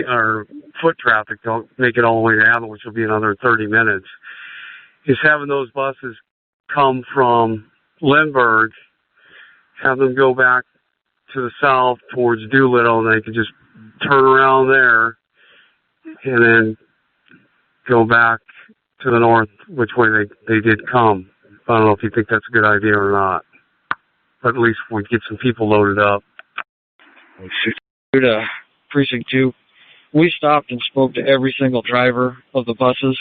or foot traffic, don't make it all the way to Abbott, which will be another 30 minutes, is having those buses come from Lindbergh, have them go back to the south towards Doolittle, and they can just turn around there and then go back to the north, which way they did come. I don't know if you think that's a good idea or not. But at least we get some people loaded up. Precinct 2. We stopped and spoke to every single driver of the buses.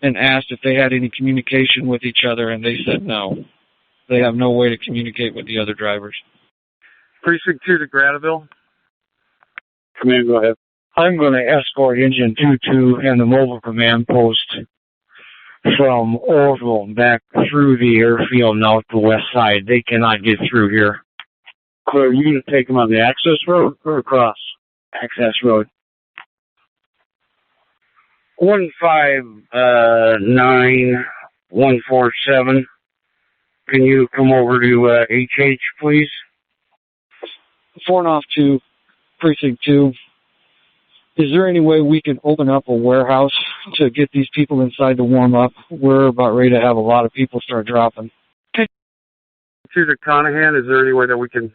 and asked if they had any communication with each other, and they said no. They have no way to communicate with the other drivers. Precinct 2 to Granville. Command, go ahead. I'm going to escort Engine 22 and the mobile command post from Orville back through the airfield and out the west side. They cannot get through here. So are you going to take them on the access road or across? Access road. 159147. Can you come over to HH, please? 4 to Precinct 2. Is there any way we can open up a warehouse to get these people inside to warm up? We're about ready to have a lot of people start dropping. To the Conahan, is there any way that we can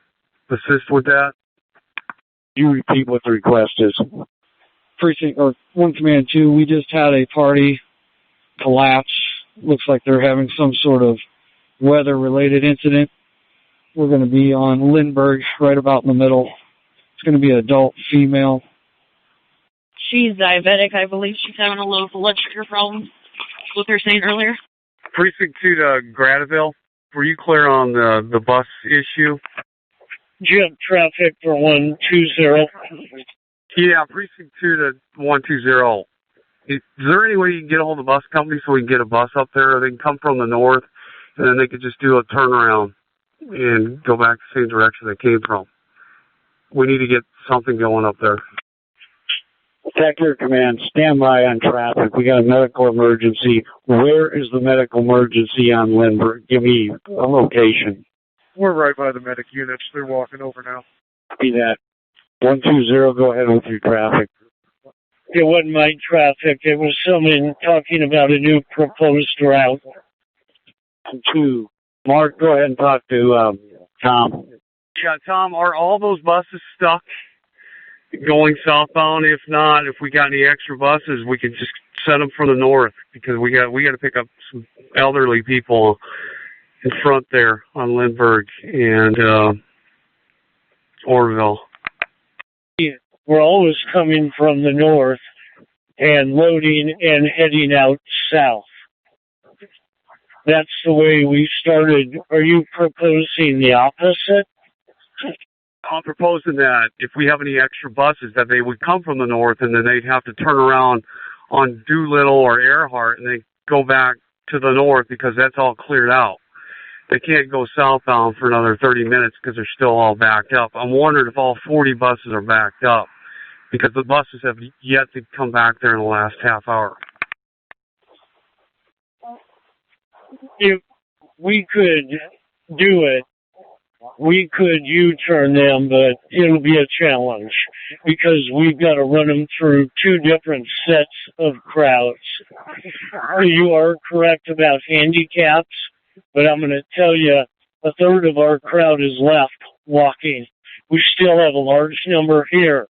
assist with that? You repeat what the request is. Precinct or 1 Command 2, we just had a party collapse. Looks like they're having some sort of weather-related incident. We're going to be on Lindbergh, right about in the middle. It's going to be an adult female. She's diabetic. I believe she's having a little blood sugar problem. What they're saying earlier. Precinct 2 to Granville. Were you clear on the bus issue? Jump traffic for 120. Yeah, Precinct 2 to 120. Is there any way you can get a hold of the bus company so we can get a bus up there? They can come from the north, and then they could just do a turnaround and go back the same direction they came from. We need to get something going up there. Sector Command, stand by on traffic. We got a medical emergency. Where is the medical emergency on Lindbergh? Give me a location. We're right by the medic units. They're walking over now. Be that. 120, go ahead with your traffic. It wasn't my traffic. It was someone talking about a new proposed route. 2. Mark, go ahead and talk to Tom. Yeah, Tom, are all those buses stuck going southbound? If not, if we got any extra buses, we could just send them from the north because we got to pick up some elderly people in front there on Lindbergh and Orville. We're always coming from the north and loading and heading out south. That's the way we started. Are you proposing the opposite? I'm proposing that if we have any extra buses, that they would come from the north and then they'd have to turn around on Doolittle or Earhart and they go back to the north because that's all cleared out. They can't go southbound for another 30 minutes because they're still all backed up. I'm wondering if all 40 buses are backed up because the buses have yet to come back there in the last half hour. If we could do it, we could U-turn them, but it'll be a challenge because we've got to run them through 2 different sets of crowds. You are correct about handicaps, but I'm going to tell you, a third of our crowd is left walking. We still have a large number here.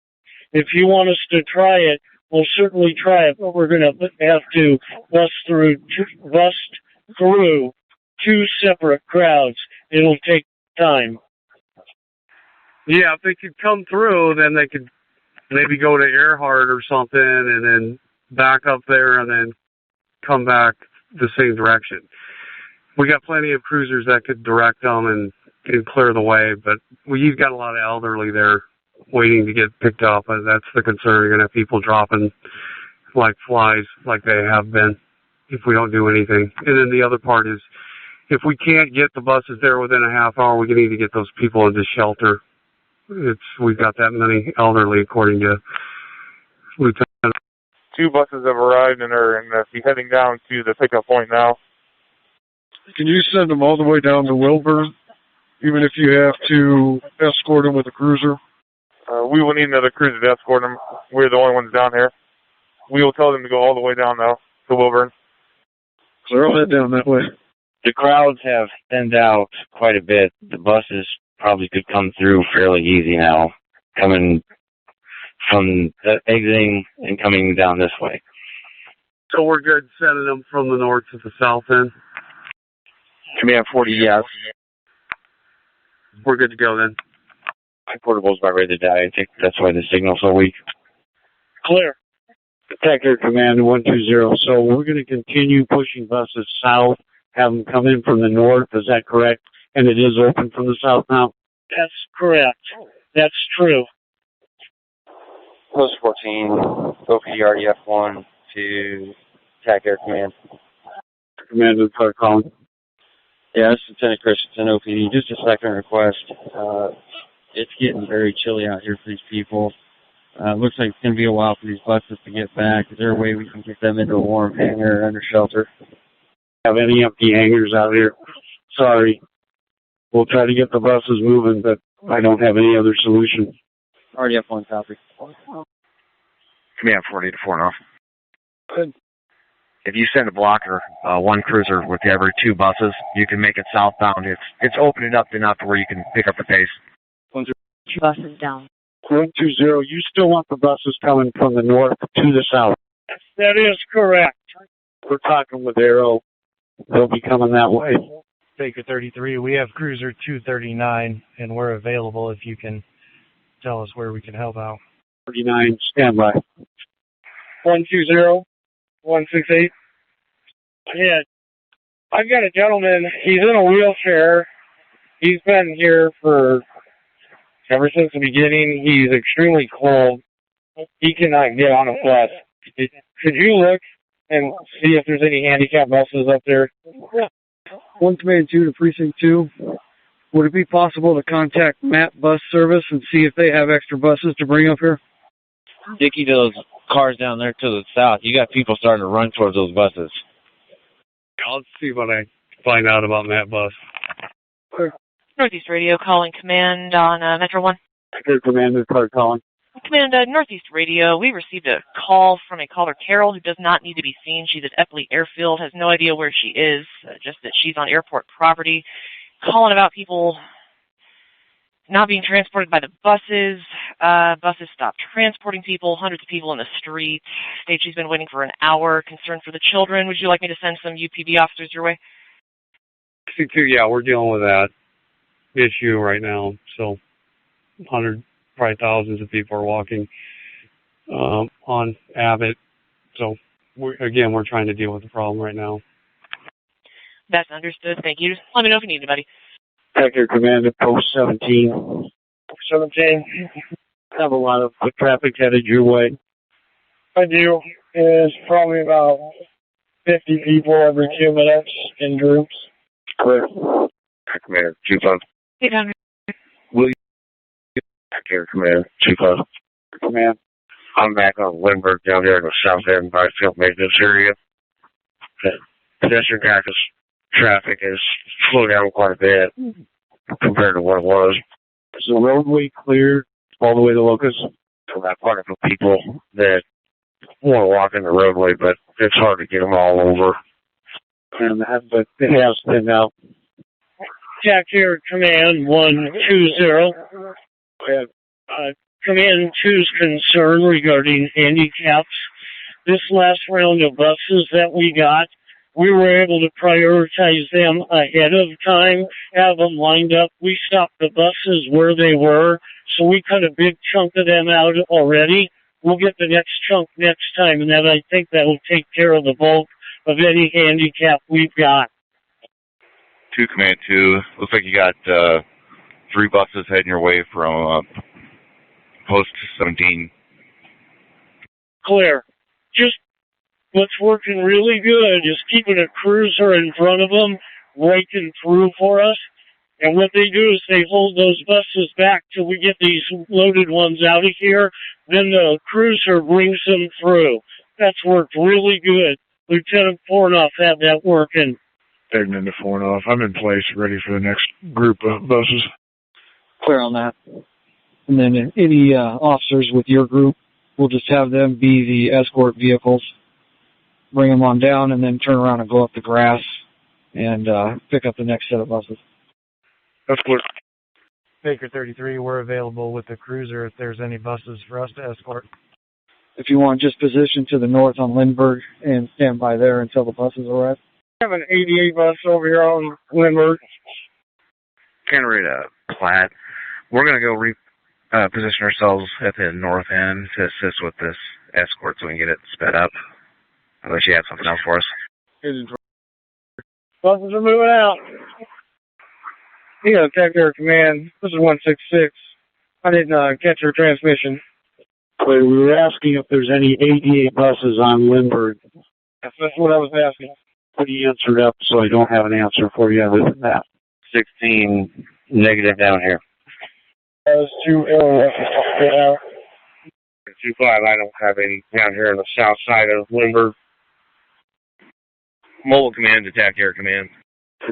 If you want us to try it, we'll certainly try it, but we're going to have to bust through 2 separate crowds. It'll take time. Yeah, if they could come through, then they could maybe go to Earhart or something and then back up there and then come back the same direction. We got plenty of cruisers that could direct them and clear the way, but we've got a lot of elderly there waiting to get picked up, and that's the concern. You're going to have people dropping like flies like they have been if we don't do anything. And then the other part is, if we can't get the buses there within a half hour, we need to get those people into shelter. We've got that many elderly, according to Lieutenant. 2 buses have arrived and are heading down to the pickup point now. Can you send them all the way down to Wilburn, even if you have to escort them with a cruiser? We will need another cruiser to escort them. We're the only ones down here. We will tell them to go all the way down now to Wilburn. So they'll head down that way. The crowds have thinned out quite a bit. The buses probably could come through fairly easy now, coming from exiting and coming down this way. So we're good sending them from the north to the south then? Command 40, yes. We're good to go then. My portable's about ready to die. I think that's why the signal's so weak. Clear. Attack Air Command 120. So we're going to continue pushing buses south, have them come in from the north. Is that correct? And it is open from the south now? That's correct. That's true. Post 14, OPRDF1 to Attack Air Command. Command to start calling. Yeah, this is Lieutenant Christensen, OPD. Just a second request. It's getting very chilly out here for these people. Looks like it's going to be a while for these buses to get back. Is there a way we can get them into a warm hangar under shelter? Have any empty hangars out here? Sorry. We'll try to get the buses moving, but I don't have any other solution. RDF1 copy. Command 40 to 4 north. Good. If you send a blocker, one cruiser with every 2 buses, you can make it southbound. It's opening up enough to where you can pick up the pace. 2 buses down. 120, you still want the buses coming from the north to the south? That is correct. We're talking with Arrow. They'll be coming that way. Baker 33, we have Cruiser 239, and we're available if you can tell us where we can help out. 39, standby. 120, 168. Yeah, I've got a gentleman. He's in a wheelchair. He's been here for ever since the beginning. He's extremely cold. He cannot get on a bus. Could you look and see if there's any handicap buses up there? 1 Command 2 to Precinct 2. Would it be possible to contact Matt Bus Service and see if they have extra buses to bring up here? Dickie, to those cars down there to the south, you got people starting to run towards those buses. I'll see what I find out about Matt Bus. Northeast Radio calling command on Metro 1. Air Command is start calling. Command, Northeast Radio, we received a call from a caller, Carol, who does not need to be seen. She's at Epley Airfield, has no idea where she is, just that she's on airport property. Calling about people not being transported by the buses. Buses stopped transporting people, hundreds of people in the street. State she's been waiting for an hour. Concern for the children. Would you like me to send some UPB officers your way? C2, yeah, we're dealing with that issue right now. So, probably thousands of people are walking on Abbott. So, we're trying to deal with the problem right now. That's understood. Thank you. Just let me know if you need anybody. Air Command at Post 17. 17. Have a lot of foot traffic headed your way. I do. There's probably about 50 people every 2 minutes in groups. Clear. Command 25. 800. Will you? Air Command 25. Command. I'm back on Lindbergh down there in the south end by field maintenance area. Pedestrian traffic has slowed down quite a bit compared to what it was. Is the roadway clear all the way to Locust? For that part of the people that want to walk in the roadway, but it's hard to get them all over. And that, but it has been out. Attack Air Command 120. Command 2's concern regarding handicaps. This last round of buses that we got, we were able to prioritize them ahead of time, have them lined up. We stopped the buses where they were, so we cut a big chunk of them out already. We'll get the next chunk next time, and then I think that will take care of the bulk of any handicap we've got. 2 Command 2, looks like you got 3 buses heading your way from Post 17. Clear. Just what's working really good is keeping a cruiser in front of them, breaking through for us. And what they do is they hold those buses back till we get these loaded ones out of here. Then the cruiser brings them through. That's worked really good. Lieutenant Fornoff had that working. Heading into Fornoff. I'm in place, ready for the next group of buses. Clear on that. And then any officers with your group, we'll just have them be the escort vehicles. Bring them on down and then turn around and go up the grass and pick up the next set of buses. That's clear. Baker 33, we're available with the Cruiser if there's any buses for us to escort. If you want, just position to the north on Lindbergh and stand by there until the buses arrive. I have an 88 bus over here on Lindbergh. Generate a plat. We're going to go position ourselves at the north end to assist with this escort so we can get it sped up. Unless you have something else for us. Buses are moving out. Yeah, Tech Air Command. This is 166. I didn't catch your transmission. We were asking if there's any ADA buses on Lindbergh. That's what I was asking. Put the answer up, so I don't have an answer for you other than that. 16 negative down here. Those 2 yeah. 2-5, I don't have any down here on the south side of Lindbergh. Mobile Command to Tech Air Command.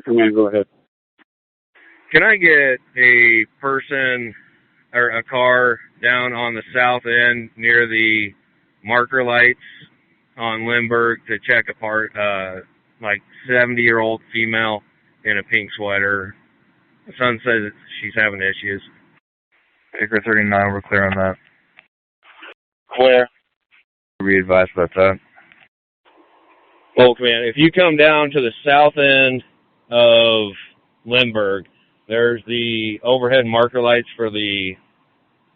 Command, go ahead. Can I get a person or a car down on the south end near the marker lights on Lindbergh to check a part, like 70-year-old female in a pink sweater? The son says that she's having issues. Acre 39, we're clear on that. Clear. Be advised about that. Mobile Command, if you come down to the south end of Lindbergh, there's the overhead marker lights for the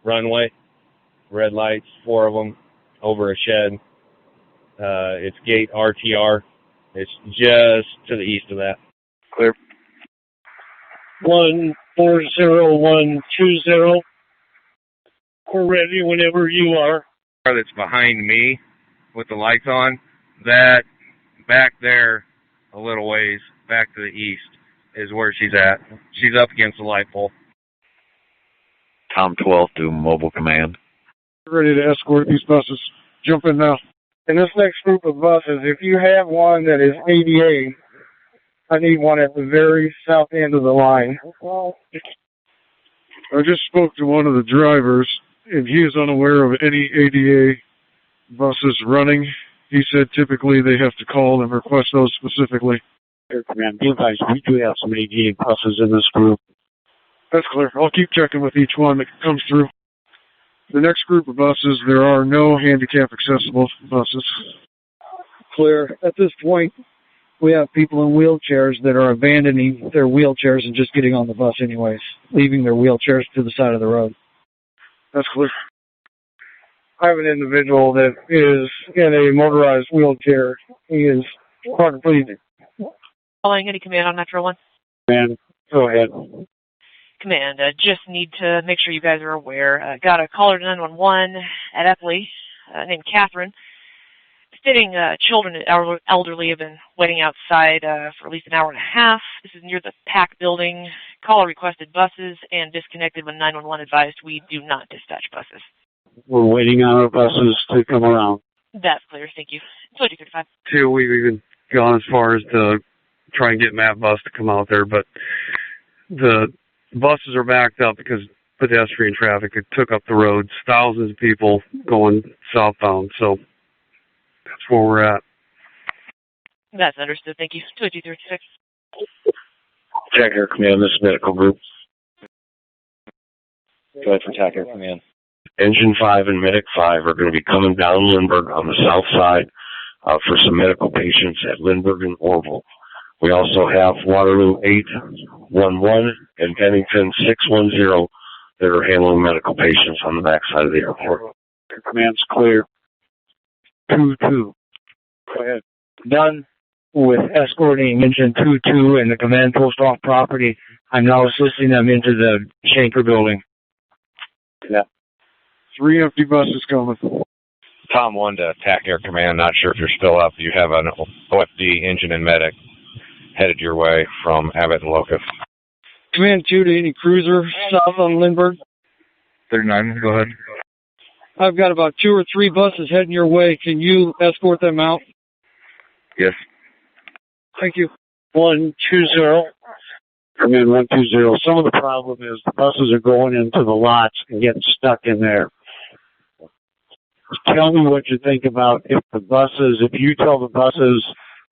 runway. Red lights, 4 of them, over a shed. It's gate RTR. It's just to the east of that. Clear. 140120. We're ready whenever you are. That's behind me with the lights on, that back there a little ways, back to the east, is where she's at. She's up against the light pole. Tom 12 to Mobile Command. Ready to escort these buses. Jump in now. In this next group of buses, if you have one that is ADA, I need one at the very south end of the line. I just spoke to one of the drivers, and he is unaware of any ADA buses running. He said typically they have to call and request those specifically. Air Command, be advised, we do have some ADA buses in this group. That's clear. I'll keep checking with each one that comes through. The next group of buses, there are no handicap accessible buses. Clear. At this point, we have people in wheelchairs that are abandoning their wheelchairs and just getting on the bus anyways, leaving their wheelchairs to the side of the road. That's clear. I have an individual that is in a motorized wheelchair. He is quadriplegic. Following any command on Metro 1? Command, go ahead. Command, just need to make sure you guys are aware. Got a caller to 911 at Epley named Catherine, stating children and elderly have been waiting outside for at least an hour and a half. This is near the PAC building. Caller requested buses and disconnected when 911 advised we do not dispatch buses. We're waiting on our buses to come around. That's clear, thank you. 2035. 2, we've even gone as far as to try and get Matt Bus to come out there, but the buses are backed up because pedestrian traffic. It took up the roads. Thousands of people going southbound, so that's where we're at. That's understood, thank you. 2236. Tech Air Command, this is Medical Group. Go ahead for Tech Air Command. Engine 5 and Medic 5 are going to be coming down Lindbergh on the south side for some medical patients at Lindbergh and Orville. We also have Waterloo 811 and Bennington 610 that are handling medical patients on the back side of the airport. Command's clear. 2-2. Go ahead. Done with escorting engine 22 and the command post off property. I'm now assisting them into the Shanker building. Yeah. 3 empty buses coming. Tom 1 to Tech Air Command. Not sure if you're still up. You have an OFD engine and medic headed your way from Abbott and Locust. Command 2 to any cruiser south on Lindbergh. 39, go ahead. I've got about 2 or 3 buses heading your way. Can you escort them out? Yes. Thank you. 120. Command 120. Some of the problem is the buses are going into the lots and getting stuck in there. Tell me what you think about if you tell the buses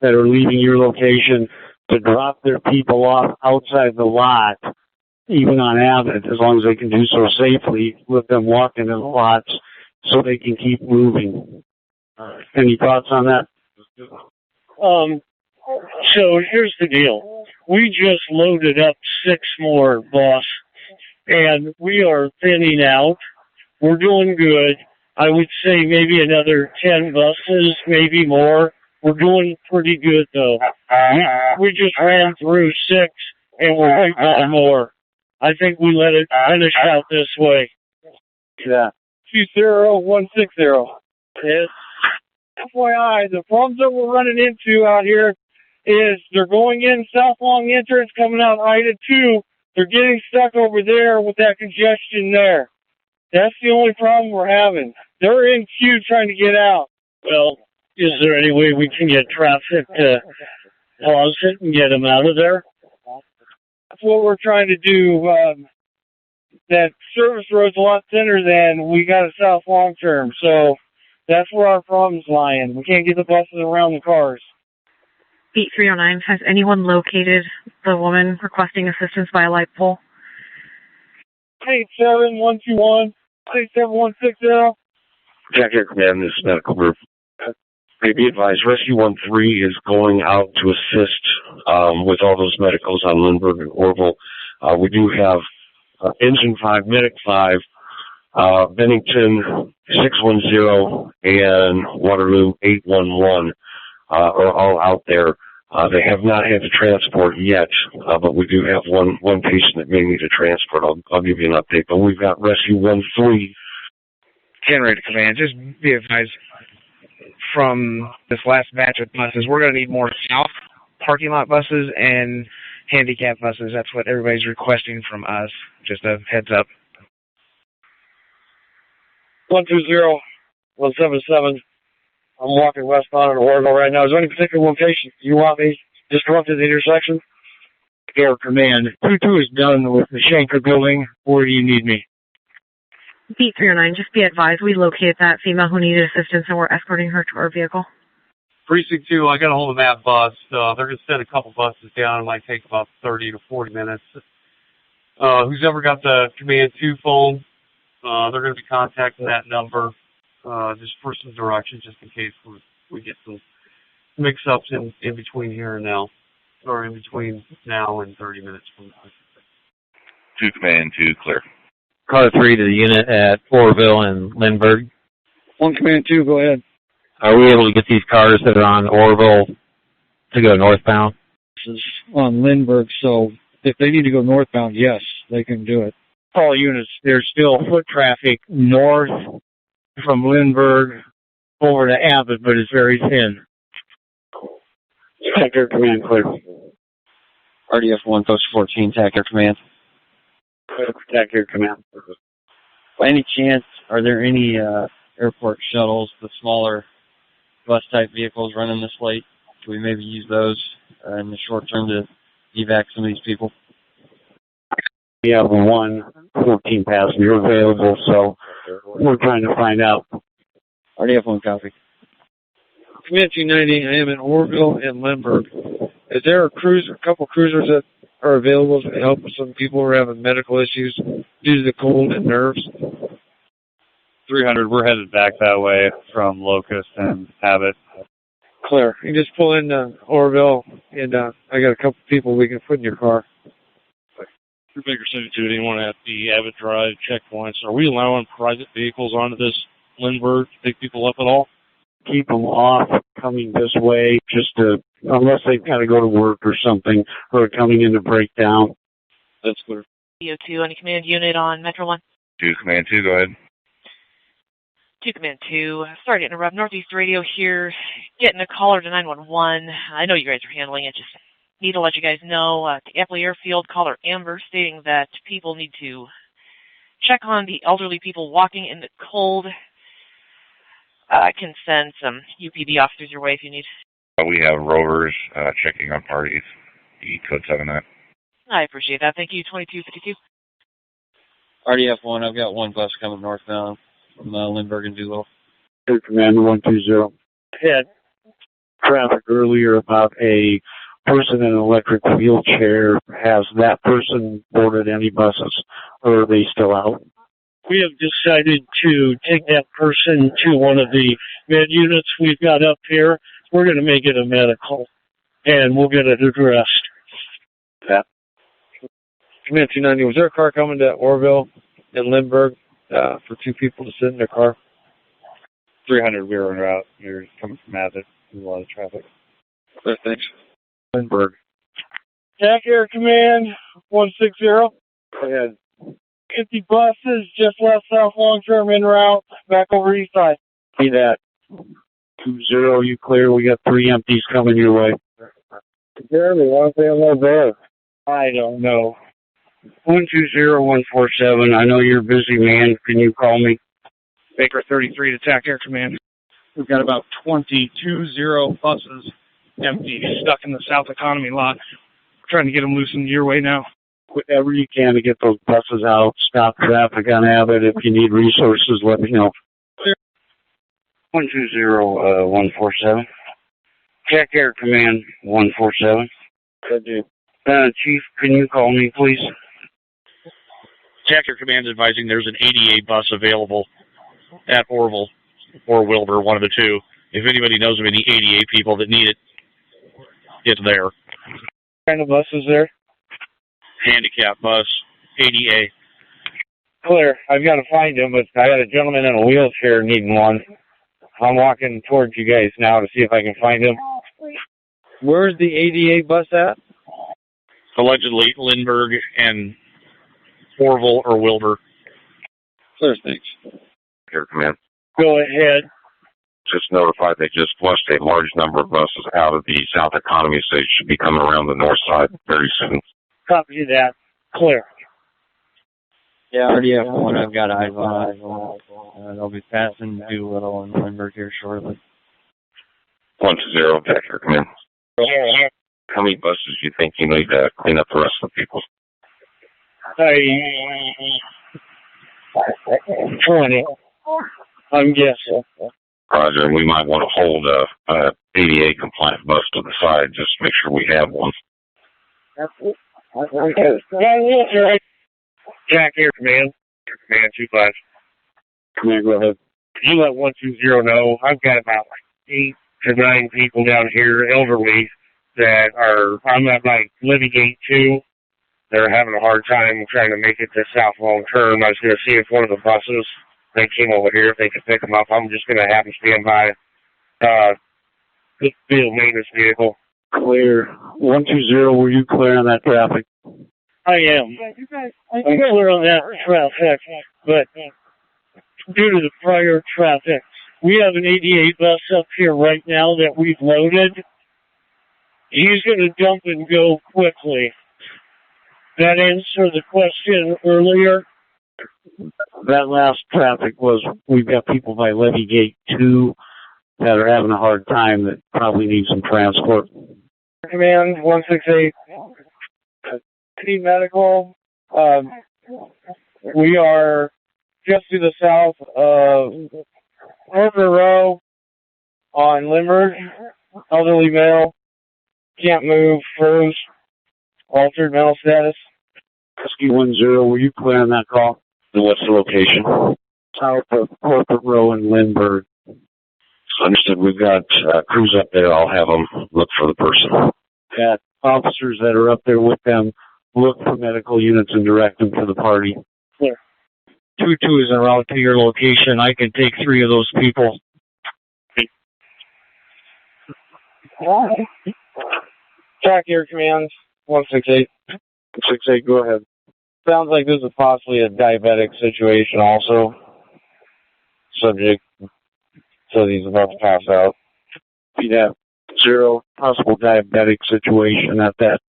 that are leaving your location to drop their people off outside the lot, even on Abbott, as long as they can do so safely, let them walk into the lots so they can keep moving. Any thoughts on that? So here's the deal. We just loaded up 6 more, boss. and we are thinning out. We're doing good. I would say maybe another 10 buses, maybe more. We're doing pretty good, though. We just ran through 6, and we're waiting for more. I think we let it finish out this way. Yeah. 20160. Yes. FYI, the problems that we're running into out here is they're going in South Long entrance, coming out Ida 2. They're getting stuck over there with that congestion there. That's the only problem we're having. They're in queue trying to get out. Well, is there any way we can get traffic to pause it and get them out of there? That's what we're trying to do. That service road's a lot thinner than we got at South Long Term, so that's where our problem's lying. We can't get the buses around the cars. Beat 309, has anyone located the woman requesting assistance by a light pole? 87121, 87160. Jack Air Command, this is medical group. May be advised, Rescue 13 is going out to assist with all those medicals on Lindbergh and Orville. We do have Engine 5, Medic 5, Bennington 610, and Waterloo 811 are all out there. They have not had to transport yet, but we do have one patient that may need a transport. I'll give you an update. But we've got Rescue 13. Generator Command, just be advised, from this last batch of buses, we're going to need more south parking lot buses and handicap buses. That's what everybody's requesting from us. Just a heads up. 120-177. I'm walking westbound in Oregon right now. Is there any particular location you want me just to run to the intersection? Air Command, 22 is done with the Shanker building. Where do you need me? Beat 309, just be advised, we located that female who needed assistance and we're escorting her to our vehicle. Precinct 2, I got a hold of that bus. They're going to send a couple buses down. It might take about 30 to 40 minutes. Who's ever got the Command 2 phone, they're going to be contacting that number just for some directions, just in case we get some mix-ups in between here and now, or in between now and 30 minutes from now. 2 Command 2, clear. Car 3 to the unit at Orville and Lindbergh. 1 Command 2, go ahead. Are we able to get these cars that are on Orville to go northbound? This is on Lindbergh, so if they need to go northbound, yes, they can do it. All units, there's still foot traffic north from Lindbergh over to Abbott, but it's very thin. Jack Air Command, clear. RDF 1, Post 14, TAC Air Command. Jack Air Command. By any chance, are there any airport shuttles, the smaller bus-type vehicles running this late? Can we maybe use those in the short term to evac some of these people? We have 1 14 passenger available, so we're trying to find out. RDF 1 copy. Command 290, I am in Orville and Lindbergh. Is there a couple cruisers that are available to help some people who are having medical issues due to the cold and nerves? 300, we're headed back that way from Locust and Abbott. Clear. You can just pull in Orville, and I got a couple people we can put in your car. Baker 72, anyone at the Abbott Drive checkpoints, are we allowing private vehicles onto this Lindbergh to pick people up at all? Keep them off coming this way, unless they've got to go to work or something, or coming in to break down. That's clear. CO2, any command unit on Metro 1? 2 Command 2, go ahead. 2 Command 2, sorry to interrupt, Northeast Radio here, getting a caller to 911. I know you guys are handling it, just need to let you guys know, at the Epley Airfield, caller Amber stating that people need to check on the elderly people walking in the cold. I can send some UPD officers your way if you need. We have rovers checking on parties. The code 79. I appreciate that. Thank you, 2252. RDF 1, I've got one bus coming northbound from Lindbergh and Doolittle. Air Command 120. Had traffic earlier about a person in an electric wheelchair. Has that person boarded any buses, or are they still out? We have decided to take that person to one of the med units we've got up here. We're going to make it a medical, and we'll get it addressed. That. Command 290, was there a car coming to Orville and Lindbergh for two people to sit in their car? 300, we were en route. We were coming from Abbott. There's a lot of traffic. Thanks. Lindbergh. Jack Air Command 160. Go ahead. Empty buses just left South Long Term en route back over east side. See that. 20, you clear. We got 3 empties coming your way. Jeremy, why don't they unload there? I don't know. 120147. I know you're a busy man. Can you call me? Baker 33 to TAC Air Command. We've got about 20 buses empty, stuck in the South Economy lot. We're trying to get them loosened your way now. Whatever you can to get those buses out. Stop traffic on Abbott. If you need resources, let me know. 120147. TAC Air Command 147. Good, dude. Chief, can you call me, please? TAC Air Command advising there's an ADA bus available at Orville or Wilbur, one of the two. If anybody knows of any ADA people that need it, it's there. What kind of bus is there? Handicap bus, ADA. Clear. I've got to find him, but I got a gentleman in a wheelchair needing one. I'm walking towards you guys now to see if I can find him. Where's the ADA bus at? Allegedly Lindbergh and Orville or Wilbur. Clear, thanks. Air Command. Go ahead. Just notified they just flushed a large number of buses out of the South Economy, so they should be coming around the north side very soon. Copy that. Clear. Yeah, I already have one I've got eyes on. They'll be passing Doolittle and Lindbergh here shortly. 120, TAC Air Command. How many buses do you think you need to clean up the rest of the people? 20. I'm guessing. Roger, we might want to hold a ADA compliant bus to the side, just to make sure we have one. Jack Air Command. Air Command 25. Command, go ahead. You let 120 know. I've got about 8 to 9 people down here, elderly, that are, I'm at like Levy Gate 2. They're having a hard time trying to make it to South Long Term. I was going to see if one of the buses, they came over here, if they could pick them up. I'm just going to have them stand by the field maintenance vehicle. Clear. 120, were you clear on that traffic? I am. I'm clear on that traffic, but due to the prior traffic, we have an 88 bus up here right now that we've loaded. He's going to dump and go quickly. That answered the question earlier. That last traffic was, we've got people by Levy Gate 2 that are having a hard time that probably need some transport. Command 168. Team Medical, we are just to the south of River Row on Lindbergh. Elderly male, can't move, froze, altered mental status. Husky 10, were you clear on that call? And what's the location? South of Corporate Row in Lindbergh. Understood. We've got crews up there. I'll have them look for the person. Got officers that are up there with them. Look for medical units and direct them to the party. Clear. 22 is en route to your location. I can take 3 of those people. TAC Air Command 168. 68, go ahead. Sounds like this is possibly a diabetic situation also. Subject says he's about to pass out. Yeah, 0, possible diabetic situation at that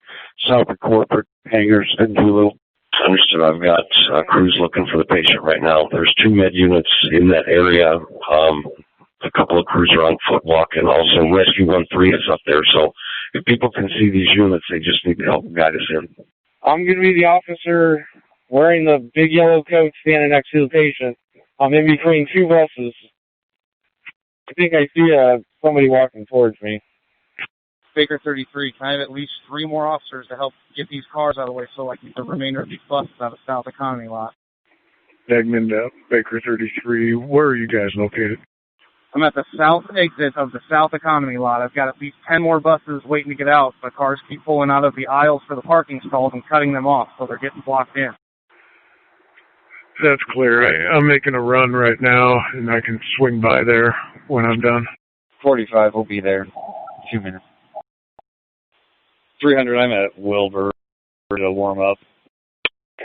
South of Corporate hangars in Doolittle. Understood. I've got crews looking for the patient right now. There's 2 med units in that area. A couple of crews are on foot walk, and also Rescue 13 is up there. So if people can see these units, they just need to help guide us in. I'm going to be the officer wearing the big yellow coat standing next to the patient. I'm in between 2 buses. I think I see somebody walking towards me. Baker 33, can I have at least 3 more officers to help get these cars out of the way so I can get the remainder of these buses out of South Economy lot? Degman, Baker 33, where are you guys located? I'm at the south exit of the South Economy lot. I've got at least 10 more buses waiting to get out, but cars keep pulling out of the aisles for the parking stalls and cutting them off, so they're getting blocked in. That's clear. I'm making a run right now, and I can swing by there when I'm done. 45 will be there in 2 minutes. 300, I'm at Wilbur to warm up.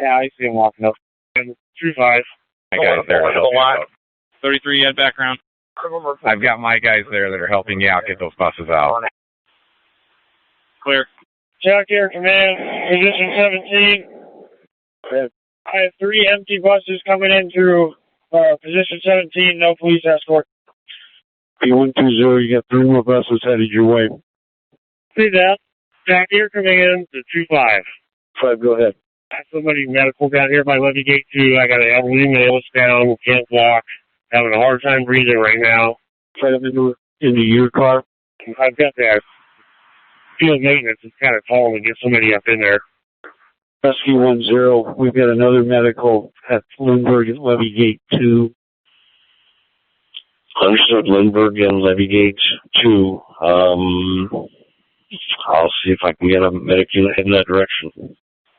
Yeah, I see him walking up. 25. My guys there to help you out. 33, head background. I've got my guys there that are helping you out get those buses out. Clear. Jack Air Command, position 17. I have 3 empty buses coming in through position 17, no police escort. P120, you got 3 more buses headed your way. See that? Jack Air Command to 25. 5, go ahead. I have somebody medical down here by Levy Gate 2. I got an elderly male that's down, can't walk, having a hard time breathing right now. Right up into your car? I've got that field maintenance. It's kind of tall to get somebody up in there. Rescue 10, we've got another medical at Lindbergh at Levy Gate 2. Understood, Lindbergh and Levy Gate 2. I'll see if I can get a medic unit in that direction.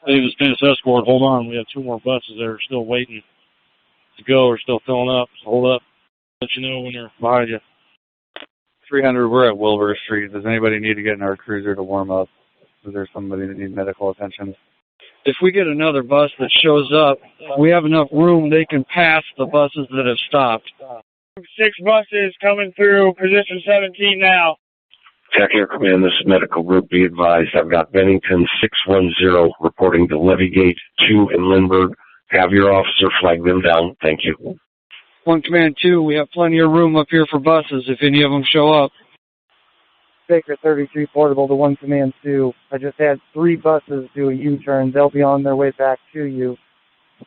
Hey, this Dennis Escort, hold on. We have 2 more buses that are still waiting to go or still filling up. So hold up. Let you know when they're behind you. 300, we're at Wilbur Street. Does anybody need to get in our cruiser to warm up? Is there somebody that needs medical attention? If we get another bus that shows up, we have enough room, they can pass the buses that have stopped. 6 buses coming through position 17 now. Jack Air Command, this is Medical Group. Be advised, I've got Bennington 610 reporting to Levy Gate 2 in Lindbergh. Have your officer flag them down. Thank you. 1 Command 2, we have plenty of room up here for buses if any of them show up. Baker 33 portable to 1 Command 2. I just had 3 buses do a U-turn. They'll be on their way back to you.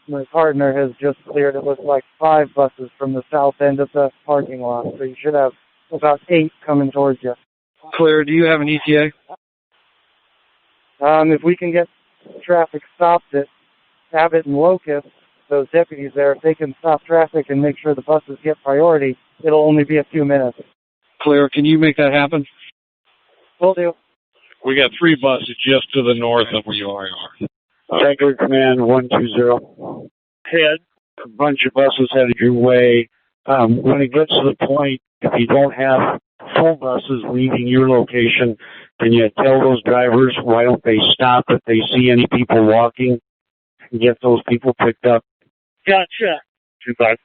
My partner has just cleared, it looks like 5 buses from the south end of the parking lot. So you should have about 8 coming towards you. Clear, do you have an ETA? If we can get traffic stopped at Abbott and Locust, those deputies there, if they can stop traffic and make sure the buses get priority, it'll only be a few minutes. Clear, can you make that happen? Will do. We got 3 buses just to the north of where you are. Jack Air Command 120. Head. A bunch of buses headed your way. When it gets to the point, if you don't have full buses leaving your location, can you tell those drivers why don't they stop if they see any people walking and get those people picked up? Gotcha. 25.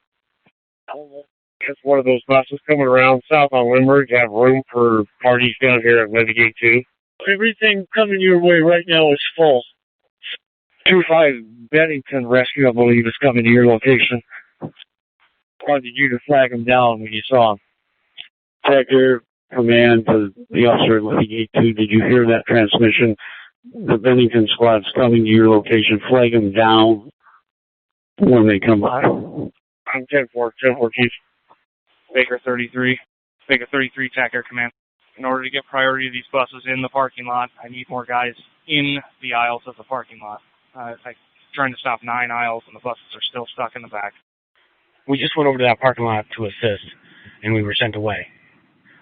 Just one of those buses coming around south on Lindbergh. Have room for parties down here at Levy Gate 2. Everything coming your way right now is full. 25 Bennington Rescue, I believe, is coming to your location. Wanted you to flag them down when you saw them. Jack Air Command to the officer at Levy Gate 2. Did you hear that transmission? The Bennington squad's coming to your location. Flag them down when they come by. I'm 10-4, Chief. Baker 33. Baker 33, Jack Air Command. In order to get priority to these buses in the parking lot, I need more guys in the aisles of the parking lot. I'm trying to stop 9 aisles, and the buses are still stuck in the back. We just went over to that parking lot to assist, and we were sent away.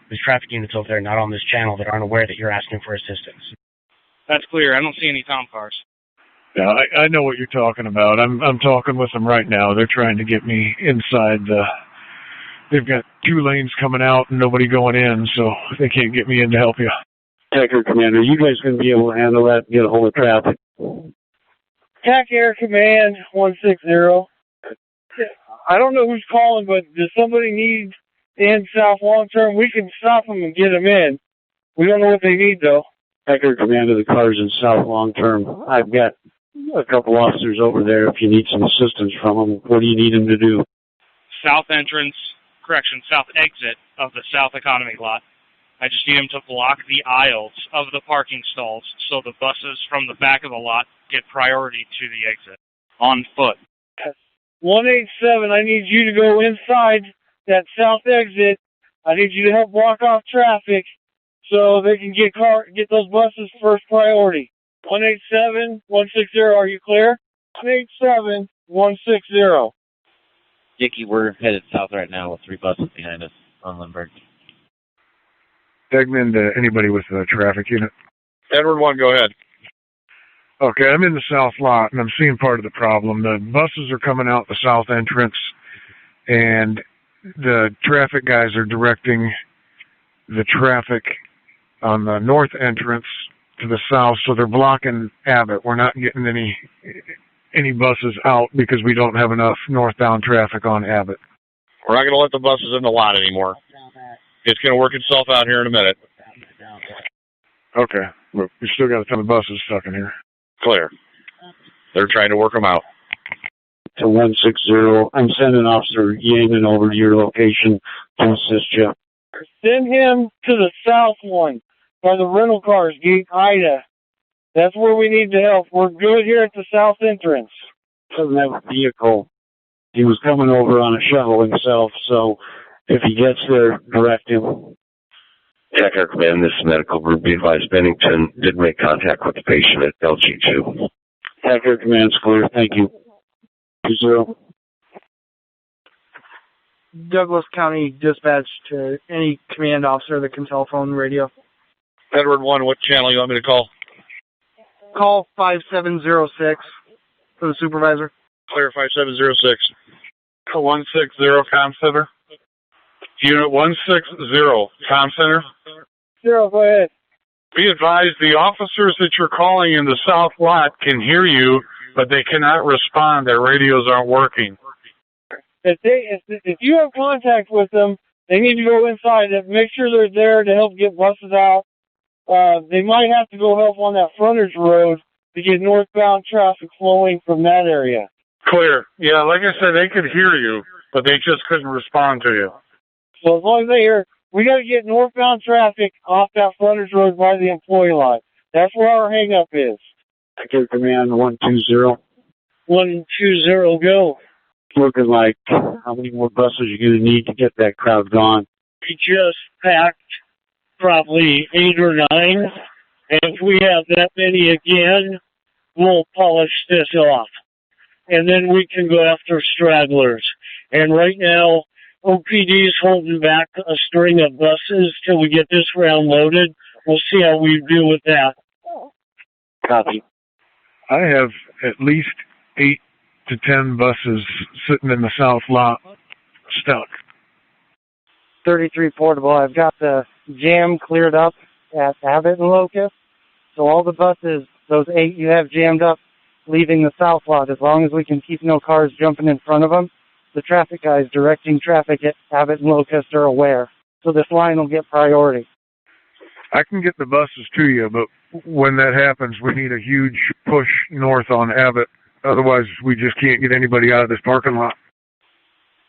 There's traffic units over there not on this channel that aren't aware that you're asking for assistance. That's clear. I don't see any Tom cars. Yeah, I know what you're talking about. I'm talking with them right now. They're trying to get me inside the... They've got 2 lanes coming out and nobody going in, so they can't get me in to help you. Jack Air Commander, you guys going to be able to handle that and get a hold of traffic? Jack Air Command 160. I don't know who's calling, but does somebody need in south long term? We can stop them and get them in. We don't know what they need, though. Jack Air Commander, the car's in south long term. I've got a couple officers over there if you need some assistance from them. What do you need them to do? South exit of the South Economy lot. I just need them to block the aisles of the parking stalls so the buses from the back of the lot get priority to the exit. On foot. 187, I need you to go inside that south exit. I need you to help block off traffic so they can get those buses first priority. 187, 160, are you clear? 187, 160. Dickie, we're headed south right now with 3 buses behind us. on Lindbergh. Segment anybody with a traffic unit. Edward 1, go ahead. Okay, I'm in the south lot, and I'm seeing part of the problem. The buses are coming out the south entrance, and the traffic guys are directing the traffic on the north entrance to the south, so they're blocking Abbott. We're not getting any buses out because we don't have enough northbound traffic on Abbott. We're not going to let the buses in the lot anymore. It's going to work itself out here in a minute. Okay, but we still got a ton of buses stuck in here. Clear. They're trying to work them out. To 160, I'm sending Officer Yeaman over to your location to assist you. Send him to the south one, by the rental cars, Gate Ida. That's where we need the help. We're good here at the south entrance. Doesn't have a vehicle. He was coming over on a shuttle himself, so if he gets there, direct him. TAC Air Command, this is Medical Group. Be advised, Bennington did make contact with the patient at LG2. TAC Air Command's clear. Thank you. 20. Douglas County dispatch to any command officer that can telephone radio. Edward 1, what channel you want me to call? Call 5706 for the supervisor. Clear 5706. 160, Com Center. Unit 160, Com Center. Zero, go ahead. Be advised, the officers that you're calling in the south lot can hear you, but they cannot respond. Their radios aren't working. If you have contact with them, they need to go inside and make sure they're there to help get buses out. They might have to go help on that frontage road to get northbound traffic flowing from that area. Clear. Yeah, like I said, they could hear you, but they just couldn't respond to you. So as long as they hear, we got to get northbound traffic off that frontage road by the employee lot. That's where our hang-up is. TAC Air Command 120. 120, go. Looking like how many more buses you're going to need to get that crowd gone? We just packed probably 8 or 9. And if we have that many again, we'll polish this off. And then we can go after stragglers. And right now, OPD is holding back a string of buses till we get this round loaded. We'll see how we do with that. Copy. I have at least 8 to 10 buses sitting in the south lot stuck. 33 Portable. I've got the jam cleared up at Abbott and Locust. So all the buses, those 8 you have jammed up, leaving the south lot, as long as we can keep no cars jumping in front of them, the traffic guys directing traffic at Abbott and Locust are aware. So this line will get priority. I can get the buses to you, but when that happens, we need a huge push north on Abbott. Otherwise, we just can't get anybody out of this parking lot.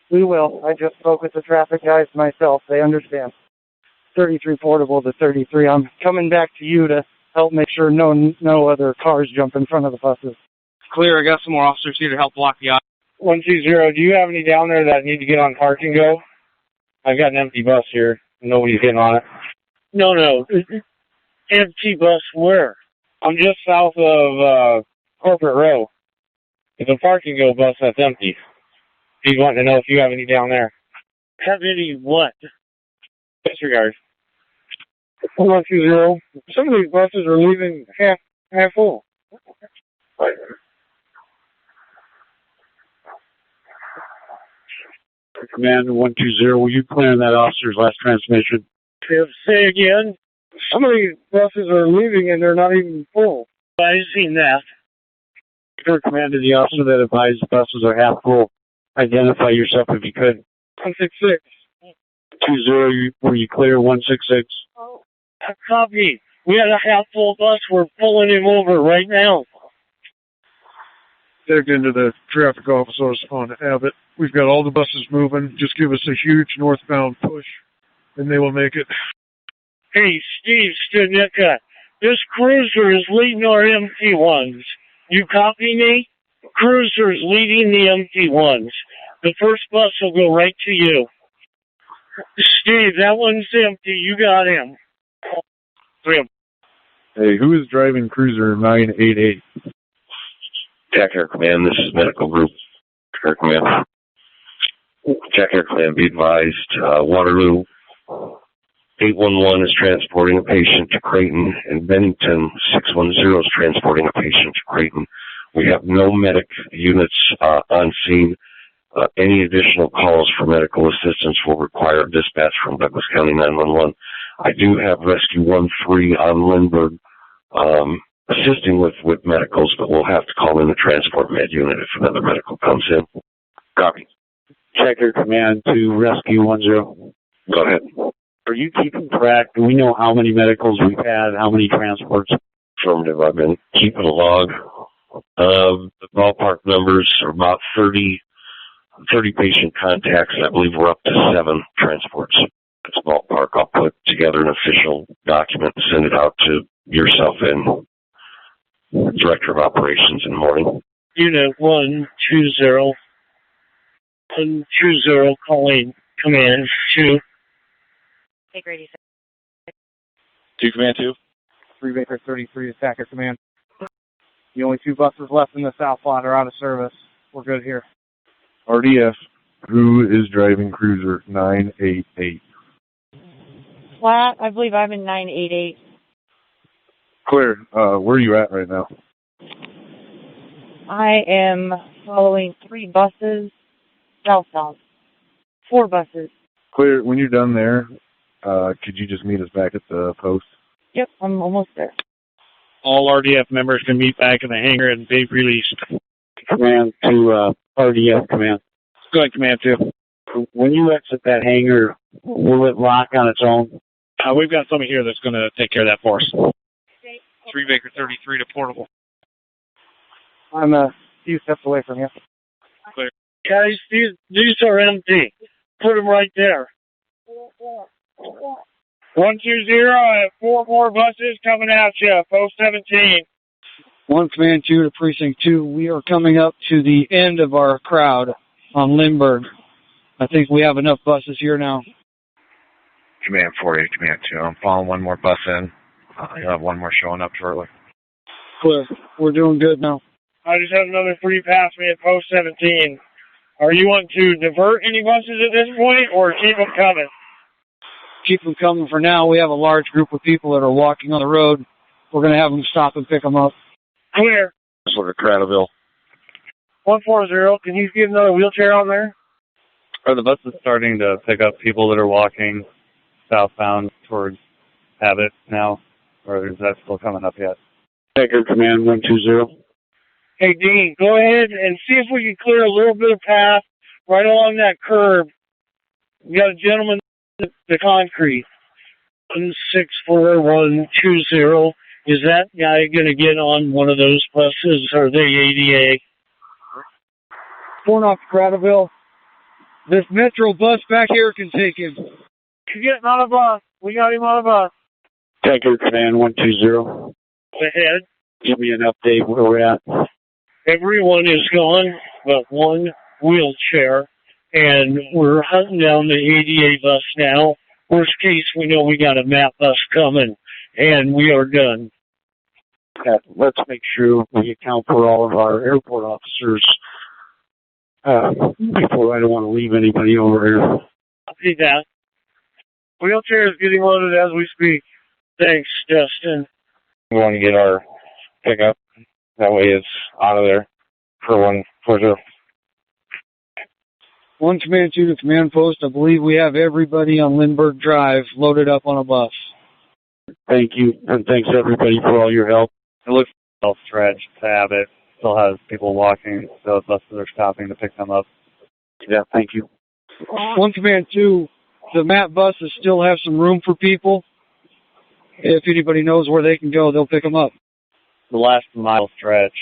We will. I just spoke with the traffic guys myself. They understand. 33 Portable to 33. I'm coming back to you to help make sure no other cars jump in front of the buses. Clear, I got some more officers here to help block the aisle. 120, do you have any down there that need to get on park and go? I've got an empty bus here. Nobody's getting on it. No. Empty bus where? I'm just south of Corporate Row. It's a park and go bus that's empty. He's wanting to know if you have any down there. Have any what? Disregard. 120. Some of these buses are leaving half full. Command 120, will you clear that officer's last transmission? Say again? Some of these buses are leaving and they're not even full. I've seen that. Clear command to the officer that advised buses are half full. Identify yourself if you could. 166. 20, were you clear? 166. Copy. We had a half full bus. We're pulling him over right now. Tagged into the traffic officers on Abbott. We've got all the buses moving. Just give us a huge northbound push, and they will make it. Hey, Steve Stanica, this cruiser is leading our empty ones. You copy me? Cruiser's leading the empty ones. The first bus will go right to you. Steve, that one's empty. You got him. 3. Hey, who is driving cruiser 988? TAC Air Command, this is Medical Group. Air Command. Jack Air Clan, be advised, Waterloo 811 is transporting a patient to Creighton, and Bennington 610 is transporting a patient to Creighton. We have no medic units on scene. Any additional calls for medical assistance will require dispatch from Douglas County 911. I do have Rescue 13 on Lindbergh assisting with medicals, but we'll have to call in the transport med unit if another medical comes in. Copy. Checker Command to Rescue 10. Go ahead. Are you keeping track? Do we know how many medicals we've had, how many transports? Affirmative. I've been keeping a log. The ballpark numbers are about 30 patient contacts. I believe we're up to 7 transports. It's ballpark. I'll put together an official document and send it out to yourself and Director of Operations in the morning. Unit 120. 120 calling Command 2. Take radio 2 Command 2. 3 Baker 33 Attacker Command. The only 2 buses left in the South lot are out of service. We're good here. RDF, who is driving cruiser 988? Flat, I believe I'm in 988. Clear. Where are you at right now? I am following 3 buses southbound. 4 buses. Clear. When you're done there, could you just meet us back at the post? Yep, I'm almost there. All RDF members can meet back in the hangar and be released. Command to RDF Command. Go ahead, Command 2. When you exit that hangar, will it lock on its own? We've got somebody here that's going to take care of that for us. 3 Baker 33 to portable. I'm a few steps away from you. Clear. Guys, these are empty. Put them right there. 120, I have 4 more buses coming at you. Post 17. 1 Command 2 to Precinct 2. We are coming up to the end of our crowd on Lindbergh. I think we have enough buses here now. Command 48, Command 2. I'm following 1 more bus in. You'll have 1 more showing up shortly. Clear. We're doing good now. I just have another 3 past me at post 17. Are you wanting to divert any buses at this point or keep them coming? Keep them coming for now. We have a large group of people that are walking on the road. We're going to have them stop and pick them up. Clear. Sort of Cradleville. 140, can you get another wheelchair on there? Are the buses starting to pick up people that are walking southbound towards Abbott now? Or is that still coming up yet? Checker Command 120. Hey, Dean, go ahead and see if we can clear a little bit of path right along that curb. We got a gentleman at the concrete. 164-120. Is that guy going to get on one of those buses? Are they ADA? Pulling off Cradleville. This Metro bus back here can take him. He's getting on a bus. We got him on a bus. Checker Command 120. Ahead. Give me an update where we're at. Everyone is gone but 1 wheelchair, and we're hunting down the ADA bus now. Worst case, we know we got a MAP bus coming, and we are done. Let's make sure we account for all of our airport officers before I don't want to leave anybody over here. I'll see that. Wheelchair is getting loaded as we speak. Thanks, Justin. We want to get our pickup. That way it's out of there for 140. 1 Command 2 to Command Post. I believe we have everybody on Lindbergh Drive loaded up on a bus. Thank you, and thanks everybody for all your help. It looks stretched to Abbott. Still has people walking. Those buses are stopping to pick them up. Yeah, thank you. 1 Command 2, the MAP buses still have some room for people. If anybody knows where they can go, they'll pick them up. The last mile stretch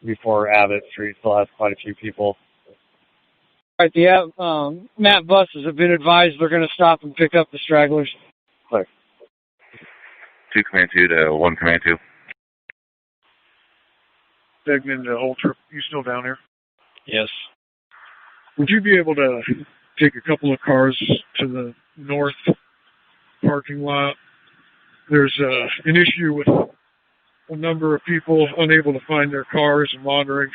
before Abbott Street still has quite a few people. All right, the MAP buses have been advised they're going to stop and pick up the stragglers. Clear. 2 Command 2 to 1 Command 2. Segment Ultra, you still down here? Yes. Would you be able to take a couple of cars to the north parking lot? There's an issue with a number of people unable to find their cars and wandering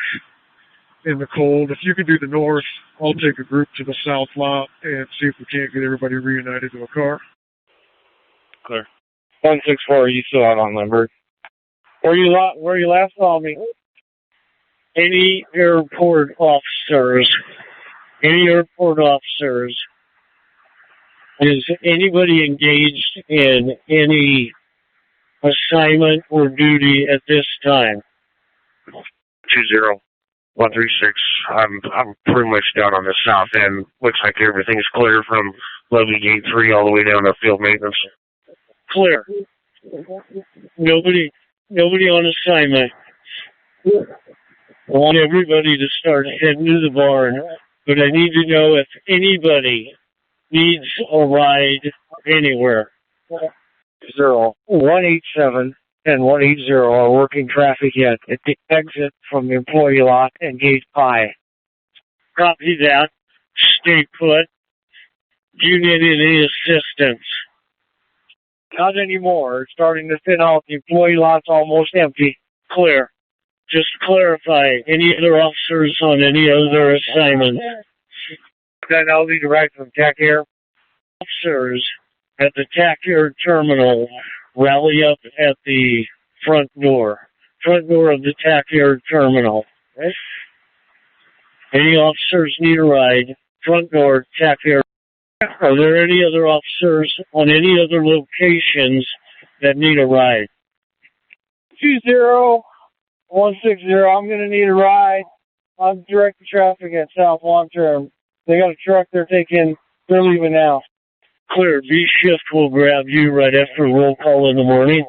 in the cold. If you could do the north, I'll take a group to the south lot and see if we can't get everybody reunited to a car. Clear. 164, you still out on Lindbergh? Where you last saw me? Any airport officers, is anybody engaged in any assignment or duty at this time? 20136. I'm pretty much down on the south end. Looks like everything's clear from Levy Gate 3 all the way down to field maintenance. Clear. Nobody on assignment. I want everybody to start heading to the barn, but I need to know if anybody needs a ride anywhere. 187 and 180 are working traffic at the exit from the employee lot and gate 5. Copy that. Stay put. Do you need any assistance? Not anymore. It's starting to thin out. The employee lot's almost empty. Clear. Just to clarify, any other officers on any other assignments? Then I'll lead right from TAC Air. Officers at the TAC Air terminal rally up at the front door of the TAC Air terminal. Any officers need a ride? Front door, TAC Air. Are there any other officers on any other locations that need a ride? 20160, I'm going to need a ride. I'm directing traffic at South Long Term. They got a truck they're leaving now. Clear. B shift will grab you right after roll call in the morning.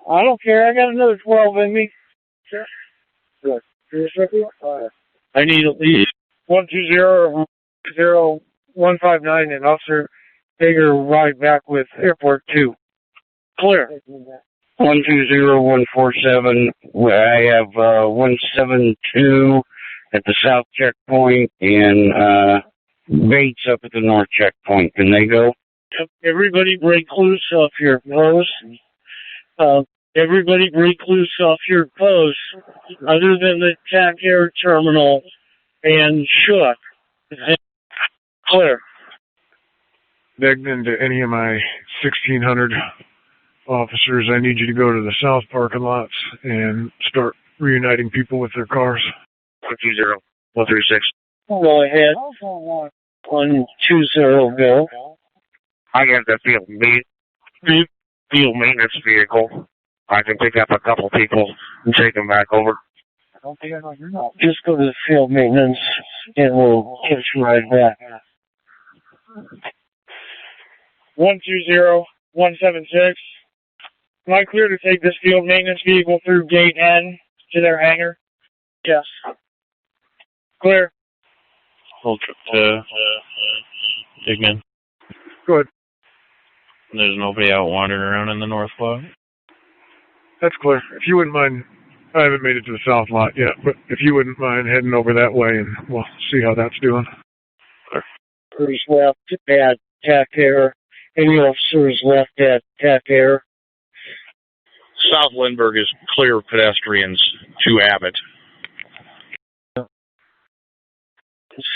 I don't care. I got another 12 in me. Sure. I need at least 120-0159 and Officer Hager ride back with Airport 2. Clear. 120147. I have 172 at the south checkpoint and Bates up at the north checkpoint. Can they go? Everybody break loose off your posts. Everybody break loose off your posts other than the TAC Air terminal and Shook. Clear. Degnan, to any of my 1,600 officers, I need you to go to the south parking lots and start reuniting people with their cars. 120-136. Go ahead. 120, go. I got the field maintenance vehicle. I can pick up a couple people and take them back over. Just go to the field maintenance and we'll get you right back. 120-176. Am I clear to take this field maintenance vehicle through gate N to their hangar? Yes. Clear. Whole trip to Dignan. Good. There's nobody out wandering around in the north lot. That's clear. If you wouldn't mind, I haven't made it to the south lot yet, but if you wouldn't mind heading over that way and we'll see how that's doing. Who's left at TAC Air? Any officers left at TAC Air? South Lindbergh is clear of pedestrians to Abbott.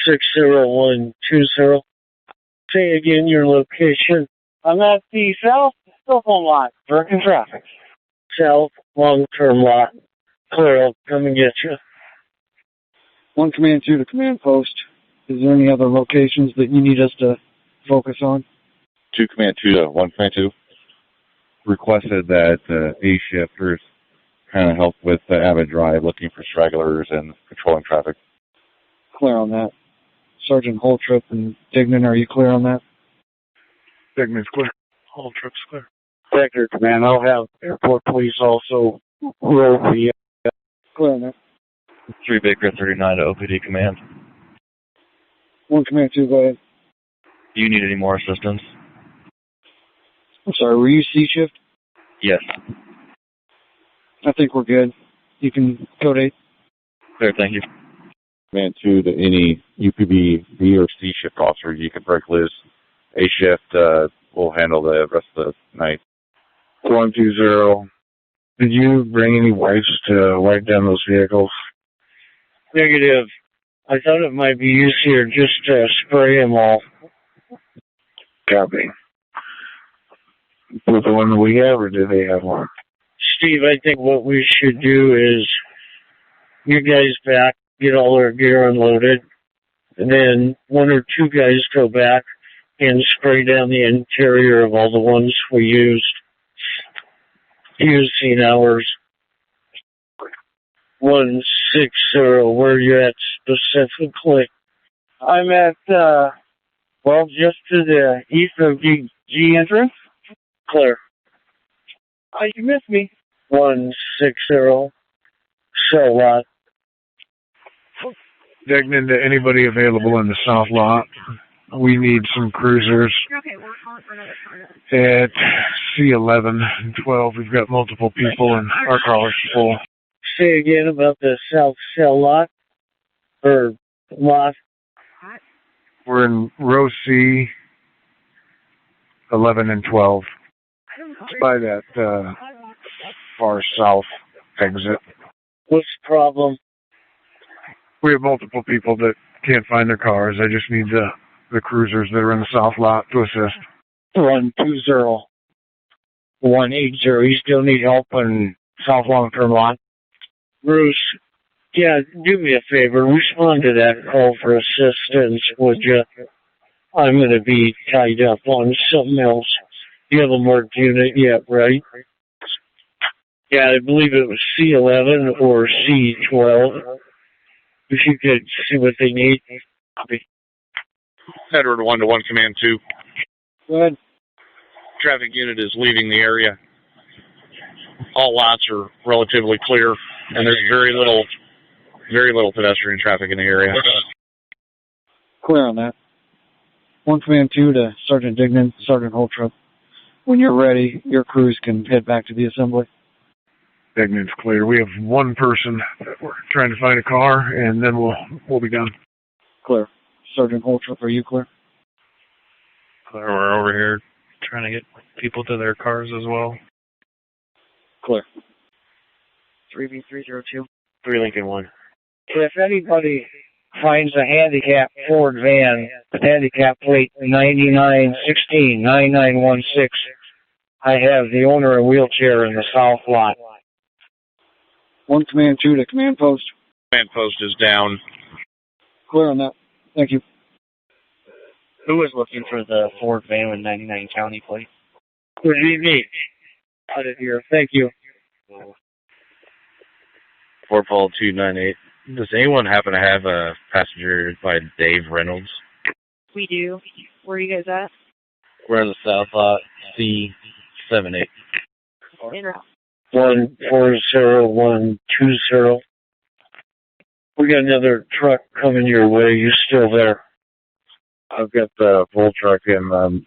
60120. Say again your location. I'm at the south telephone lot, directing traffic. South long-term lot. Clear, I'll come and get you. 1 Command 2 to Command Post. Is there any other locations that you need us to focus on? 2 Command 2 to 1 Command 2. Requested that A shifters kind of help with the Abbott Drive, looking for stragglers and controlling traffic. Clear on that. Sergeant Holtrip and Dignan, are you clear on that? Dignan's clear. Holtrip's clear. Sector Command, I'll have Airport Police also roll the clear on that. 3 Baker 39 to OPD Command. 1 Command 2, go ahead. Do you need any more assistance? I'm sorry, were you C-shift? Yes. I think we're good. You can go to 8. Clear, thank you. Command 2 to any UPB B or C shift officer, you can break loose. A shift will handle the rest of the night. 120. Did you bring any wipes to wipe down those vehicles? Negative. I thought it might be easier just to spray them all. Copy. With the one that we have, or do they have one? Steve, I think what we should do is you guys back, get all our gear unloaded, and then one or two guys go back and spray down the interior of all the ones we used using ours. 160, where you at specifically? I'm at, just to the east of G entrance. Clear. Oh, you missed me. 160, so lot. Degnan to anybody available in the south lot. We need some cruisers. Okay, we're calling for another car. At C11 and 12, we've got multiple people and our car's full. Say again about the south cell lot, or lot. We're in row C, 11 and 12. It's by that far south exit. What's the problem? We have multiple people that can't find their cars. I just need the cruisers that are in the south lot to assist. 120. 180. You still need help in south long-term lot? Bruce, yeah, do me a favor. Respond to that call for assistance, would you? I'm going to be tied up on something else. You haven't worked unit yet, right? Yeah, I believe it was C11 or C12. If you could see what they need. Copy. Edward 1-1, Command 2. Go ahead. Traffic unit is leaving the area. All lots are relatively clear, and there's very little pedestrian traffic in the area. Clear on that. 1 Command 2 to Sergeant Dignan, Sergeant Holtrup. When you're ready, your crews can head back to the assembly. Degnan's clear. We have one person that we're trying to find a car, and then we'll be done. Clear. Sergeant Holtrup, are you clear? Clear. We're over here trying to get people to their cars as well. Clear. 3B302. 3 Lincoln 1. If anybody finds a handicapped Ford van, handicap plate 9916-9916, I have the owner in a wheelchair in the south lot. 1 Command 2 to Command Post. Command Post is down. Clear on that. Thank you. Who was looking for the Ford van with 99 county plate? Good evening. Out of here. Thank you. 4 Paul 298. Does anyone happen to have a passenger by Dave Reynolds? We do. Where are you guys at? We're in the south lot, C78. In route. 140120. We got another truck coming your way. You still there? I've got the full truck in